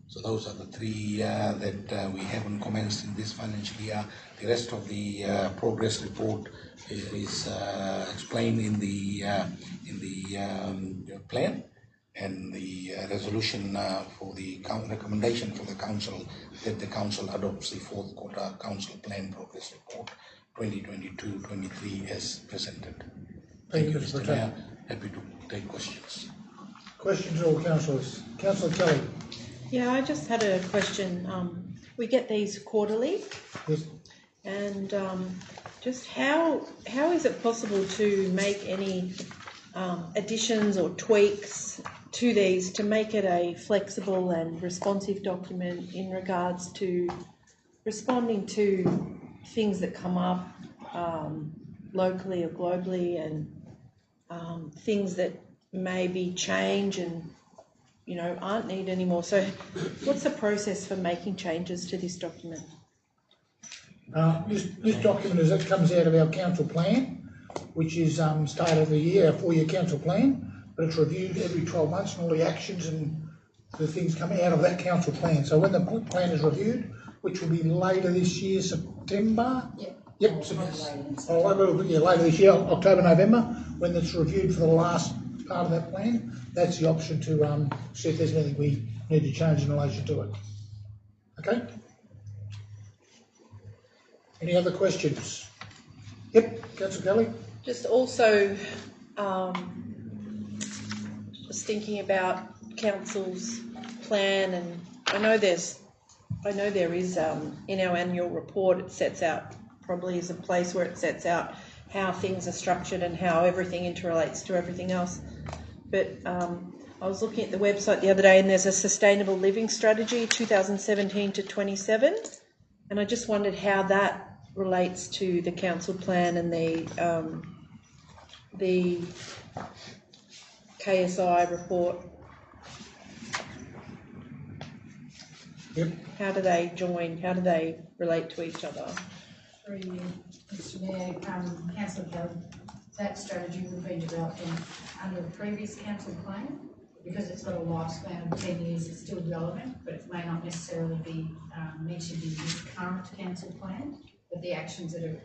So those are the 3 that we haven't commenced in this financial year. The rest of the progress report is explained in the plan, and the resolution for the recommendation for the council that the council adopts the 4th quarter council plan progress report 2022-23 as presented. Thank you, Mr. Mayor. Happy to take questions. Questions, all councillors. Councillor Kelly. Yeah, I just had a question. We get these quarterly, Yes. and just how is it possible to make any additions or tweaks to these to make it a flexible and responsive document in regards to responding to things that come up locally or globally, and things that maybe change and aren't needed anymore. So what's the process for making changes to this document? This document as it comes out of our council plan, which is start of the year, our 4-year council plan, but it's reviewed every 12 months, and all the actions and the things come out of that council plan. So when the plan is reviewed, which will be later this year, September? Yep, later this year, October, November, when it's reviewed for the last part of that plan, that's the option to see if there's anything we need to change in relation to it. Okay? Any other questions? Yep, Councillor Kelly. Just also, just thinking about council's plan, and I know there is in our annual report it sets out, probably is a place where it sets out how things are structured and how everything interrelates to everything else. But I was looking at the website the other day, and there's a sustainable living strategy 2017 to 27, and I just wondered how that relates to the council plan and the KSI report. Yep. How do they join? How do they relate to each other? Through you, Mr. Mayor, Councillor Kelly, that strategy would have been developed under the previous council plan. Because it's got a lifespan of 10 years, it's still relevant, but it may not necessarily be mentioned in this current council plan. But the actions that are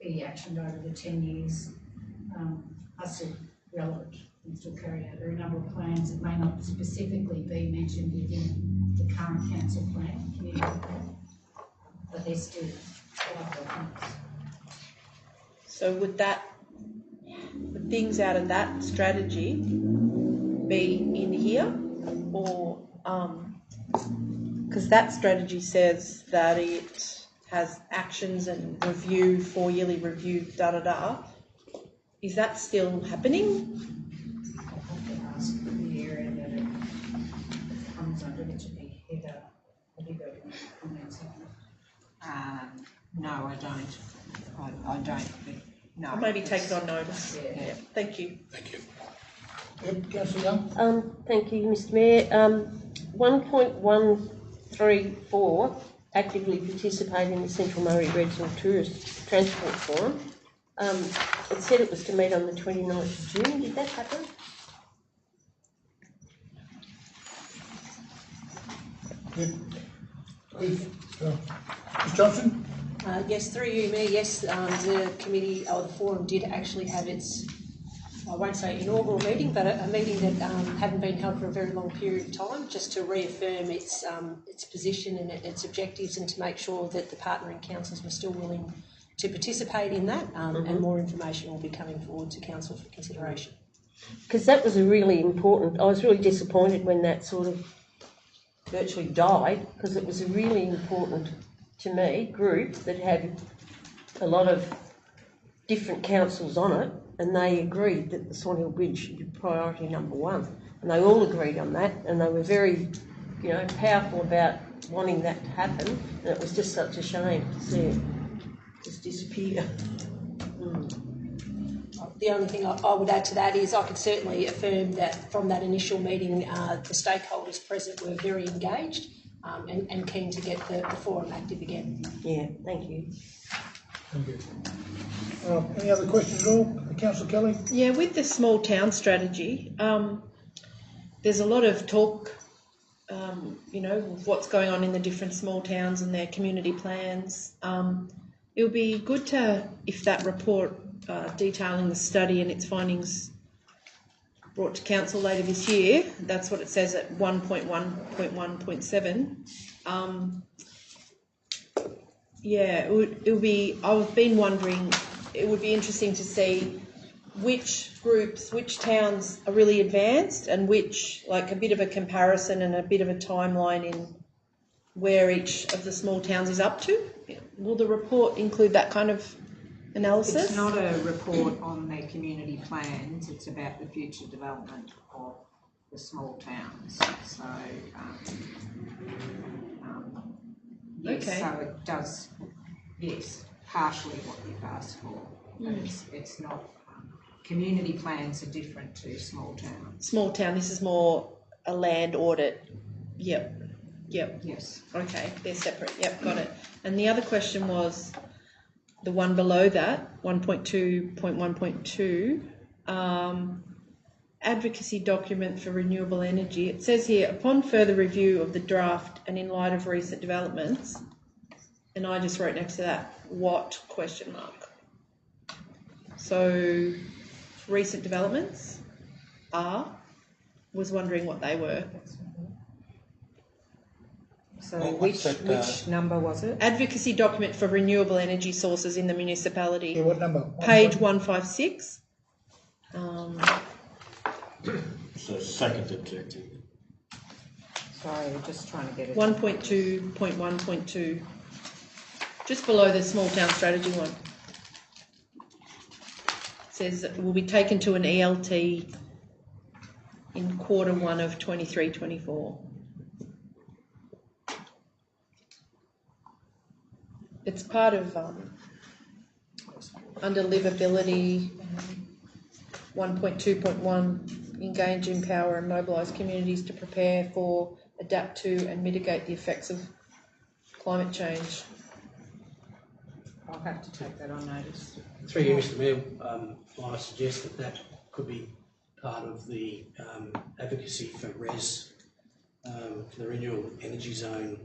being actioned over the 10 years are still relevant and still carried out. There are a number of plans that may not specifically be mentioned within the current council plan, community plan, but they're still documents. So would things out of that strategy be in here, or because that strategy says that it has actions and review, 4-yearly review, Is that still happening? I'll have to ask the area that it comes under, which would be Heather. Have you got any comments on it? No, I don't. I don't. No. Or maybe take it on notice. Yeah. Thank you. Thank you. Yep, Councillor Young? Thank you, Mr Mayor. 1.134, actively participate in the Central Murray Regional Tourist Transport Forum. It said it was to meet on the 29th of June. Did that happen? Yep. Ms Johnson? Yes, through you, Mayor, yes, the committee, or the forum did actually have its, I won't say inaugural meeting, but a meeting that hadn't been held for a very long period of time, just to reaffirm its position and its objectives, and to make sure that the partnering councils were still willing to participate in that, and more information will be coming forward to council for consideration. Because that was a really important, I was really disappointed when that sort of virtually died, because it was a really important, to me, group that had a lot of different councils on it, and they agreed that the Swan Hill Bridge should be priority number one. And they all agreed on that, and they were very, powerful about wanting that to happen, and it was just such a shame to see it just disappear. The only thing I would add to that is I could certainly affirm that from that initial meeting, the stakeholders present were very engaged and keen to get the forum active again. Yeah, thank you. Thank you. Any other questions at all? Councillor Kelly? Yeah, with the small town strategy, there's a lot of talk, of what's going on in the different small towns and their community plans. It would be good to, if that report detailing the study and its findings brought to council later this year, that's what it says at 1.1.1.7. It would be, I've been wondering, it would be interesting to see which groups, which towns are really advanced, and which, like a bit of a comparison and a bit of a timeline in where each of the small towns is up to. Will the report include that kind of analysis? It's not a report on their community plans, it's about the future development of the small towns. So, yes, okay. So it does, yes, partially what you've asked for, but it's not, community plans are different to small towns. Small town, this is more a land audit. Yep. Yes. Okay, they're separate. Yep, got it. And the other question was the one below that, 1.2.1.2, advocacy document for renewable energy. It says here, upon further review of the draft and in light of recent developments, and I just wrote next to that, what question mark? So, recent developments was wondering what they were. So which number was it? Advocacy document for renewable energy sources in the municipality. Yeah, what number? Page 156. So second objective. Sorry, we're just trying to get it. 1.2.1.2. Just below the small town strategy one. It says it will be taken to an ELT in Q1 of 23-24. It's part of under livability 1.2.1, engage, empower and mobilise communities to prepare for, adapt to and mitigate the effects of climate change. I'll have to take that on notice. Through you, Mr Mayor, I suggest that could be part of the advocacy for RES, for the renewable energy zone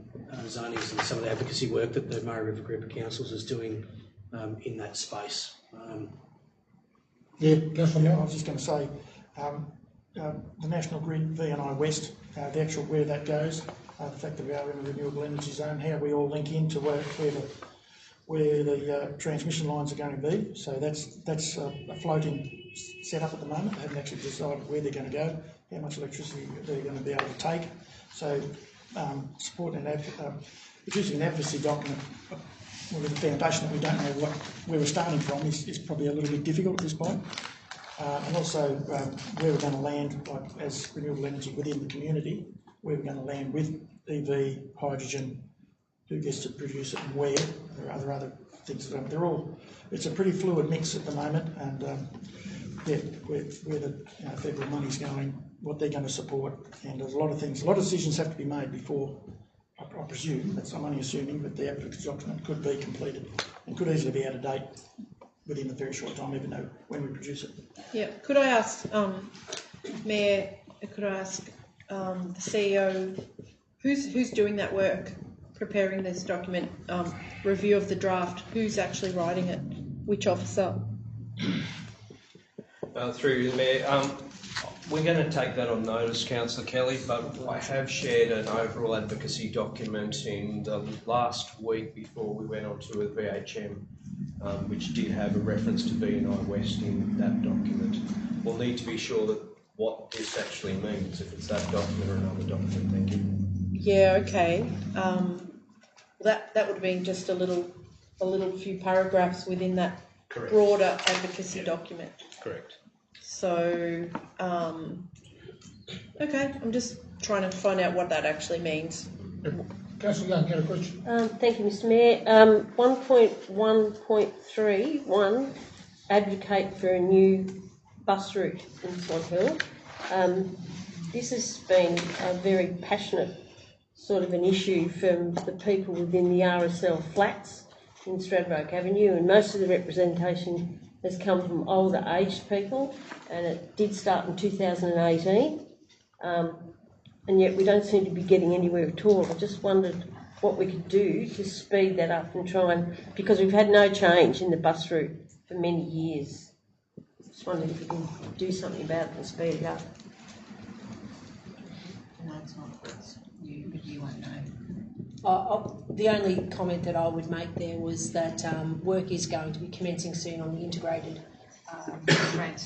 zonings, and some of the advocacy work that the Murray River Group of Councils is doing in that space. Yeah, Councillor I Moore? was just going to say, the National Grid VNI West, the actual where that goes, the fact that we are in a renewable energy zone, how we all link into where the transmission lines are going to be. So that's a floating setup at the moment. They haven't actually decided where they're going to go, how much electricity they're going to be able to take. So supporting producing an advocacy document with a foundation that we don't know where we're starting from is probably a little bit difficult at this point. And also where we're going to land, like as renewable energy within the community, where we're going to land with EV, hydrogen, who gets to produce it and where. There are other things that they're all. It's a pretty fluid mix at the moment, and where the federal money's going, what they're going to support, and there's a lot of decisions have to be made before. I presume, I'm only assuming, that the advocacy document could be completed and could easily be out of date within a very short time, even though when we produce it. Yeah. Could I ask, Mayor? Could I ask the CEO, who's doing that work, preparing this document, review of the draft? Who's actually writing it? Which officer? Through the Mayor. We're going to take that on notice, Councillor Kelly, but I have shared an overall advocacy document in the last week before we went on to a VHM, which did have a reference to BNI West in that document. We'll need to be sure that what this actually means, if it's that document or another document. Thank you. Yeah, okay. That would have been just a little few paragraphs within that Correct. Broader advocacy document. Correct. So, okay, I'm just trying to find out what that actually means. Councillor Young, you had a question? Thank you, Mr Mayor. 1.1.3.1, advocate for a new bus route in Swan Hill. This has been a very passionate sort of an issue from the people within the RSL flats in Stradbroke Avenue, and most of the representation has come from older aged people, and it did start in 2018, and yet we don't seem to be getting anywhere at all. I just wondered what we could do to speed that up and try and, because we've had no change in the bus route for many years. Just wondered if we can do something about it and speed it up. No, it's not you, but you won't know. The only comment that I would make there was that work is going to be commencing soon on the integrated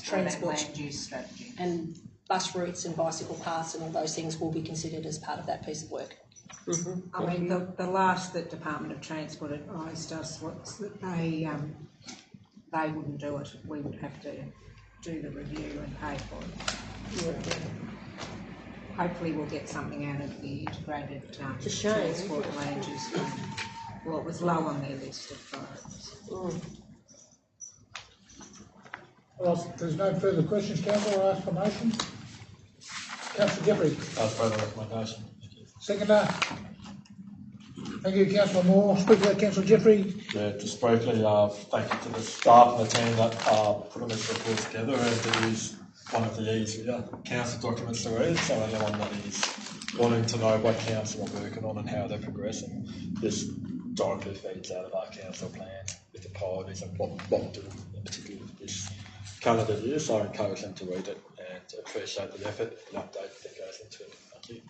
transport and land use strategy. And bus routes and bicycle paths and all those things will be considered as part of that piece of work. Mm-hmm. I mean, the last that Department of Transport advised us was that they wouldn't do it. We would have to do the review and pay for it. Yeah. Hopefully we'll get something out of the integrated transport and land use plan. Well, it was low on their list of priorities. Well, if there's no further questions, Councillor, I'll ask for motion. Councillor Jeffrey. As per the recommendation. Seconder. Thank you, Councillor Moore. Speaker, Councillor Jeffrey. Yeah, just briefly, thank you to the staff and the team that put this report together. It is one of the easier council documents to read, so anyone that is wanting to know what council are working on and how they're progressing, this directly feeds out of our council plan with the priorities and what we're doing, in particular with this calendar year. So I encourage them to read it and appreciate the effort and update that goes into it. Thank you.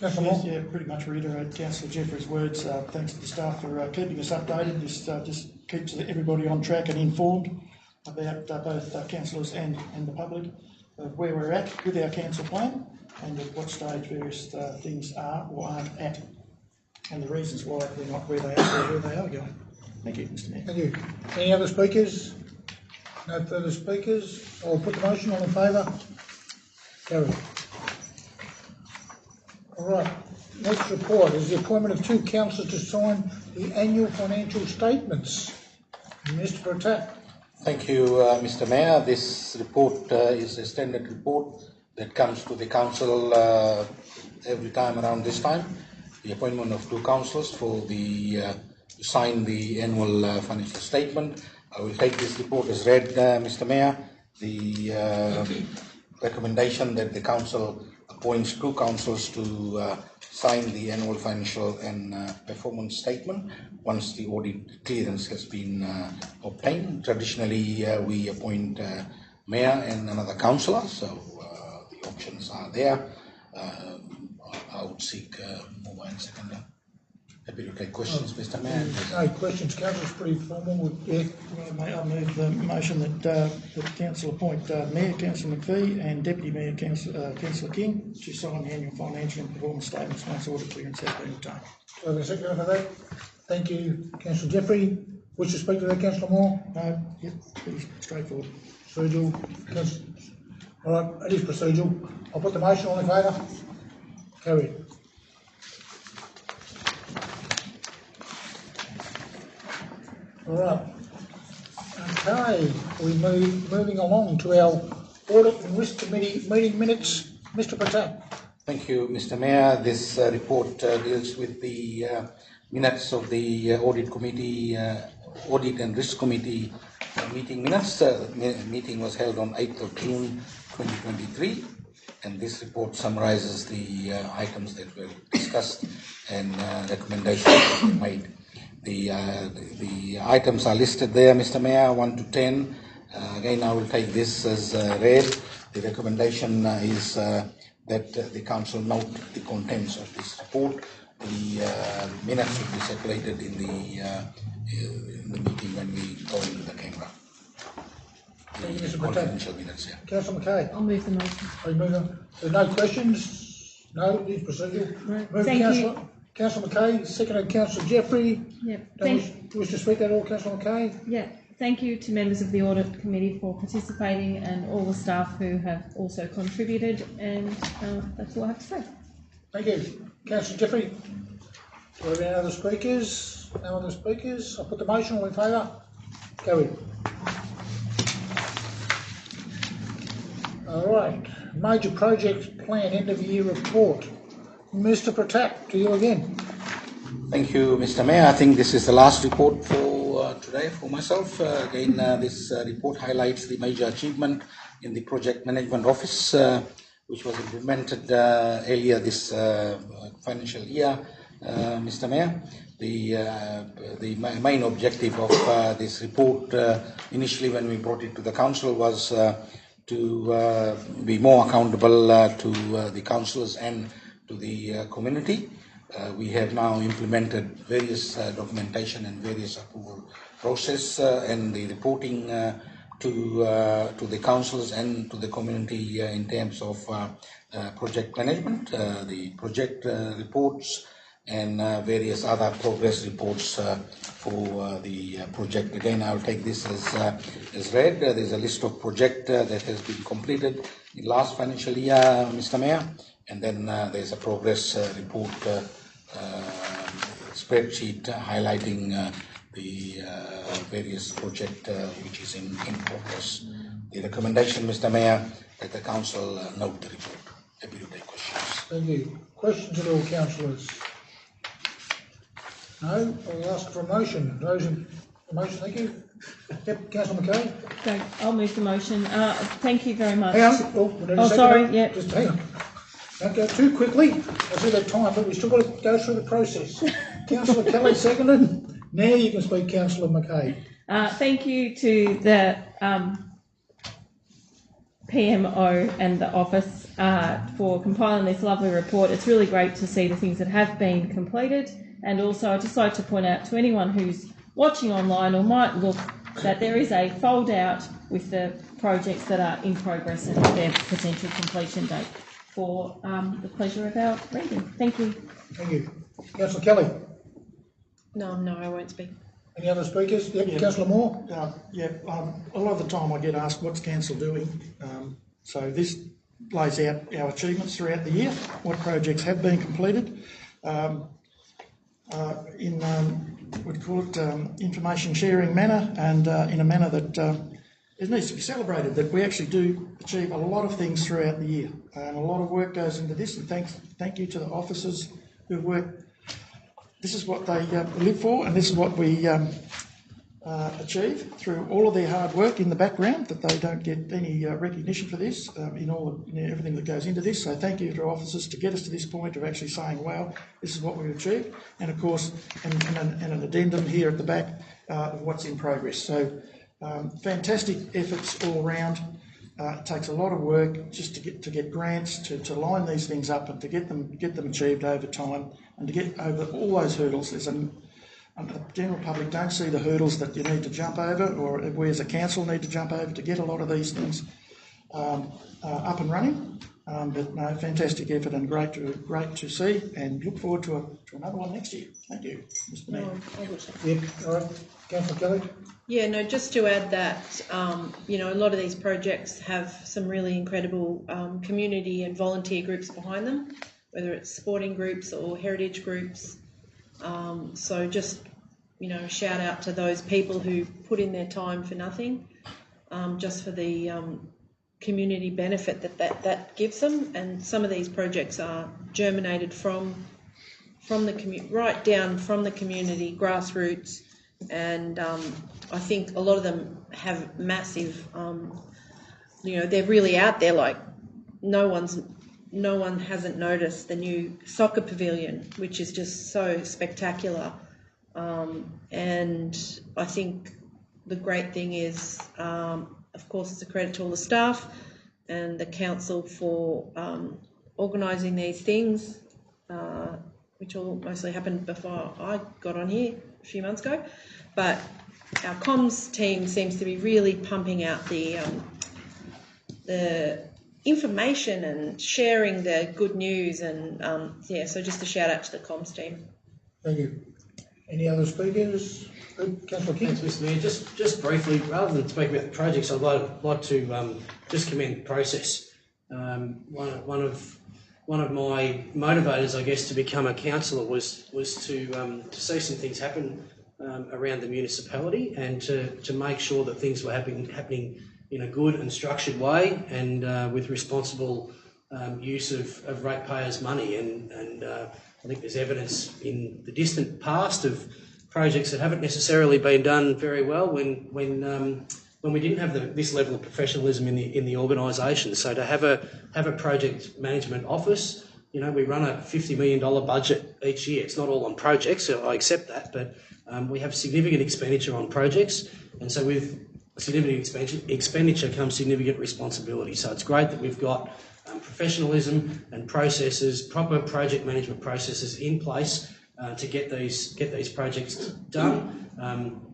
Yes, yeah, pretty much reiterate Councillor Jeffrey's words. Thanks to the staff for keeping us updated. This just keeps everybody on track and informed about both councillors and the public of where we're at with our council plan and at what stage various things are or aren't at, and the reasons why they're not where they are or where they are going. Thank you, Mr Mayor. Thank you. Any other speakers? No further speakers. I'll put the motion. All in favour? Carried. All right. Next report is the appointment of two councillors to sign the annual financial statements. Mr. Pratat. Thank you, Mr. Mayor. This report is a standard report that comes to the council every time around this time. The appointment of two councillors for the to sign the annual financial statement. I will take this report as read, Mr. Mayor. The recommendation that the council appoints two councillors to sign the annual financial and performance statement once the audit clearance has been obtained. Traditionally, we appoint mayor and another councillor, so the options are there. I would seek more and seconder. Happy to take questions, Mr. Mayor. No questions, Councillor. It's pretty formal. Yeah. Well, I move the motion that Council appoint Mayor Councillor McPhee and Deputy Mayor Councillor King to sign the annual financial and performance statements once audit clearance has been obtained. Do I have a seconder for that? Thank you, Councillor Jeffrey. Wish to speak to that, Councillor Moore? No, yep, pretty straightforward. Procedural. All right, it is procedural. I'll put the motion. All in favour? Carried. All right. Okay, moving along to our Audit and Risk Committee meeting minutes. Mr. Pratap. Thank you, Mr. Mayor. This report deals with the minutes of the Audit and Risk Committee meeting minutes. The meeting was held on 8th of June 2023, and this report summarizes the items that were discussed and recommendations that were made. The items are listed there, Mr. Mayor, 1 to 10. Again, I will take this as read. The recommendation is that the council note the contents of this report. The minutes will be circulated in the meeting when we go into the camera. The confidential minutes, yeah. Councillor McKay. I'll move the motion. Are you moving? There's no questions? No, it is procedural. No. Thank you. Councillor McKay, seconded Councillor Jeffrey. Yep. Wish to speak at all, Councillor McKay? Yeah. Thank you to members of the Audit Committee for participating and all the staff who have also contributed, and that's all I have to say. Thank you. Councillor Jeffrey? Do we have any other speakers? No other speakers? I'll put the motion. All in favour? Carried. All right. Major Projects Plan End of Year Report. Mr. Pratap, to you again. Thank you, Mr. Mayor. I think this is the last report for today for myself. Again, this report highlights the major achievement in the Project Management Office, which was implemented earlier this financial year, Mr. Mayor. The main objective of this report, initially when we brought it to the council, was to be more accountable to the councillors and to the community. We have now implemented various documentation and various approval process and the reporting to the councils and to the community in terms of project management, the project reports and various other progress reports for the project. Again, I will take this as read. There's a list of projects that has been completed in last financial year, Mr. Mayor, and then there's a progress report spreadsheet highlighting the various project which is in progress. The recommendation, Mr. Mayor, that the council note the report. Happy to take questions. Thank you. Questions at all, councillors? No? I'll ask for a motion. Those in the motion, thank you. Yep, Councillor McKay. So I'll move the motion. Thank you very much. Hang on. Oh, sorry. Yep. Just hang on. Don't go too quickly. I see that time, but we've still got to go through the process. Councillor Kelly seconded. Now you can speak, Councillor McKay. Thank you to the PMO and the office for compiling this lovely report. It's really great to see the things that have been completed, and also I'd just like to point out to anyone who's watching online or might look that there is a fold out with the projects that are in progress and their potential completion date for the pleasure of our reading. Thank you. Thank you. Councillor Kelly. No, I won't speak. Any other speakers? Yep, yeah. Councillor Moore? A lot of the time I get asked what's council doing. So this lays out our achievements throughout the year, what projects have been completed, in what we call it information sharing manner, and in a manner that it needs to be celebrated, that we actually do achieve a lot of things throughout the year. And a lot of work goes into this, and thank you to the officers who work. This is what they live for, and this is what we achieve through all of their hard work in the background, that they don't get any recognition for this in everything that goes into this. So thank you to officers to get us to this point of actually saying, wow, this is what we've achieved. And of course, and an addendum here at the back of what's in progress. So fantastic efforts all around. It takes a lot of work just to get grants, to line these things up and to get them achieved over time, and to get over all those hurdles. The general public don't see the hurdles that you need to jump over, or we as a council need to jump over to get a lot of these things up and running. But no, fantastic effort and great to see, and look forward to another one next year. Thank you, Mr. Mayor. Yeah, all right. Councillor Kelly? Yeah, no, just to add that, a lot of these projects have some really incredible community and volunteer groups behind them, whether it's sporting groups or heritage groups. So just, shout out to those people who put in their time for nothing, just for the community benefit that gives them. And some of these projects are germinated from the right down from the community, grassroots, and I think a lot of them have massive, they're really out there. Like no one hasn't noticed the new soccer pavilion, which is just so spectacular. And I think the great thing is, of course, it's a credit to all the staff and the council for organising these things, which all mostly happened before I got on here a few months ago. But our comms team seems to be really pumping out the information and sharing the good news, and so just a shout out to the comms team. Thank you. Any other speakers? Councillor King? Thanks, Mr. Mayor. Just briefly, rather than speaking about the projects, I'd like to just commend the process. One of my motivators, I guess, to become a councillor was to see some things happen around the municipality, and to make sure that things were happening in a good and structured way, and with responsible use of ratepayers' money. And I think there's evidence in the distant past of projects that haven't necessarily been done very well when we didn't have this level of professionalism in the organisation. So to have a project management office, we run a $50 million budget each year. It's not all on projects, so I accept that, but we have significant expenditure on projects, and so with significant expenditure comes significant responsibility. So it's great that we've got professionalism and processes, proper project management processes in place to get these projects done,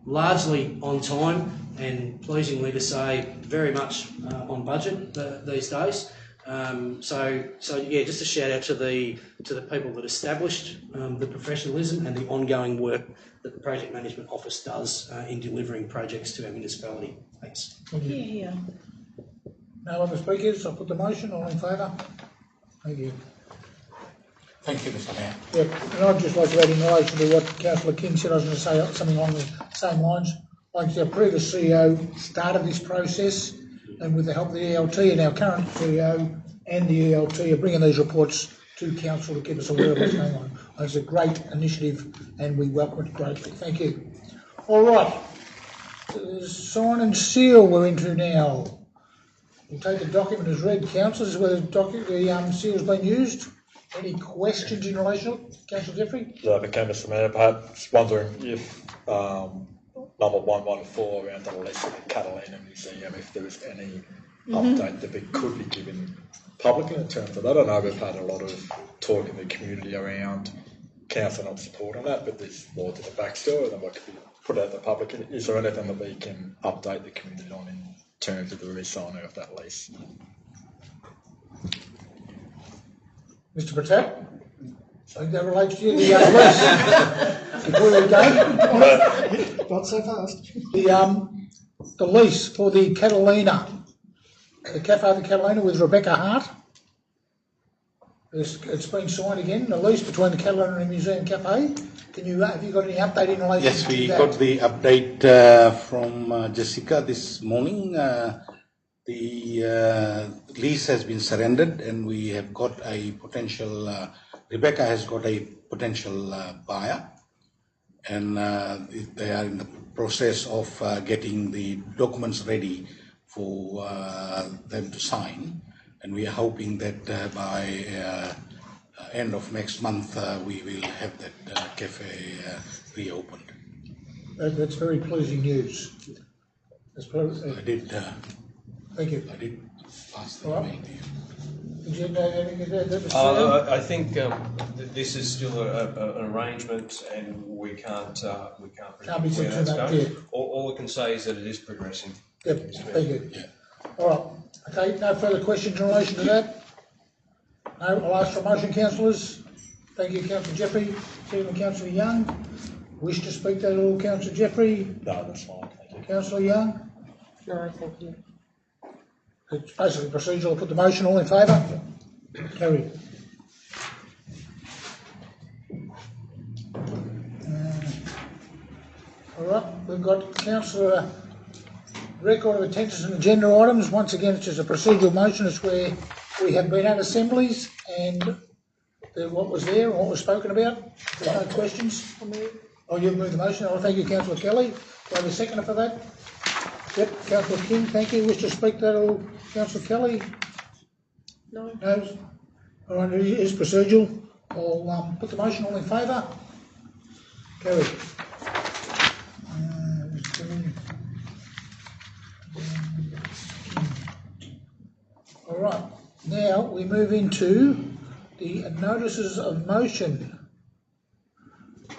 largely on time, and pleasingly to say very much on budget these days. So just a shout out to the people that established the professionalism and the ongoing work that the Project Management Office does in delivering projects to our municipality. Thanks. Yeah. No other speakers? I'll put the motion. All in favour? Thank you. Thank you, Mr. Mayor. Yep, and I'd just like to add in relation to what Councillor King said, I was going to say something along the same lines. Like our previous CEO started this process, and with the help of the ELT and our current CEO and the ELT are bringing these reports to council to keep us aware of what's going on. It's a great initiative, and we welcome it greatly. Thank you. All right, sign and seal we're into now. We'll take the document as read. Councillors, whether the seal's been used. Any questions in relation to it? Councillor Jeffrey? Yeah, Mr. Mayor, perhaps wondering if number 114 around the lease of the Catalina Museum, if there is any update that could be given publicly in terms of that. I know we've had a lot of talk in the community around council not supporting that, but there's more to the backstory than what could be put out to the public. Is there anything that we can update the community on in terms of the re-signing of that lease? Mr. Pratap? I think that relates to you, the lease. Before we go. Not so fast. The lease for the Catalina, the Cafe de Catalina with Rebecca Hart. It's been signed again, the lease between the Catalina and Museum Cafe. Have you got any update in relation to that? Yes, we got the update from Jessica this morning. The lease has been surrendered, and we have got a potential, Rebecca has got a potential buyer, and they are in the process of getting the documents ready for them to sign, and we are hoping that by end of next month we will have that cafe reopened. That's very pleasing news. I did. Thank you. I did pass the email. I think this is still an arrangement, and we can't predict where that's going. All I can say is that it is progressing. Yep, thank you. All right. Okay, no further questions in relation to that? No, I'll ask for a motion, councillors. Thank you, Councillor Jeffrey. Second, Councillor Young. Wish to speak to that at all, Councillor Jeffrey? No, that's fine, thank you. Councillor Young? No, thank you. It's basically procedural. I'll put the motion. All in favour? Carried. All right, we've got councillor record of attendance and agenda items. Once again, it's just a procedural motion. It's where we have been at assemblies and what was there and what was spoken about. There's no questions. Oh, you've moved the motion. Oh, thank you, Councillor Kelly. Do I have a seconder for that? Yep, Councillor King, thank you. Wish to speak to that all, Councillor Kelly? No. No? All right, it is procedural. I'll put the motion. All in favour? Carried. All right, now we move into the notices of motion.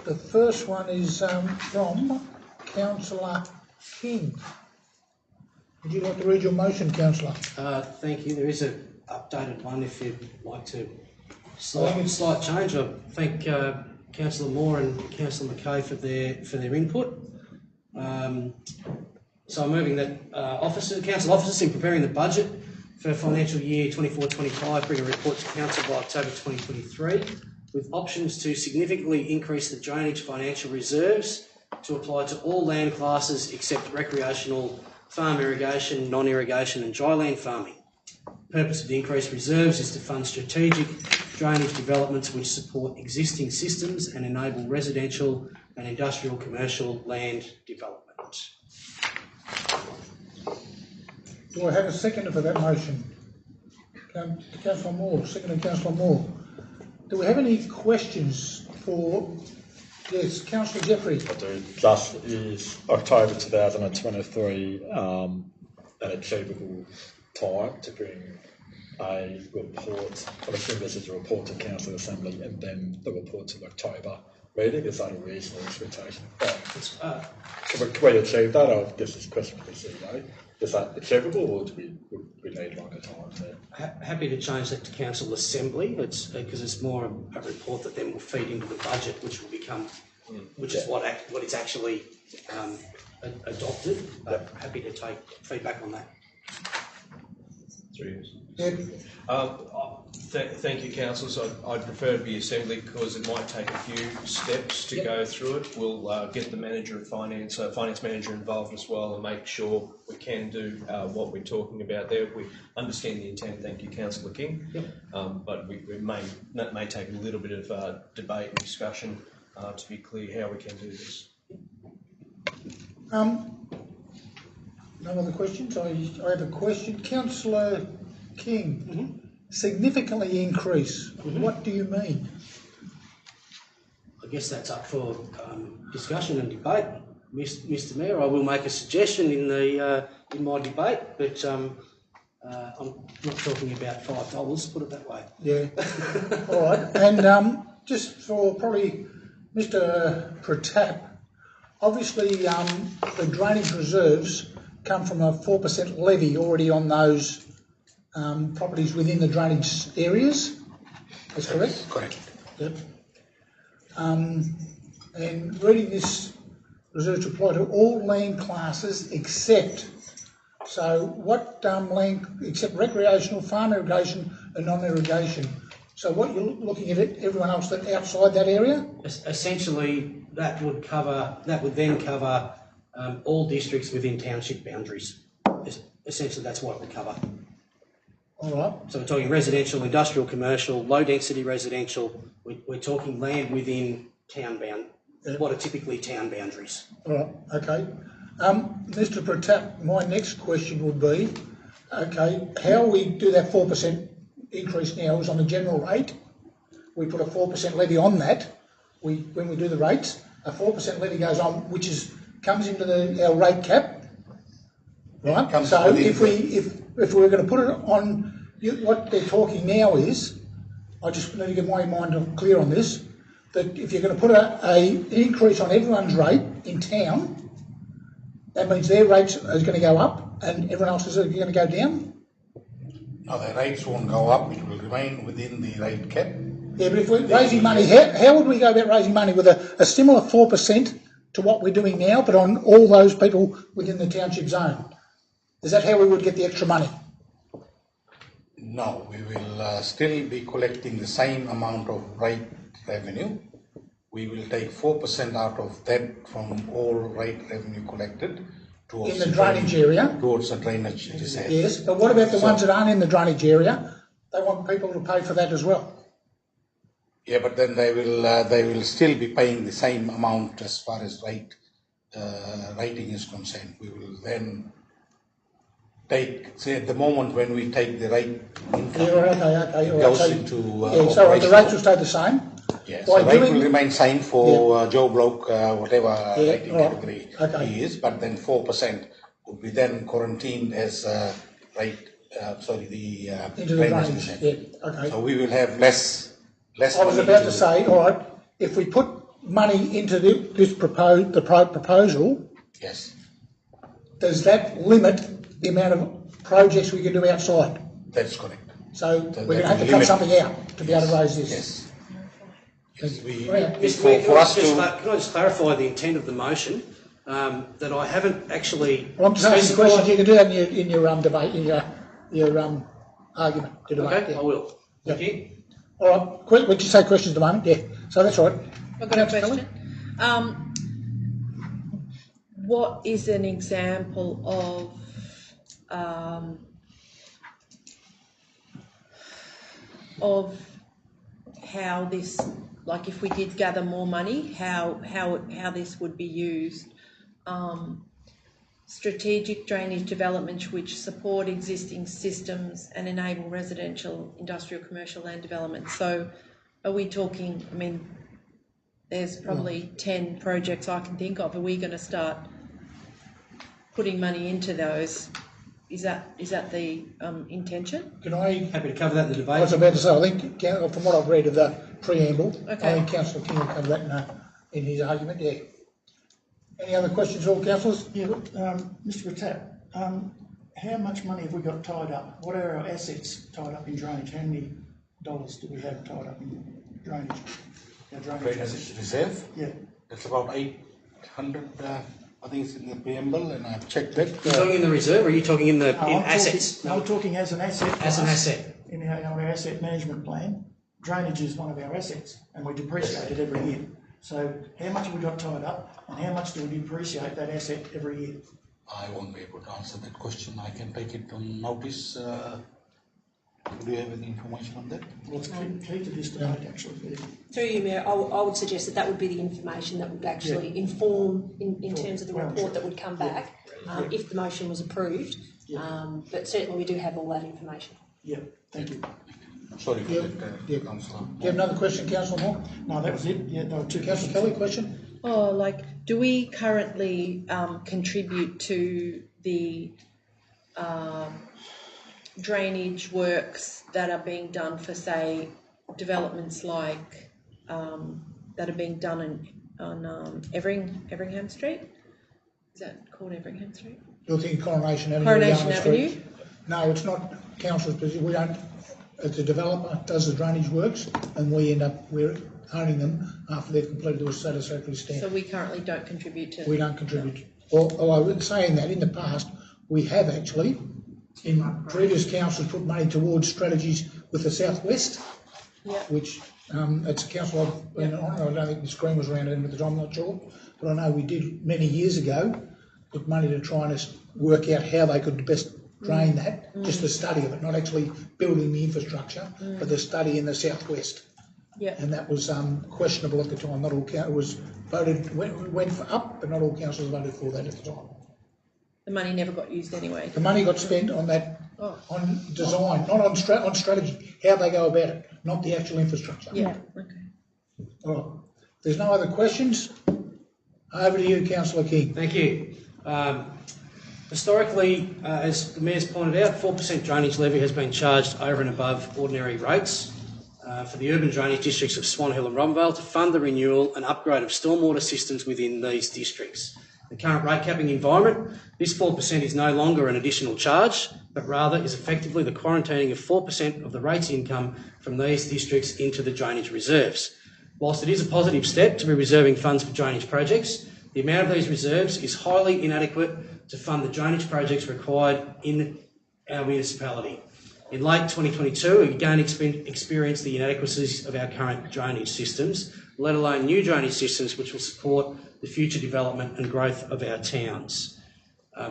The first one is from Councillor King. Would you like to read your motion, Councillor? Thank you. There is an updated one if you'd like to. Slight change. I thank Councillor Moore and Councillor McKay for their input. So I'm moving that council officers in preparing the budget for financial year 24-25 bring a report to council by October 2023 with options to significantly increase the drainage financial reserves to apply to all land classes except recreational, farm irrigation, non-irrigation and dryland farming. The purpose of the increased reserves is to fund strategic drainage developments which support existing systems and enable residential and industrial commercial land development. Do I have a seconder for that motion? Councillor Moore, second to Councillor Moore. Do we have any questions for, yes, Councillor Jeffrey? I do. Just is October 2023 an achievable time to bring a report, I assume this is a report to Council Assembly and then the report to the October meeting? Is that a reasonable expectation? Can we achieve that? Or this is a question for the CEO. Is that achievable or do we need longer time there? Happy to change that to Council Assembly. It's because it's more a report that then will feed into the budget, which will become, which is what it's actually adopted. But happy to take feedback on that. 3 years. Yep. Thank you, councillors. I'd prefer to be assembly because it might take a few steps to go through it. We'll get the manager of finance, finance manager involved as well, and make sure we can do what we're talking about there. We understand the intent. Thank you, Councillor King. Yep. But that may take a little bit of debate and discussion to be clear how we can do this. No other questions? I have a question. Councillor King, significantly increase. What do you mean? I guess that's up for discussion and debate. Mr Mayor, I will make a suggestion in my debate, but I'm not talking about $5, put it that way. Yeah. All right. And just for probably Mr Pratap, obviously the drainage reserves come from a 4% levy already on those properties within the drainage areas. That's correct? Correct. Yep. And reading this reserve to apply to all land classes except, so what land, except recreational, farm irrigation and non-irrigation. So what you're looking at it, everyone else that outside that area? Essentially, that would then cover all districts within township boundaries. Essentially, that's what it would cover. All right. So we're talking residential, industrial, commercial, low-density residential. We're talking land within town what are typically town boundaries. All right. Okay. Mr Pratap, my next question would be, okay, how we do that 4% increase now is on the general rate. We put a 4% levy on that. When we do the rates, a 4% levy goes on, which comes into our rate cap, right? So if we're going to put it on, what they're talking now is, I just need to get my mind clear on this, that if you're going to put an increase on everyone's rate in town, that means their rates are going to go up and everyone else is going to go down? No, the rates won't go up, it will remain within the rate cap. Yeah, but if we're raising money, how would we go about raising money with a similar 4% to what we're doing now, but on all those people within the township zone? Is that how we would get the extra money? No, we will still be collecting the same amount of rate revenue. We will take 4% out of that from all rate revenue collected towards in the drainage area. Towards the drainage reserve. Yes, but what about the ones that aren't in the drainage area? They want people to pay for that as well. Yeah, but then they will still be paying the same amount as far as rating is concerned. We will then take, say at the moment when we take the rate income, it goes into so the rates will stay the same? Yeah, so rate will remain same for Joe Bloke, whatever rating category he is, but then 4% would be then quarantined as rate, into the drainage. So we will have less I was about to say, all right, if we put money into this proposal, yes, does that limit the amount of projects we can do outside? That's correct. So we're going to have to cut something out to be able to raise this. Yes. Can I just clarify the intent of the motion? That I haven't actually. Well, I'm just asking questions. You can do that in your debate, in your argument. Okay, I will. Thank you. All right. Would you say questions at the moment? Yeah. So that's all right. I've got a question. What is an example of how this, like if we did gather more money, how this would be used? Strategic drainage developments which support existing systems and enable residential, industrial, commercial land development. So are we talking, I mean, there's probably 10 projects I can think of. Are we going to start putting money into those? Is that the intention? Happy to cover that in the debate. I was about to say, I think from what I've read of the preamble, I think Councillor King will cover that in his argument, yeah. Any other questions, all councillors? Yeah, Mr. Ratat, how much money have we got tied up? What are our assets tied up in drainage? How many dollars do we have tied up in drainage? Our drainage reserve? Yeah. That's about 800, I think it's in the preamble, and I've checked that. Are you talking in the reserve, or are you talking in assets? I'm talking as an asset. As an asset. In our asset management plan, drainage is one of our assets, and we depreciate it every year. So how much have we got tied up, and how much do we depreciate that asset every year? I won't be able to answer that question. I can take it on notice. Do you have any information on that? Well, it's key to this debate, actually. Through you, Mayor, I would suggest that would be the information that would actually inform in terms of the report that would come back if the motion was approved. But certainly we do have all that information. Yeah, thank you. Sorry for that, Councillor. Do you have another question, Councillor Moore? No, that was it. Yeah, there were two. Councillor Kelly, question? Oh, like, do we currently contribute to the drainage works that are being done for, say, developments like that are being done on Everingham Street? Is that called Everingham Street? You're thinking Coronation Avenue? Coronation Avenue? No, it's not council's position. We don't. The developer does the drainage works, and we're owning them after they've completed to a satisfactory standard. So we currently don't contribute to. We don't contribute. Well, I was saying that in the past we have actually, in previous councils, put money towards strategies with the Southwest, which it's a council I've been on. I don't think the screen was around at the time. I'm not sure, but I know we did many years ago put money to try and work out how they could best drain that, just the study of it, not actually building the infrastructure, but the study in the southwest. Yeah. And that was questionable at the time. Not all it was voted went up, but not all councils voted for that at the time. The money never got used anyway. The money got spent on that, on design, not on strategy, how they go about it, not the actual infrastructure. Yeah. Okay. All right. If there's no other questions, over to you, Councillor King. Thank you. Historically, as the Mayor's pointed out, 4% drainage levy has been charged over and above ordinary rates for the urban drainage districts of Swan Hill and Robinvale to fund the renewal and upgrade of stormwater systems within these districts. The current rate capping environment, this 4% is no longer an additional charge, but rather is effectively the quarantining of 4% of the rate's income from these districts into the drainage reserves. Whilst it is a positive step to be reserving funds for drainage projects, the amount of these reserves is highly inadequate to fund the drainage projects required in our municipality. In late 2022, we again experienced the inadequacies of our current drainage systems, let alone new drainage systems which will support the future development and growth of our towns.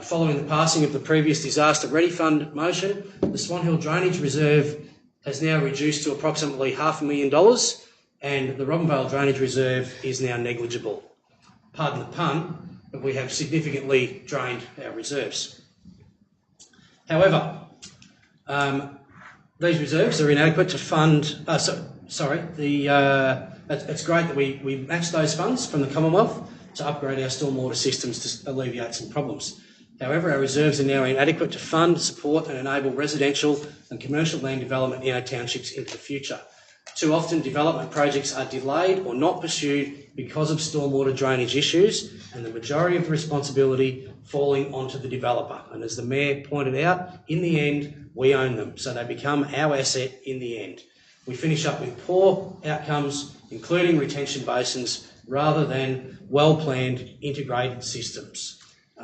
Following the passing of the previous Disaster Ready Fund motion, the Swan Hill Drainage Reserve has now reduced to approximately $500,000 and the Robinvale Drainage Reserve is now negligible. Pardon the pun, but we have significantly drained our reserves. However, these reserves are inadequate to fund. It's great that we match those funds from the Commonwealth to upgrade our stormwater systems to alleviate some problems. However, our reserves are now inadequate to fund, support and enable residential and commercial land development in our townships into the future. Too often development projects are delayed or not pursued because of stormwater drainage issues, and the majority of the responsibility falling onto the developer. And as the Mayor pointed out, in the end, we own them, so they become our asset in the end. We finish up with poor outcomes, including retention basins, rather than well-planned integrated systems.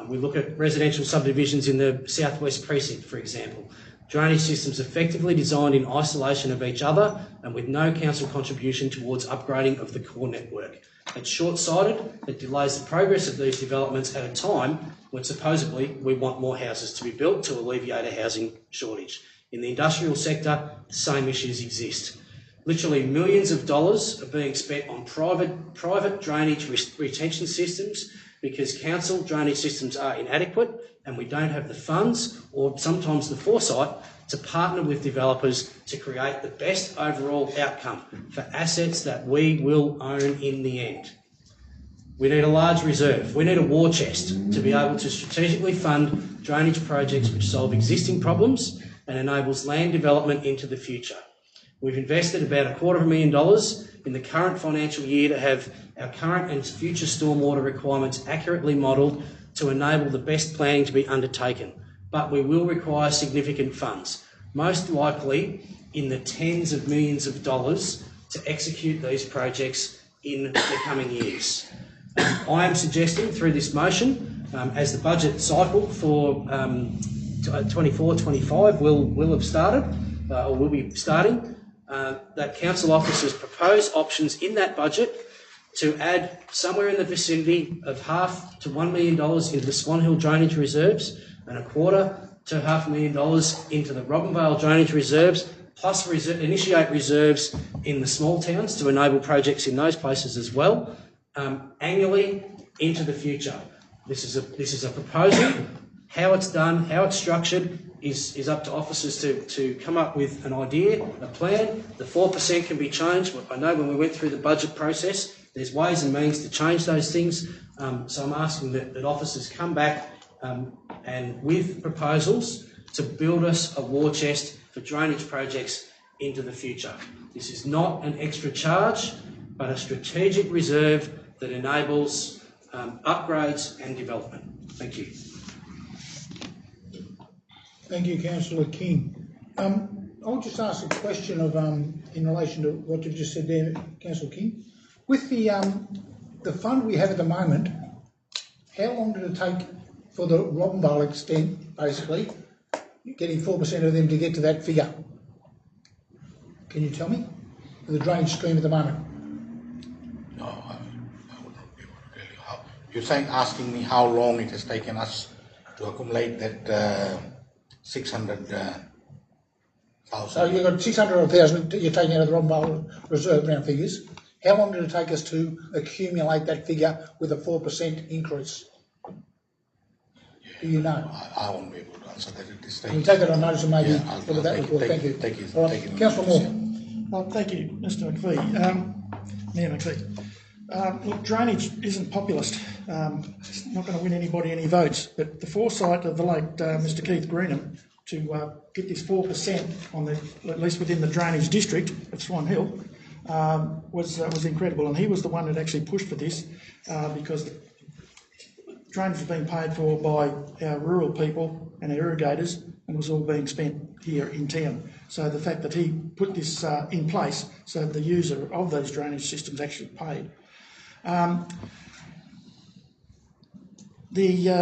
We look at residential subdivisions in the southwest precinct, for example. Drainage systems effectively designed in isolation of each other and with no council contribution towards upgrading of the core network. It's short-sighted, it delays the progress of these developments at a time when supposedly we want more houses to be built to alleviate a housing shortage. In the industrial sector, the same issues exist. Literally millions of dollars are being spent on private drainage retention systems because council drainage systems are inadequate and we don't have the funds or sometimes the foresight to partner with developers to create the best overall outcome for assets that we will own in the end. We need a large reserve. We need a war chest to be able to strategically fund drainage projects which solve existing problems and enables land development into the future. We've invested about $250,000 in the current financial year to have our current and future stormwater requirements accurately modelled to enable the best planning to be undertaken. But we will require significant funds, most likely in the tens of millions of dollars to execute these projects in the coming years. I am suggesting through this motion, as the budget cycle for 24-25 will have started, or will be starting, that council officers propose options in that budget to add somewhere in the vicinity of $500,000 to $1 million into the Swan Hill drainage reserves and $250,000 to $500,000 into the Robinvale drainage reserves, plus initiate reserves in the small towns to enable projects in those places as well, annually into the future. This is a proposal. How it's done, how it's structured is up to officers to come up with an idea, a plan. The 4% can be changed. I know when we went through the budget process, there's ways and means to change those things. So I'm asking that officers come back and with proposals to build us a war chest for drainage projects into the future. This is not an extra charge, but a strategic reserve that enables upgrades and development. Thank you. Thank you, Councillor King. I'll just ask a question of in relation to what you've just said there, Councillor King. With the fund we have at the moment, how long did it take for the Robinvale extent, basically, getting 4% of them to get to that figure? Can you tell me? The drainage scheme at the moment. No, I would not be able to tell you. You're saying, asking me how long it has taken us to accumulate that 600,000. So you've got 600,000 you're taking out of the Robinvale reserve round figures. How long did it take us to accumulate that figure with a 4% increase? Do you know? I won't be able to answer that at this stage. Can you take that on notice and maybe I'll that report? Thank you. Thank you. All right. Councillor Moore. Thank you, Mr McPhee. Mayor McPhee. Look, drainage isn't populist. It's not going to win anybody any votes, but the foresight of the late Mr Keith Greenham to get this 4% on the, at least within the drainage district of Swan Hill, was incredible, and he was the one that actually pushed for this because drainage is being paid for by our rural people and our irrigators, and it was all being spent here in town. So the fact that he put this in place so the user of those drainage systems actually paid. There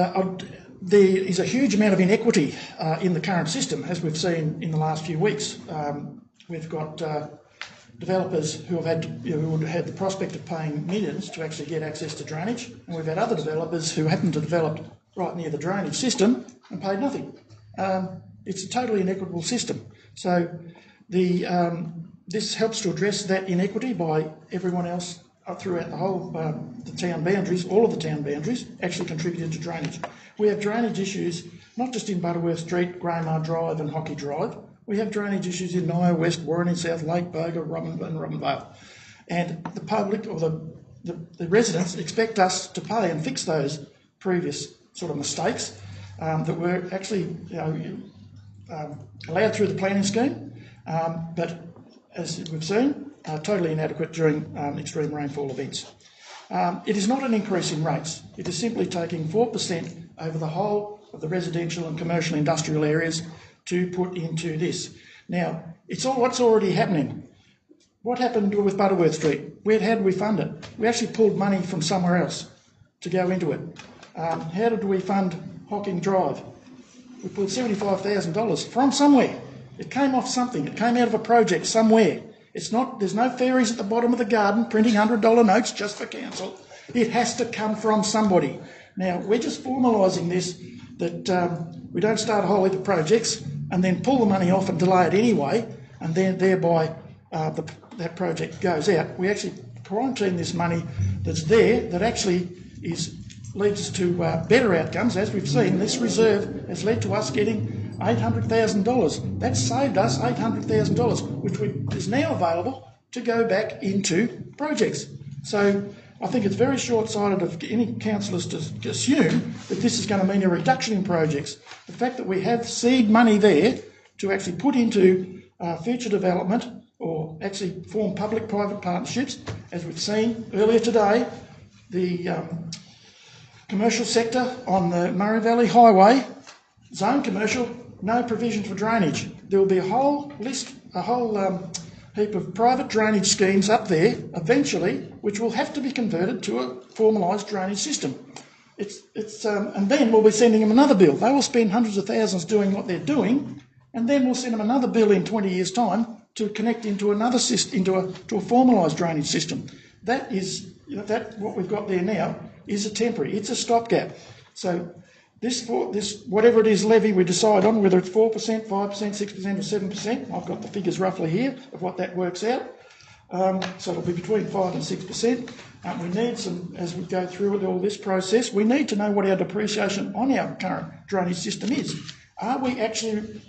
is a huge amount of inequity in the current system, as we've seen in the last few weeks. We've got developers who would have had the prospect of paying millions to actually get access to drainage, and we've had other developers who happen to develop right near the drainage system and paid nothing. It's a totally inequitable system. So this helps to address that inequity by everyone else throughout the whole the town boundaries, all of the town boundaries, actually contributed to drainage. We have drainage issues not just in Butterworth Street, Greymar Drive and Hockey Drive. We have drainage issues in Naya West, Warren South, Lake Boga, Robinvale. And the public or the residents expect us to pay and fix those previous sort of mistakes that were actually allowed through the planning scheme, but as we've seen, totally inadequate during extreme rainfall events. It is not an increase in rates. It is simply taking 4% over the whole of the residential and commercial industrial areas to put into this. Now, it's all what's already happening. What happened with Butterworth Street? How did we fund it? We actually pulled money from somewhere else to go into it. How did we fund Hocking Drive? We pulled $75,000 from somewhere. It came off something. It came out of a project somewhere. It's not. There's no fairies at the bottom of the garden printing $100 notes just for council. It has to come from somebody. Now, we're just formalising this, that we don't start a whole heap of projects and then pull the money off and delay it anyway, and then thereby that project goes out. We actually quarantine this money that's there that actually leads us to better outcomes. As we've seen, this reserve has led to us getting $800,000. That's saved us $800,000, which is now available to go back into projects. So I think it's very short-sighted of any councillors to assume that this is going to mean a reduction in projects. The fact that we have seed money there to actually put into future development or actually form public-private partnerships, as we've seen earlier today, the commercial sector on the Murray Valley Highway, zone commercial, no provision for drainage. There will be a whole heap of private drainage schemes up there eventually, which will have to be converted to a formalised drainage system. And then we'll be sending them another bill. They will spend hundreds of thousands doing what they're doing, and then we'll send them another bill in 20 years' time to connect into another system, to a formalised drainage system. That is, what we've got there now is a temporary. It's a stopgap. So this whatever it is levy we decide on, whether it's 4%, 5%, 6% or 7%, I've got the figures roughly here of what that works out. So it'll be between 5 and 6%. We need some, as we go through with all this process, we need to know what our depreciation on our current drainage system is. Are we actually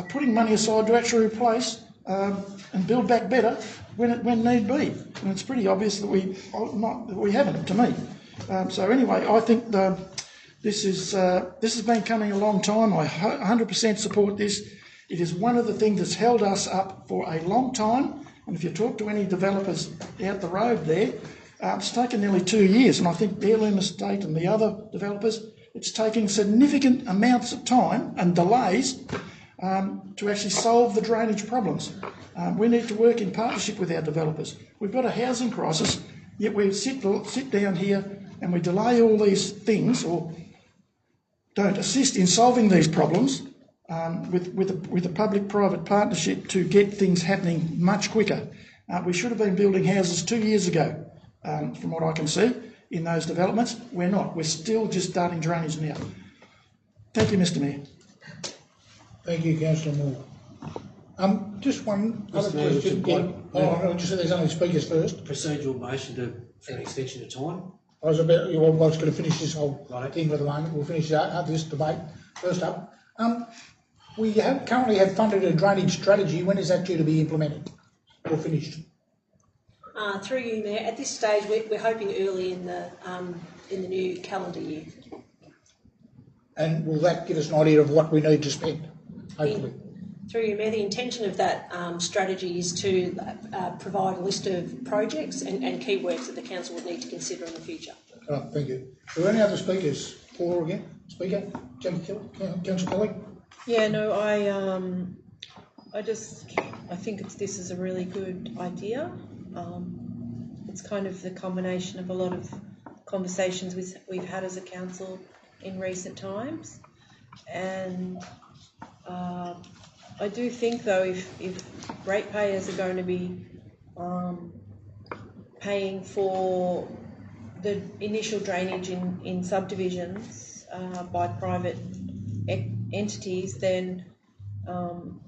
putting money aside to actually replace and build back better when need be? And it's pretty obvious that we haven't, to me. So anyway, I think this has been coming a long time. I 100% support this. It is one of the things that's held us up for a long time. And if you talk to any developers out the road there, it's taken nearly 2 years. And I think Heirloom Estate and the other developers, it's taking significant amounts of time and delays to actually solve the drainage problems. We need to work in partnership with our developers. We've got a housing crisis, yet we sit down here and we delay all these things or don't assist in solving these problems with a public-private partnership to get things happening much quicker. We should have been building houses 2 years ago, from what I can see, in those developments. We're not. We're still just starting drainage now. Thank you, Mr Mayor. Thank you, Councillor Moore. Just one other question. There's only speakers first. Procedural motion for an extension of time. I was going to finish this whole thing for the moment. We'll finish this debate. First up, we currently have funded a drainage strategy. When is that due to be implemented or finished? Through you, Mayor. At this stage, we're hoping early in the new calendar year. And will that give us an idea of what we need to spend? Hopefully. Through you, Mayor, the intention of that strategy is to provide a list of projects and key works that the council would need to consider in the future. Thank you. Are there any other speakers? For or again? Speaker? Councillor Kelly? Yeah, no, I think this is a really good idea. It's kind of the combination of a lot of conversations we've had as a council in recent times, and I do think though if ratepayers are going to be paying for the initial drainage in subdivisions by private entities, then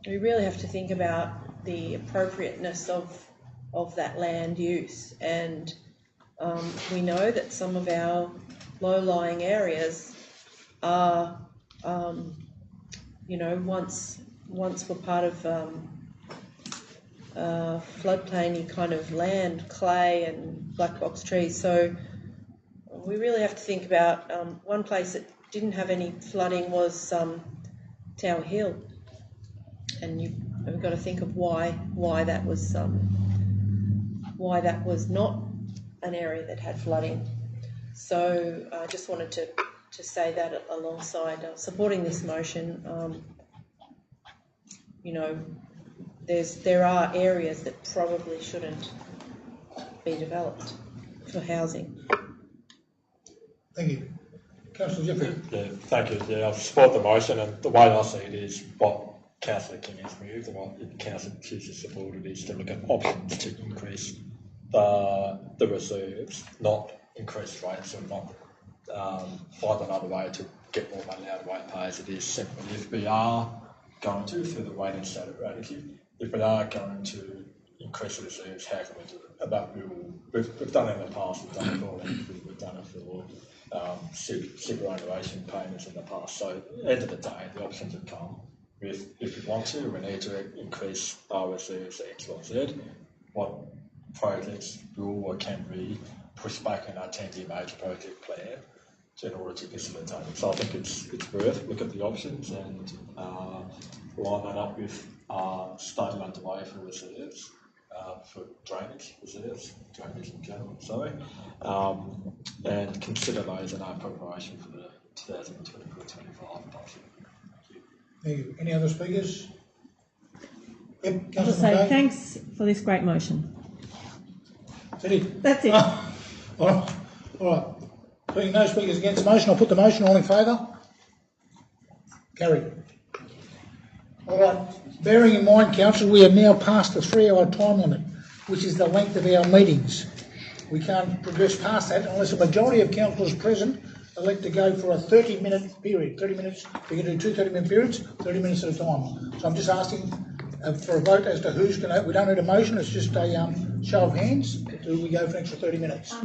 we really have to think about the appropriateness of that land use. And we know that some of our low-lying areas are, once were part of floodplainy kind of land, clay and black box trees. So we really have to think about one place that didn't have any flooding was Tower Hill, and we've got to think of why that was not an area that had flooding. So I just wanted to say that alongside supporting this motion. There are areas that probably shouldn't be developed for housing. Thank you. Councillor Jeffrey. Yeah, thank you. Yeah, I support the motion, and the way I see it is what Councillor King has moved, and what Councillor Hughes has supported is to look at options to increase the reserves, not increase rates, or not find another way to get more money out of ratepayers. It is simply, if we are going to, through the weighted strategy, if we are going to increase the reserves, how can we do it? And that we've done it in the past, we've done it for landfill, we've done it for superannuation payments in the past. So at the end of the day, the options have come. If we want to, we need to increase our reserves to X, Y, Z. What projects will or can we push back in our 10-year major project plan in order to facilitate it? So I think it's worth look at the options and line that up with starting underway for reserves, for drainage in general, and consider those in our preparation for the 2024-25 budget. Thank you. Any other speakers? Yep, I'll just Councillor say McKay. thanks for this great motion. Is that it? That's it. All right. Being no speakers against the motion, I'll put the motion. All in favour? Carried. All right. Bearing in mind, Council, we have now passed the 3-hour time limit, which is the length of our meetings. We can't progress past that unless a majority of councillors present elect to go for a 30-minute period. 30 minutes, we can do 2 30-minute periods, 30 minutes at a time. So I'm just asking for a vote as to who's going to, we don't need a motion, it's just a show of hands. Do we go for an extra 30 minutes?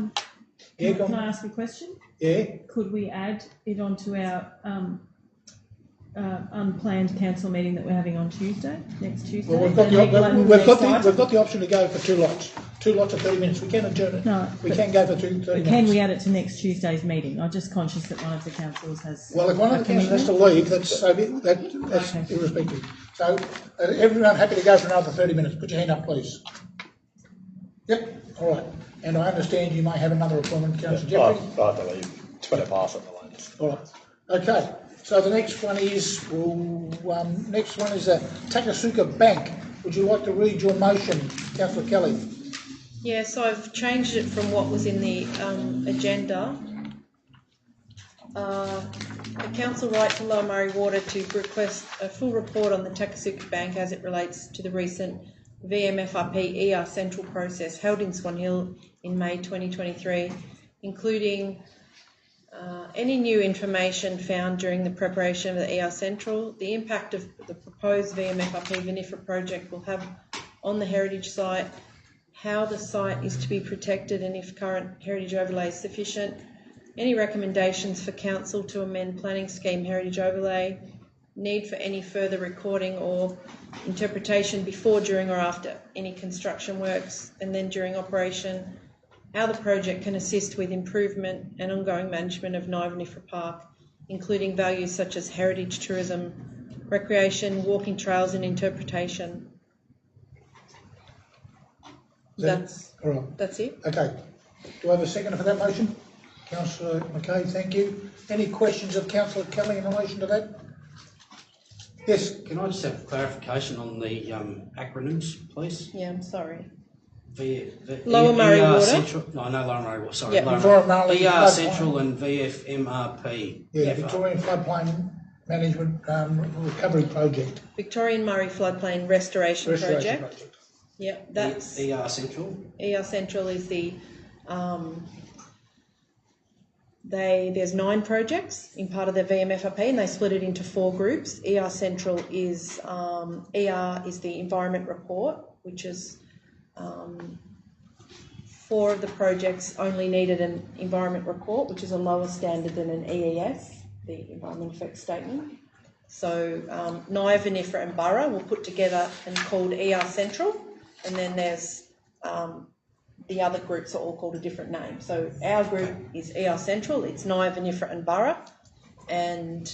Yeah, Can I ask a question? Yeah. Could we add it onto our unplanned council meeting that we're having on Tuesday, next Tuesday? Well, we've got the option to go for 2 lots. 2 lots of 30 minutes. We can adjourn it. No, we can go for 30 minutes. Can we add it to next Tuesday's meeting? I'm just conscious that one of the councillors has. Well, if one of the councillors has to leave, that's okay. Irrespective. So, everyone happy to go for another 30 minutes? Put your hand up, please. Yep. All right. And I understand you may have another appointment, Councillor Jeffrey. I believe 20 past at the latest. All right. Okay. So the next one is Takasuka Bank. Would you like to read your motion, Councillor Kelly? Yes, I've changed it from what was in the agenda. The council write to Lower Murray Water to request a full report on the Takasuka Bank as it relates to the recent VMFRP ER Central process held in Swan Hill in May 2023, including any new information found during the preparation of the ER Central, the impact of the proposed VMFRP Vinifera project will have on the heritage site, how the site is to be protected and if current heritage overlay is sufficient, any recommendations for council to amend planning scheme heritage overlay, need for any further recording or interpretation before, during or after any construction works, and then during operation, how the project can assist with improvement and ongoing management of Vinifera Park, including values such as heritage tourism, recreation, walking trails and interpretation. That's it. Okay. Do I have a second for that motion? Councillor McKay, thank you. Any questions of Councillor Kelly in relation to that? Yes. Can I just have clarification on the acronyms, please? Yeah, I'm sorry. Lower Murray Water. Central, no, no, Lower Murray Water, sorry. Yeah. Lower Murray ER Floodplain. Central and VFMRP. Yeah, FR. Victorian Floodplain Management Recovery Project. Victorian Murray Floodplain Restoration Project. Yeah, that's ER Central. ER Central is the there's 9 projects in part of the VMFRP, and they split it into 4 groups. ER Central is the environment report, which is 4 of the projects only needed an environment report, which is a lower standard than an EEF, the environmental effects statement. So Nye, Vinifera and Burra were put together and called ER Central, and then there's the other groups are all called a different name. So our group is ER Central, it's Nye, Vinifera and Burra, and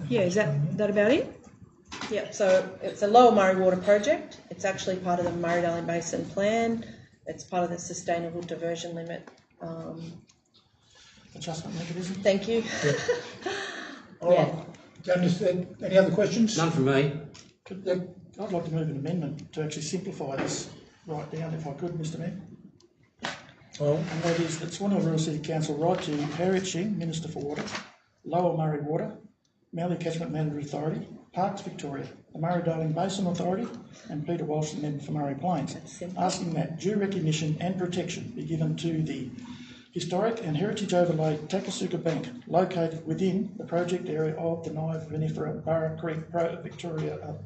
is that about it? Yeah, so it's a Lower Murray Water project. It's actually part of the Murray-Darling Basin Plan. It's part of the Sustainable Diversion Limit. Adjustment mechanism. Thank you. Yeah. All right. Do you understand? Any other questions? None from me. I'd like to move an amendment to actually simplify this right down, if I could, Mr Mayor. Well, And that is that Swan Hill Rural City Council write to Harriet Shing, Minister for Water, Lower Murray Water, Mallee Catchment Management Authority, Parks Victoria, the Murray-Darling Basin Authority, and Peter Walsh, the member for Murray Plains, asking that due recognition and protection be given to the historic and heritage overlay Takasuka Bank, located within the project area of the Nye, Vinifera, Burra Creek, Victoria,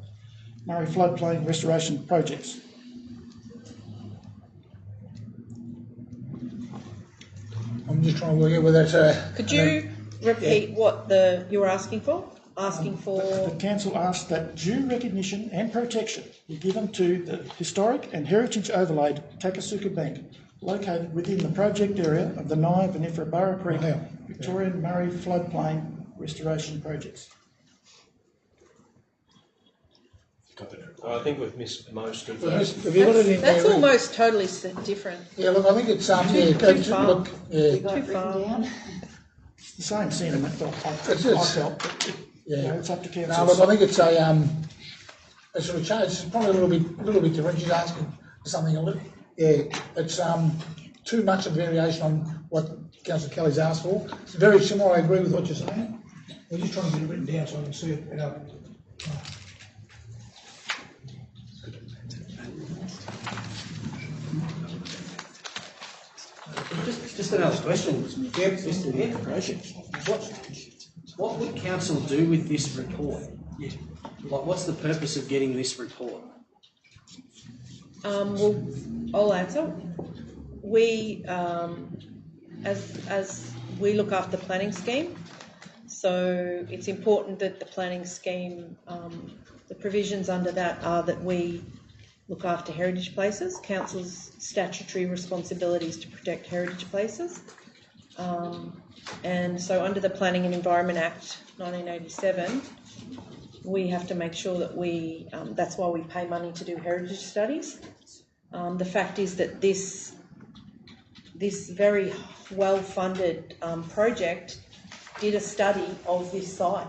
Murray floodplain restoration projects. I'm just trying to work out whether that's Could you repeat what you were asking for? The council asks that due recognition and protection be given to the historic and heritage overlaid Takasuka Bank, located within the project area of the Nye, Vinifera, Burra Creek, Victorian Murray floodplain restoration projects. I think we've missed most of Have that. you got it in That's there? almost totally different. Yeah, look, I think it's Too far. look, yeah. Too far. It's the same sentiment that I felt, but it's up to council. No, look, I think it's a sort of change. It's probably a little bit different. She's asking for something a little. Yeah, it's too much of variation on what Councillor Kelly's asked for. It's very similar. I agree with what you're saying. We're just trying to get it written down so I can see it. Just another question. Yep. Mr. Mayor. What would council do with this report? Like, what's the purpose of getting this report? Well, I'll answer. We, as we look after the planning scheme, so it's important that the planning scheme, the provisions under that are that we look after heritage places. Council's statutory responsibility is to protect heritage places. And so under the Planning and Environment Act 1987, we have to make sure that that's why we pay money to do heritage studies. The fact is that this very well-funded project did a study of this site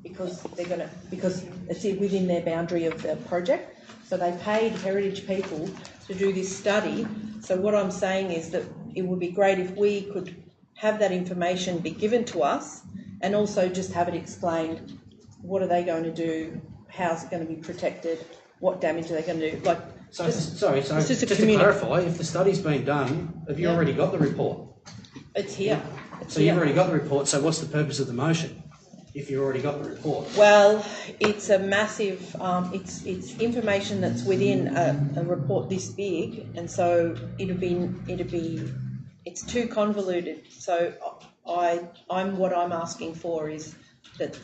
because it's within their boundary of the project. So they paid heritage people to do this study. So what I'm saying is that it would be great if we could have that information be given to us and also just have it explained. What are they going to do? How's it going to be protected? What damage are they going to do? Just to clarify, if the study's been done, have you already got the report? It's here. You've already got the report, so what's the purpose of the motion if you've already got the report? Well, it's a massive, it's information that's within a report this big, and so it's too convoluted. So what I'm asking for is that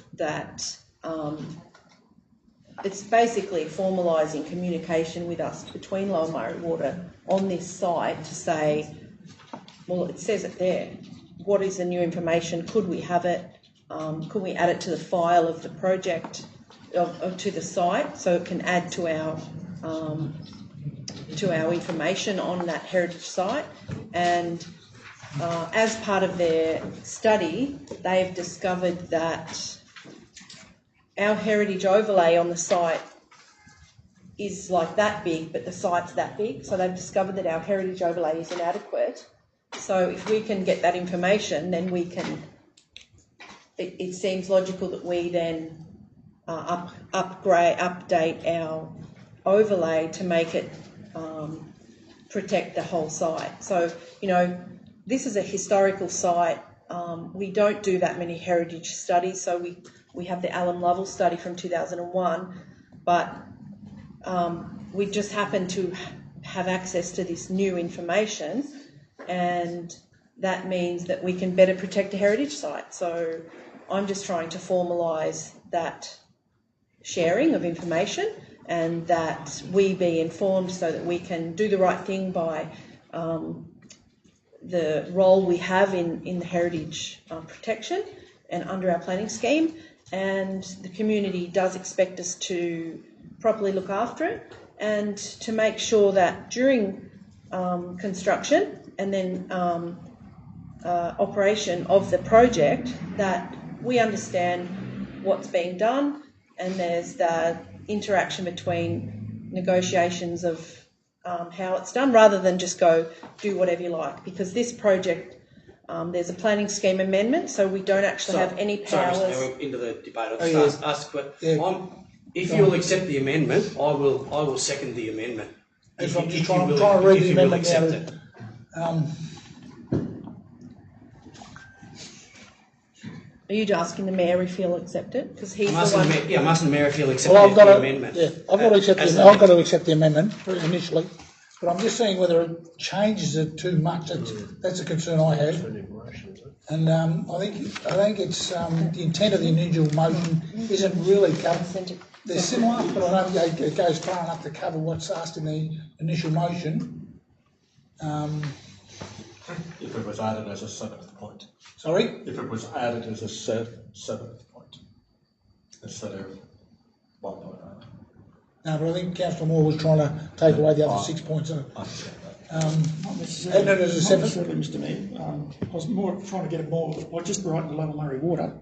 it's basically formalising communication with us between Lower Murray Water on this site to say, well, it says it there. What is the new information? Could we have it? Could we add it to the file of the project, to the site, so it can add to our information on that heritage site? And as part of their study, they've discovered that our heritage overlay on the site is like that big, but the site's that big. So they've discovered that our heritage overlay is inadequate. So if we can get that information, then we can, it seems logical that we then update our overlay to make it protect the whole site. So, this is a historical site. We don't do that many heritage studies. So we have the Alum Lovell study from 2001, but we just happen to have access to this new information, and that means that we can better protect a heritage site. So I'm just trying to formalise that sharing of information, and that we be informed so that we can do the right thing by the role we have in the heritage protection and under our planning scheme. And the community does expect us to properly look after it, and to make sure that during construction and then operation of the project, that we understand what's being done, and there's the interaction between negotiations of how it's done, rather than just go do whatever you like. Because this project, there's a planning scheme amendment, so we don't actually have any powers. Sorry, Mr. Mayor, into the debate. I'll just ask, but if you'll accept the amendment, I will second the amendment. If I'm just trying to read the amendment now. Are you asking the mayor if he'll accept it? Because he's I'm the asking one. I'm asking the mayor if he'll accept Well, the amendment. I've got to accept I've got to accept the amendment initially, but I'm just saying whether it changes it too much. That's a concern I have. And I think it's the intent of the initial motion isn't really covered. They're similar, but I don't think it goes far enough to cover what's asked in the initial motion. If it was added as a seventh point. Sorry? If it was added as a seventh point instead of 1.0. No, but I think Councillor Moore was trying to take away the other 6 points. Not necessarily. Not as a seven? Not necessarily, Mr. Mayor. I was more trying to get it more, like just Brighton Lower Murray Water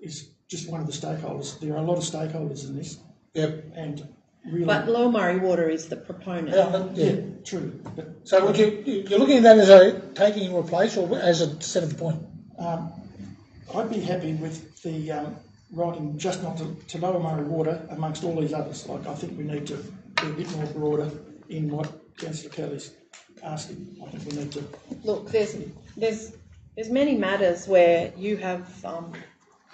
is just one of the stakeholders. There are a lot of stakeholders in this. Yep. And really. But Lower Murray Water is the proponent. Yeah, true. But so would you're looking at that as a taking in replace or as a seventh point? I'd be happy with the writing just not to Lower Murray Water amongst all these others. Like, I think we need to be a bit more broader in what Councillor Kelly's asking. I think we need to. Look, there's many matters where you have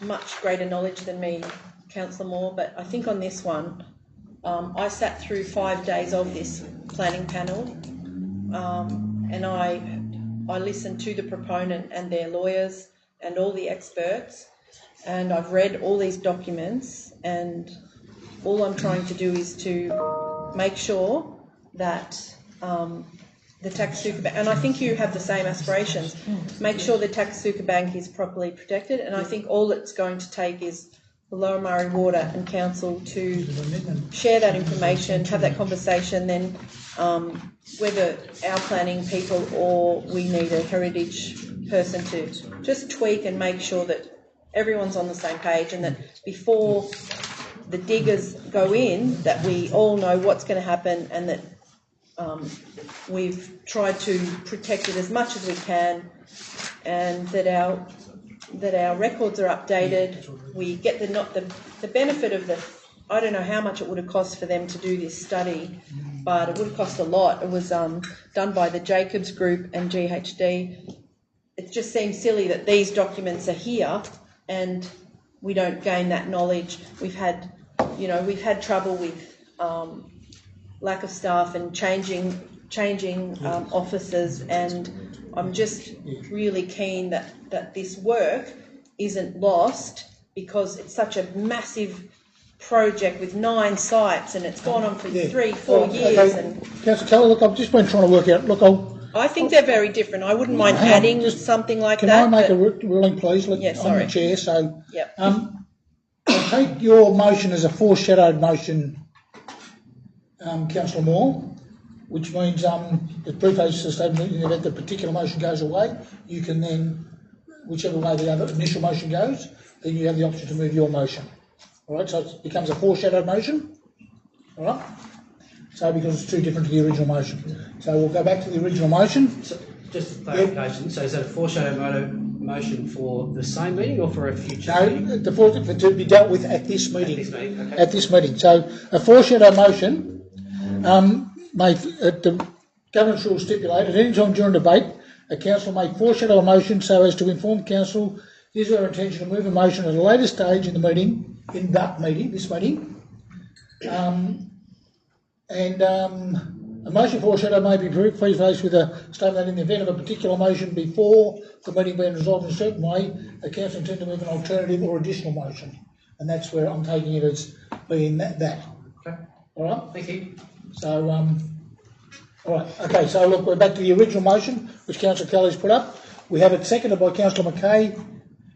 much greater knowledge than me, Councillor Moore, but I think on this one, I sat through 5 days of this planning panel, and I listened to the proponent and their lawyers and all the experts, and I've read all these documents, and all I'm trying to do is to make sure that the tax super bank, and I think you have the same aspirations, make sure the tax super bank is properly protected, and I think all it's going to take is the Lower Murray Water and Council to share that information, have that conversation, then whether our planning people or we need a heritage person to just tweak and make sure that everyone's on the same page, and that before the diggers go in, that we all know what's going to happen, and that we've tried to protect it as much as we can, and that our records are updated. We get the benefit of the. I don't know how much it would have cost for them to do this study, but it would have cost a lot. It was done by the Jacobs Group and GHD. It just seems silly that these documents are here and we don't gain that knowledge. We've had trouble with lack of staff and changing officers, and I'm just really keen that this work isn't lost, because it's such a massive project with 9 sites and it's gone on for 3-4 years. Okay. And Councillor Keller, look, I've just been trying to work out. Look, I think they're very different. I wouldn't mind adding something like that. Can I make a ruling, please? Look, Yeah, I'm the sorry. chair, so Yep. I take your motion as a foreshadowed motion, Councillor Moore. which means the preface to the statement, in the event the particular motion goes away, you can then, whichever way the other initial motion goes, then you have the option to move your motion. All right, so it becomes a foreshadowed motion. All right, so because it's too different to the original motion. So we'll go back to the original motion. So just clarification, so is that a foreshadow motion for the same meeting or for a future meeting? No, to be dealt with at this meeting. At this meeting, okay. At this meeting. So a foreshadow motion, the governance rules stipulate at any time during debate, a council may foreshadow a motion so as to inform council his or her intention to move a motion at a later stage in the meeting, this meeting. A motion foreshadow may be prefaced with a statement that in the event of a particular motion before the meeting being resolved in a certain way, the council intends to move an alternative or additional motion. And that's where I'm taking it as being that. Okay. All right? Thank you. So, all right. Okay, so look, we're back to the original motion, which Councillor Kelly's put up. We have it seconded by Councillor McKay.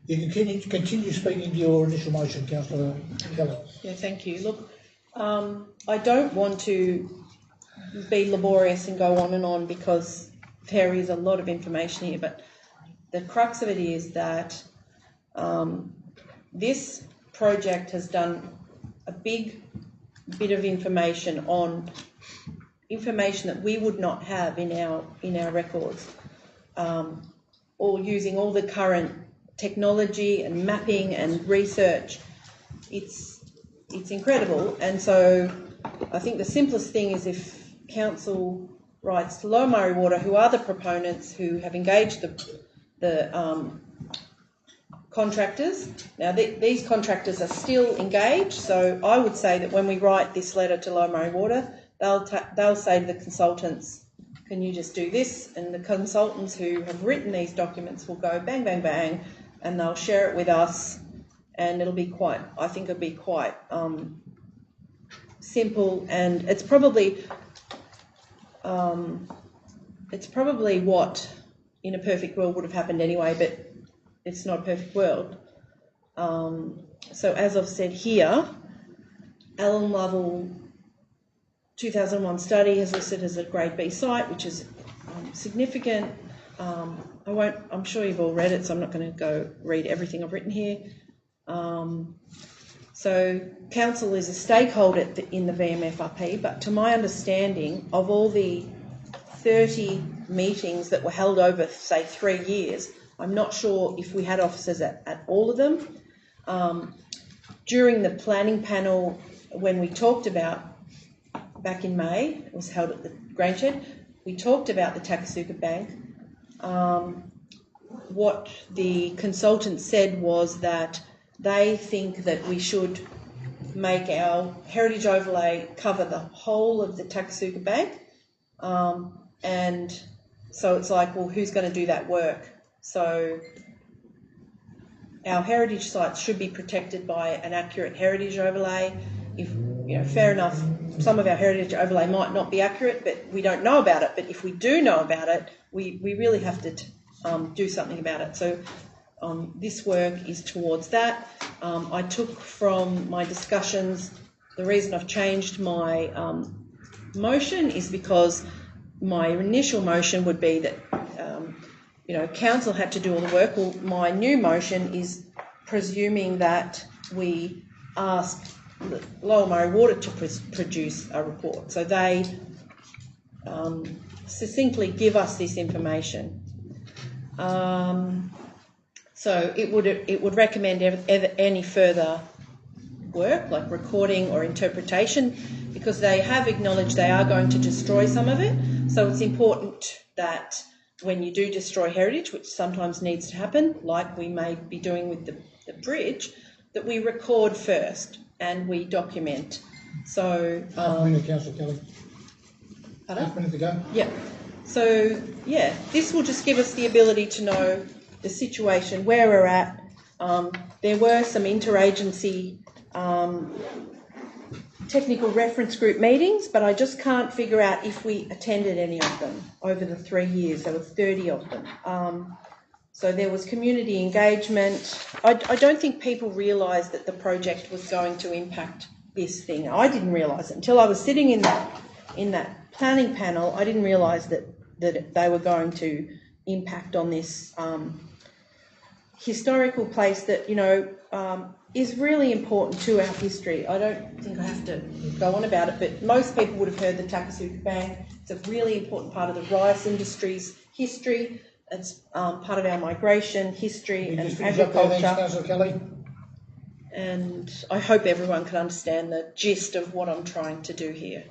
You can continue speaking to your initial motion, Councillor Kelly. Yeah, thank you. Look, I don't want to be laborious and go on and on because there is a lot of information here, but the crux of it is that this project has done a big bit of information on information that we would not have in our records, or using all the current technology and mapping and research. It's incredible, and so I think the simplest thing is if council writes to Lower Murray Water, who are the proponents, who have engaged the contractors. Now, these contractors are still engaged, so I would say that when we write this letter to Lower Murray Water, they'll say to the consultants, can you just do this? And the consultants who have written these documents will go bang, bang, bang, and they'll share it with us, and it'll be quite, I think it'll be quite simple, and it's probably what in a perfect world would have happened anyway, but it's not a perfect world. So as I've said here, Allen Lovell 2001 study has listed as a grade B site, which is significant. I'm sure you've all read it, so I'm not going to go read everything I've written here. So council is a stakeholder in the VMFRP, but to my understanding, of all the 30 meetings that were held over, say, 3 years, I'm not sure if we had officers at all of them. During the planning panel, when we talked about, back in May, it was held at the Grange, we talked about the Takasuka Bank. What the consultant said was that they think that we should make our heritage overlay cover the whole of the Takasuka Bank. And so it's like, well, who's going to do that work? So our heritage sites should be protected by an accurate heritage overlay. If, fair enough, some of our heritage overlay might not be accurate, but we don't know about it. But if we do know about it, we really have to do something about it. So this work is towards that. I took from my discussions, the reason I've changed my motion is because my initial motion would be that, council had to do all the work. Well, my new motion is presuming that we ask Lower Murray Water to produce a report. So they succinctly give us this information. So it would recommend any further work, like recording or interpretation, because they have acknowledged they are going to destroy some of it. So it's important that when you do destroy heritage, which sometimes needs to happen, like we may be doing with the bridge, that we record first and we document. So half a minute, Councillor Kelly. Pardon? Half a minute to go. Yeah. So yeah, this will just give us the ability to know the situation, where we're at. There were some interagency technical reference group meetings, but I just can't figure out if we attended any of them over the 3 years. There were 30 of them. So there was community engagement. I don't think people realised that the project was going to impact this thing. I didn't realise it until I was sitting in in that planning panel, I didn't realise that they were going to impact on this historical place that, is really important to our history. I don't think I have to go on about it, but most people would have heard the Takasuka Bank. It's a really important part of the rice industry's history. It's part of our migration history and agriculture. Councillor Kelly. And I hope everyone can understand the gist of what I'm trying to do here.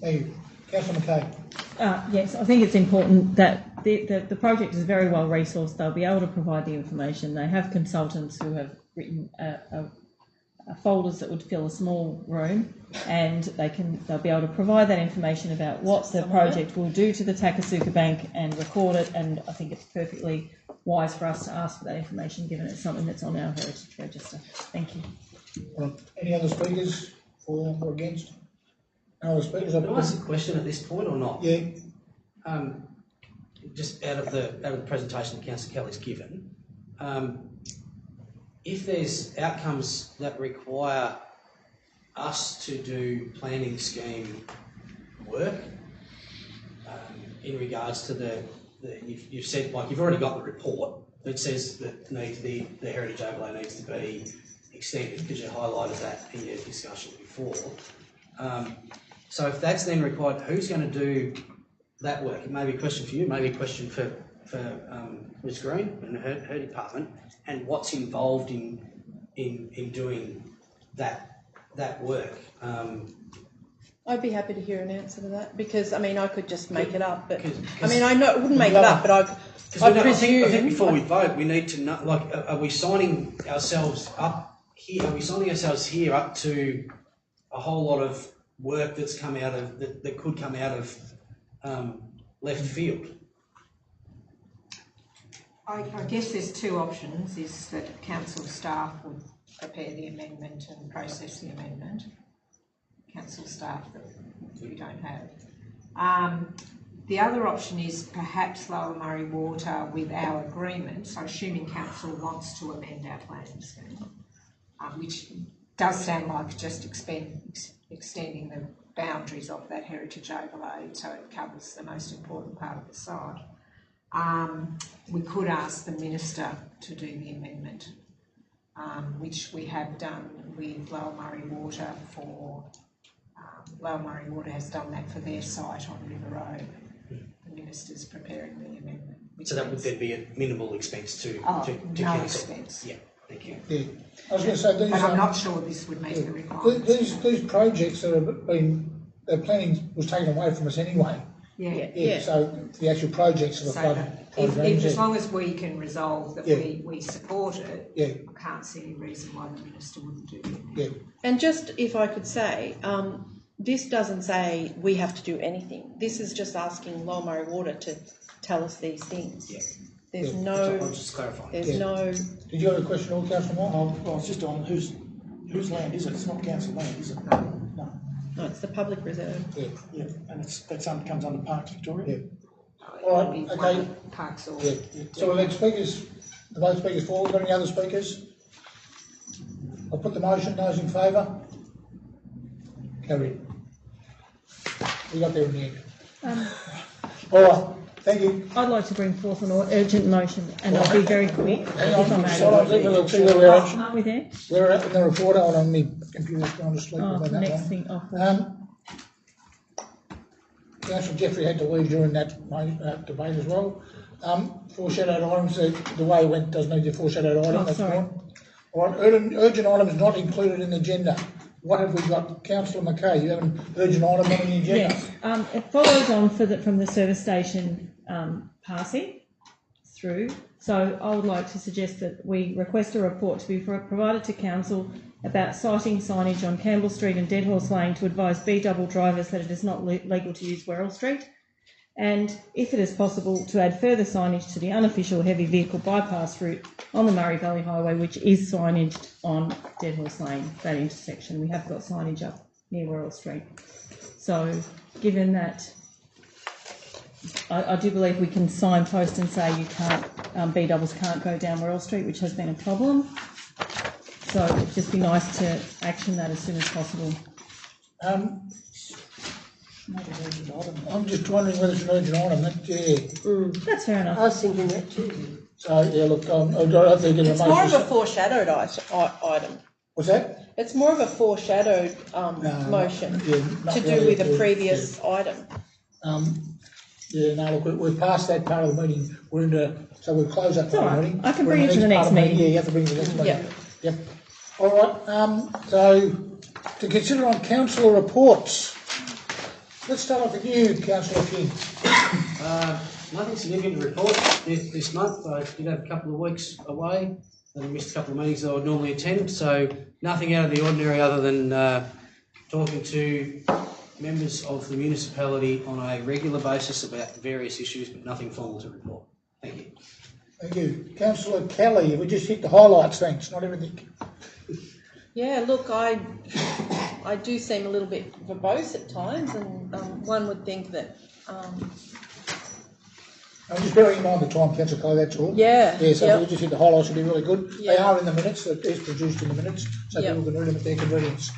Thank you. Councillor McKay. Yes, I think it's important that the project is very well resourced. They'll be able to provide the information. They have consultants who have written folders that would fill a small room, and they'll be able to provide that information about what the project will do to the Takasuka Bank and record it. And I think it's perfectly wise for us to ask for that information, given it's something that's on our heritage register. Thank you. Any other speakers for or against? No other speakers? Can I ask a question at this point or not? Yeah. Just out of the presentation that Councillor Kelly's given, if there's outcomes that require us to do planning scheme work in regards to you've said, like, you've already got the report that says that the heritage overlay needs to be extended, because you highlighted that in your discussion before. So if that's then required, who's going to do that work? It may be a question for you, maybe a question for Ms Green and her department, and what's involved in doing that work. I'd be happy to hear an answer to that, because I could just make it up, but I know it wouldn't make it up, but I presume. I think before we vote, we need to know, like, are we signing ourselves up here? Are we signing ourselves here up to a whole lot of work that's come out of that could come out of left field? I guess there's two options: is that council staff would prepare the amendment and process the amendment. Council staff that we don't have. The other option is perhaps Lower Murray Water with our agreement, so assuming council wants to amend our planning scheme, which does sound like just extending the boundaries of that heritage overlay so it covers the most important part of the site. We could ask the Minister to do the amendment, which we have done with Lower Murray Water for... Lower Murray Water has done that for their site on River Road. The Minister's preparing the amendment. So that would then be a minimal expense to no council? Expense. Yeah, thank you. Yeah. I was going to say these. But I'm not sure this would meet the requirements. These projects that have been, their planning was taken away from us anyway. Yeah. So the actual projects of the flood. As long as we can resolve that we support it, I can't see any reason why the Minister wouldn't do it. Yeah. And just if I could say, this doesn't say we have to do anything. This is just asking Lower Murray Water to tell us these things. Yeah. There's no... I'll just clarify. There's no... Did you have a question on Councillor Moore? Well, it's just on whose land is it? It's not council land, is it? No. No, it's the public reserve. Yeah, and that comes under Parks Victoria. Yeah. All right, okay. Parks or... Yeah. So we'll let speakers, the vote speakers forward. Got any other speakers? I'll put the motion. Those in favour? Carried. We got there in the end. All right, thank you. I'd like to bring forth an urgent motion, and I'll be very quick. Hang on, if I'm we'll see where we're at. Are we there? We're at in the report. Hold on, my computer's gone to sleep. Oh, that next one. thing. Councillor Jeffrey had to leave during that debate as well. Foreshadowed items, the way it went does need your foreshadowed item. Oh, sorry. All right, urgent items not included in the agenda. What have we got? Councillor McKay, you have an urgent item on the agenda? Yes, it follows on from the service station passing through. So I would like to suggest that we request a report to be provided to council about citing signage on Campbell Street and Deadhorse Lane to advise B-double drivers that it is not legal to use Werrell Street, and if it is possible to add further signage to the unofficial heavy vehicle bypass route on the Murray Valley Highway, which is signage on Deadhorse Lane, that intersection. We have got signage up near Werrell Street. So given that I do believe we can signpost and say you can't, B-doubles can't go down Werrell Street, which has been a problem. So it'd just be nice to action that as soon as possible. Not an urgent item. I'm just wondering whether it's an urgent item, That's fair enough. I was thinking that too. So, yeah, look, I don't think It's more of a foreshadowed item. What's that? It's more of a foreshadowed motion Not to do really, with a previous item. Yeah, no, look, we're past that part of the meeting. We're into, so we'll close that It's part all of the right. meeting. I can We're bring in it to the part next of meeting. Yeah, you have to bring it to the next meeting. Yep. Yep. All right, so to consider on councillor reports. Let's start off with you, councillor King. Nothing significant to report this month. I did have a couple of weeks away and missed a couple of meetings that I would normally attend, so nothing out of the ordinary other than talking to members of the municipality on a regular basis about various issues, but nothing formal to report. Thank you. Thank you. Councillor Kelly, we just hit the highlights, thanks, not everything. Yeah, look, I do seem a little bit verbose at times, and one would think that. I'm just bearing in mind the time, councillor Kelly, that's all. Yeah. Yeah, so yep. we just hit the highlights, would be really good. Yeah. They are in the minutes, it is produced in the minutes, so Yep. people can read them at their convenience.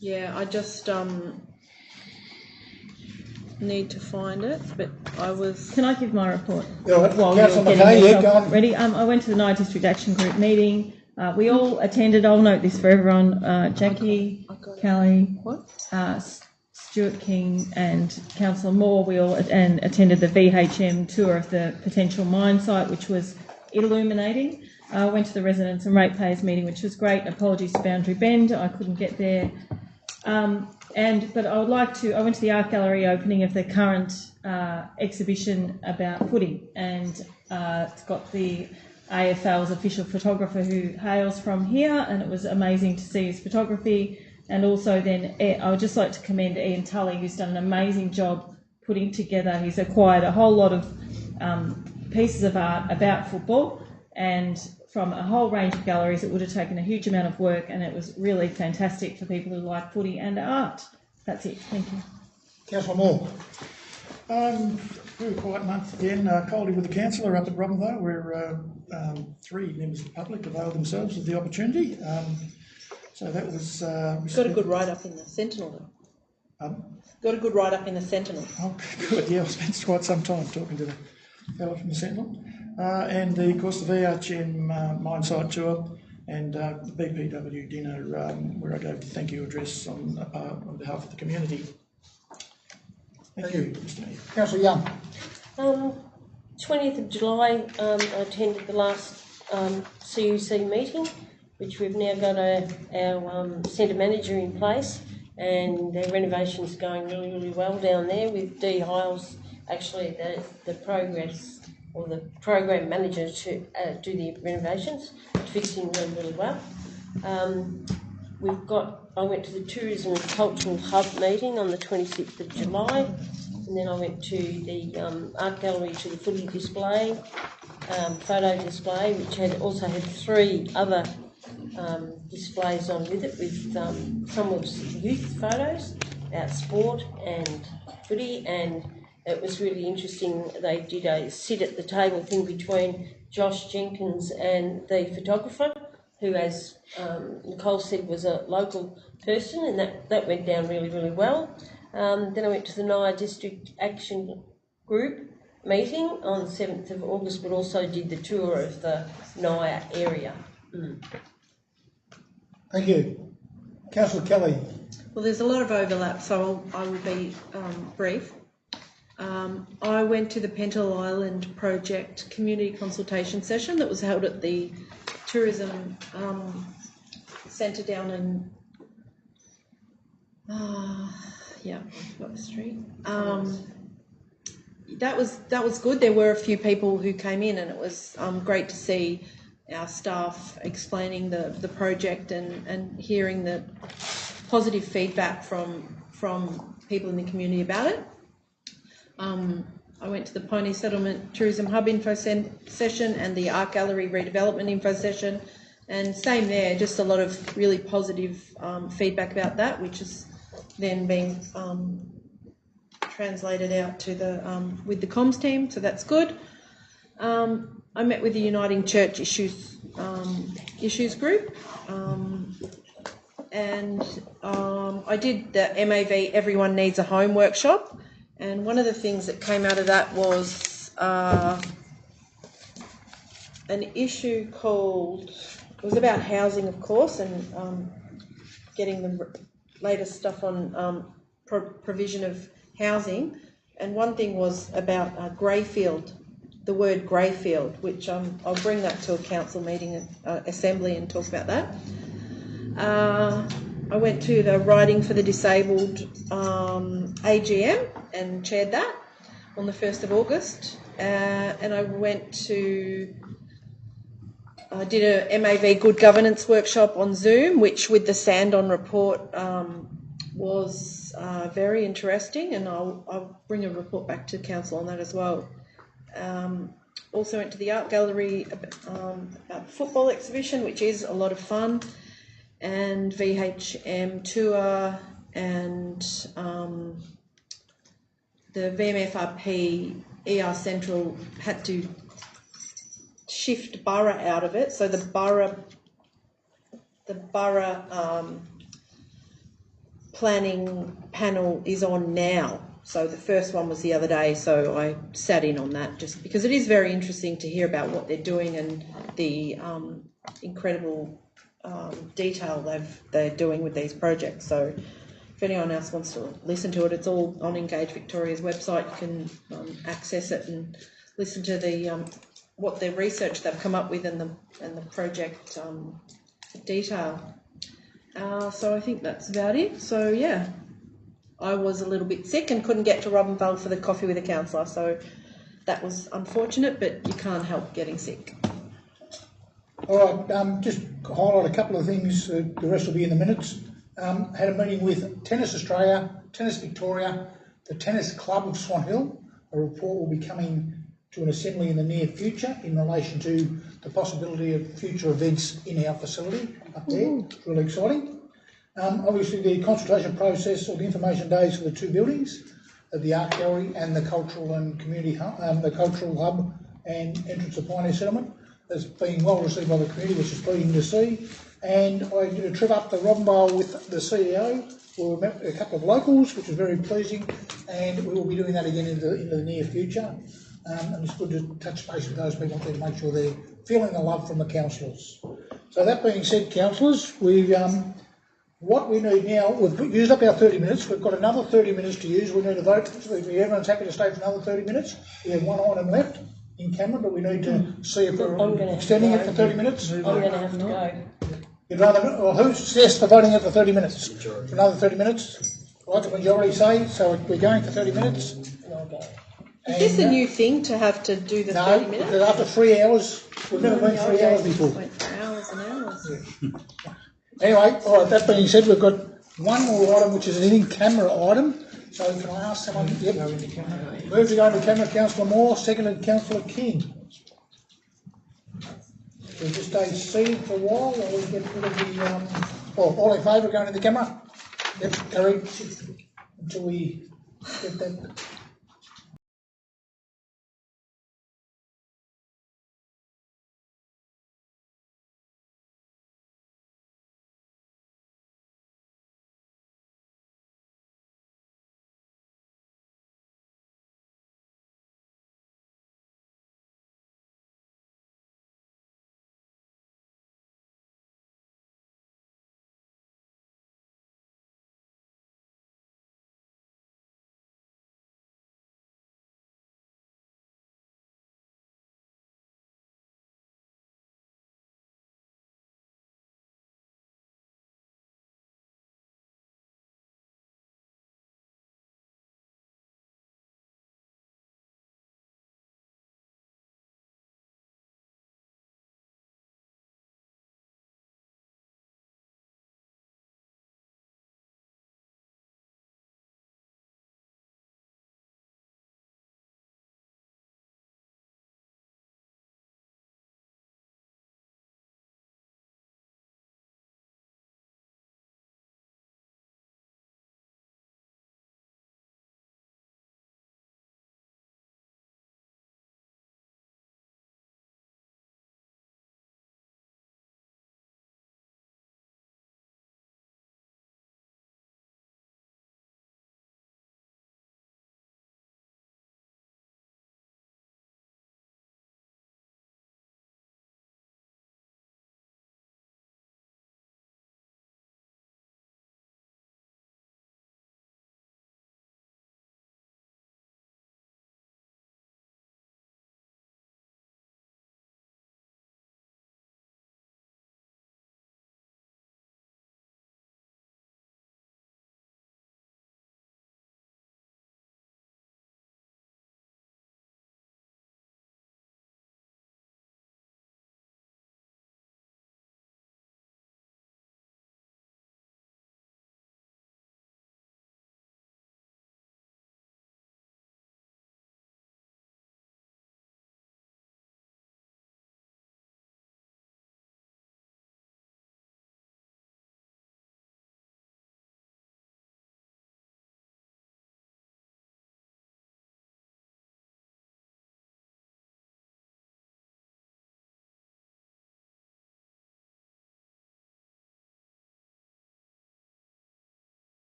Yeah, I just need to find it, but I was. Can I give my report? Yeah, all right. While Councillor you're getting McKay, yeah, yourself go on. ready. I went to the Nye District Action Group meeting. We all attended. I'll note this for everyone. Jackie, Kelly, Stuart King, and Councillor Moore. We all attended the VHM tour of the potential mine site, which was illuminating. I went to the residents and ratepayers meeting, which was great. Apologies to Boundary Bend, I couldn't get there. But I would like to. I went to the art gallery opening of the current exhibition about footy, and it's got the AFL's official photographer who hails from here, and it was amazing to see his photography. And also then I would just like to commend Ian Tully, who's done an amazing job putting together. He's acquired a whole lot of pieces of art about football, and from a whole range of galleries. It would have taken a huge amount of work, and it was really fantastic for people who like footy and art. That's it. Thank you. Councillor Moore. Very quiet month again. Coldly with the councillor up at Robinvale, where 3 members of the public availed themselves of the opportunity. So that was. Got a good write-up in the Sentinel. Got a good write-up in the Sentinel. Oh, good. Yeah, I spent quite some time talking to the fellow from the Sentinel. And of course the VHM mine site tour and the BPW dinner where I gave the thank you address on behalf of the community. Thank you, Mr Mayor. Councillor Young. 20th of July, I attended the last CUC meeting, which we've now got our centre manager in place, and their renovation's going really, really well down there with Dee Hiles, actually the progress or the program manager to do the renovations, fixing them really well. I went to the Tourism and Cultural Hub meeting on the 26th of July, and then I went to the art gallery to the footy display, photo display, which also had 3 other displays on with it, with some was youth photos about sport and footy, and it was really interesting. They did a sit at the table thing between Josh Jenkins and the photographer, who, as Nicole said, was a local person, and that went down really, really well. Then I went to the Nye District Action Group meeting on the 7th of August, but also did the tour of the Nye area. Thank you. Councillor Kelly. Well, there's a lot of overlap, so I will be brief. I went to the Pental Island Project community consultation session that was held at the tourism centre down in White Street. That was good. There were a few people who came in, and it was great to see our staff explaining the project and hearing the positive feedback from people in the community about it. I went to the Pony Settlement Tourism Hub info session and the Art Gallery redevelopment info session, and same there, just a lot of really positive feedback about that, which is then being translated out to the with the comms team, so that's good. I met with the Uniting Church Issues group, and I did the MAV Everyone Needs a Home workshop, and one of the things that came out of that was an issue called, it was about housing, of course, and getting the latest stuff on provision of housing. And one thing was about greyfield, the word greyfield, which I'll bring that to a council meeting, assembly, and talk about that. I went to the Writing for the Disabled AGM and chaired that on the 1st of August. And I went to, I did a MAV Good Governance workshop on Zoom, which with the Sandon report was very interesting, and I'll bring a report back to council on that as well. Also went to the art gallery about the football exhibition, which is a lot of fun, and VHM tour, and the VMFRP ER Central had to shift borough out of it, so the borough planning panel is on now. So the first one was the other day, so I sat in on that just because it is very interesting to hear about what they're doing and the incredible detail they're doing with these projects. So if anyone else wants to listen to it, it's all on Engage Victoria's website. You can access it and listen to the what the research they've come up with and the project detail. So I think that's about it. So yeah, I was a little bit sick and couldn't get to Robinvale for the coffee with a councillor, so that was unfortunate, but you can't help getting sick. All right, just highlight a couple of things, the rest will be in the minutes. Had a meeting with Tennis Australia, Tennis Victoria, the Tennis Club of Swan Hill. A report will be coming to an assembly in the near future in relation to the possibility of future events in our facility up there. It's really exciting. Obviously the consultation process or the information days for the two buildings, the art gallery and the cultural and community hub, the cultural hub and entrance to Pioneer Settlement, has been well received by the community, which is pleasing to see. And I did a trip up to Robinvale with the CEO. We met a couple of locals, which was very pleasing, and we will be doing that again in the near future. And it's good to touch base with those people to make sure they're feeling the love from the councillors. So that being said, councillors, what we need now, we've used up our 30 minutes, we've got another 30 minutes to use. We need to vote. Everyone's happy to stay for another 30 minutes. We have one item left in camera, but we need to see if we're extending it for 30 minutes. I'm going to have to go. You'd rather, well, who's yes for voting it for 30 minutes? For another 30 minutes? Right, the majority say, so we're going for 30 minutes. Is this a new thing to have to do the 30 minutes? No, after 3 hours, we've never been 3 hours before. Went for hours and hours. Yeah. Anyway, all right, that being said, we've got one more item, which is an in-camera item. So can I ask someone, yep, move to go into camera, Councillor Moore, seconded Councillor King. We'll just stay seated for a while while we get rid of the, all in favour of going to the camera? Yep, carried, until we get that.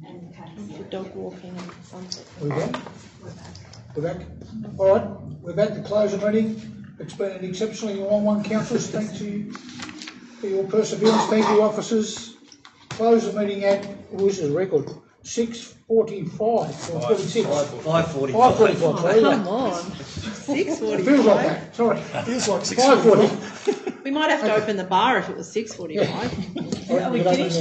and cutting. The dog walking and sunset. We're back? We're back? All right, we're back to close the meeting. It's been an exceptionally long one, councillors. Thank you for your perseverance. Thank you, officers. Close the meeting at, this is a record, 6:45 or 46. 5:45. 5:45, sorry. Come on, It feels like 6:45. that, sorry. Feels like 5:40. We might have to open the bar if it was 6:45. All right, we finished?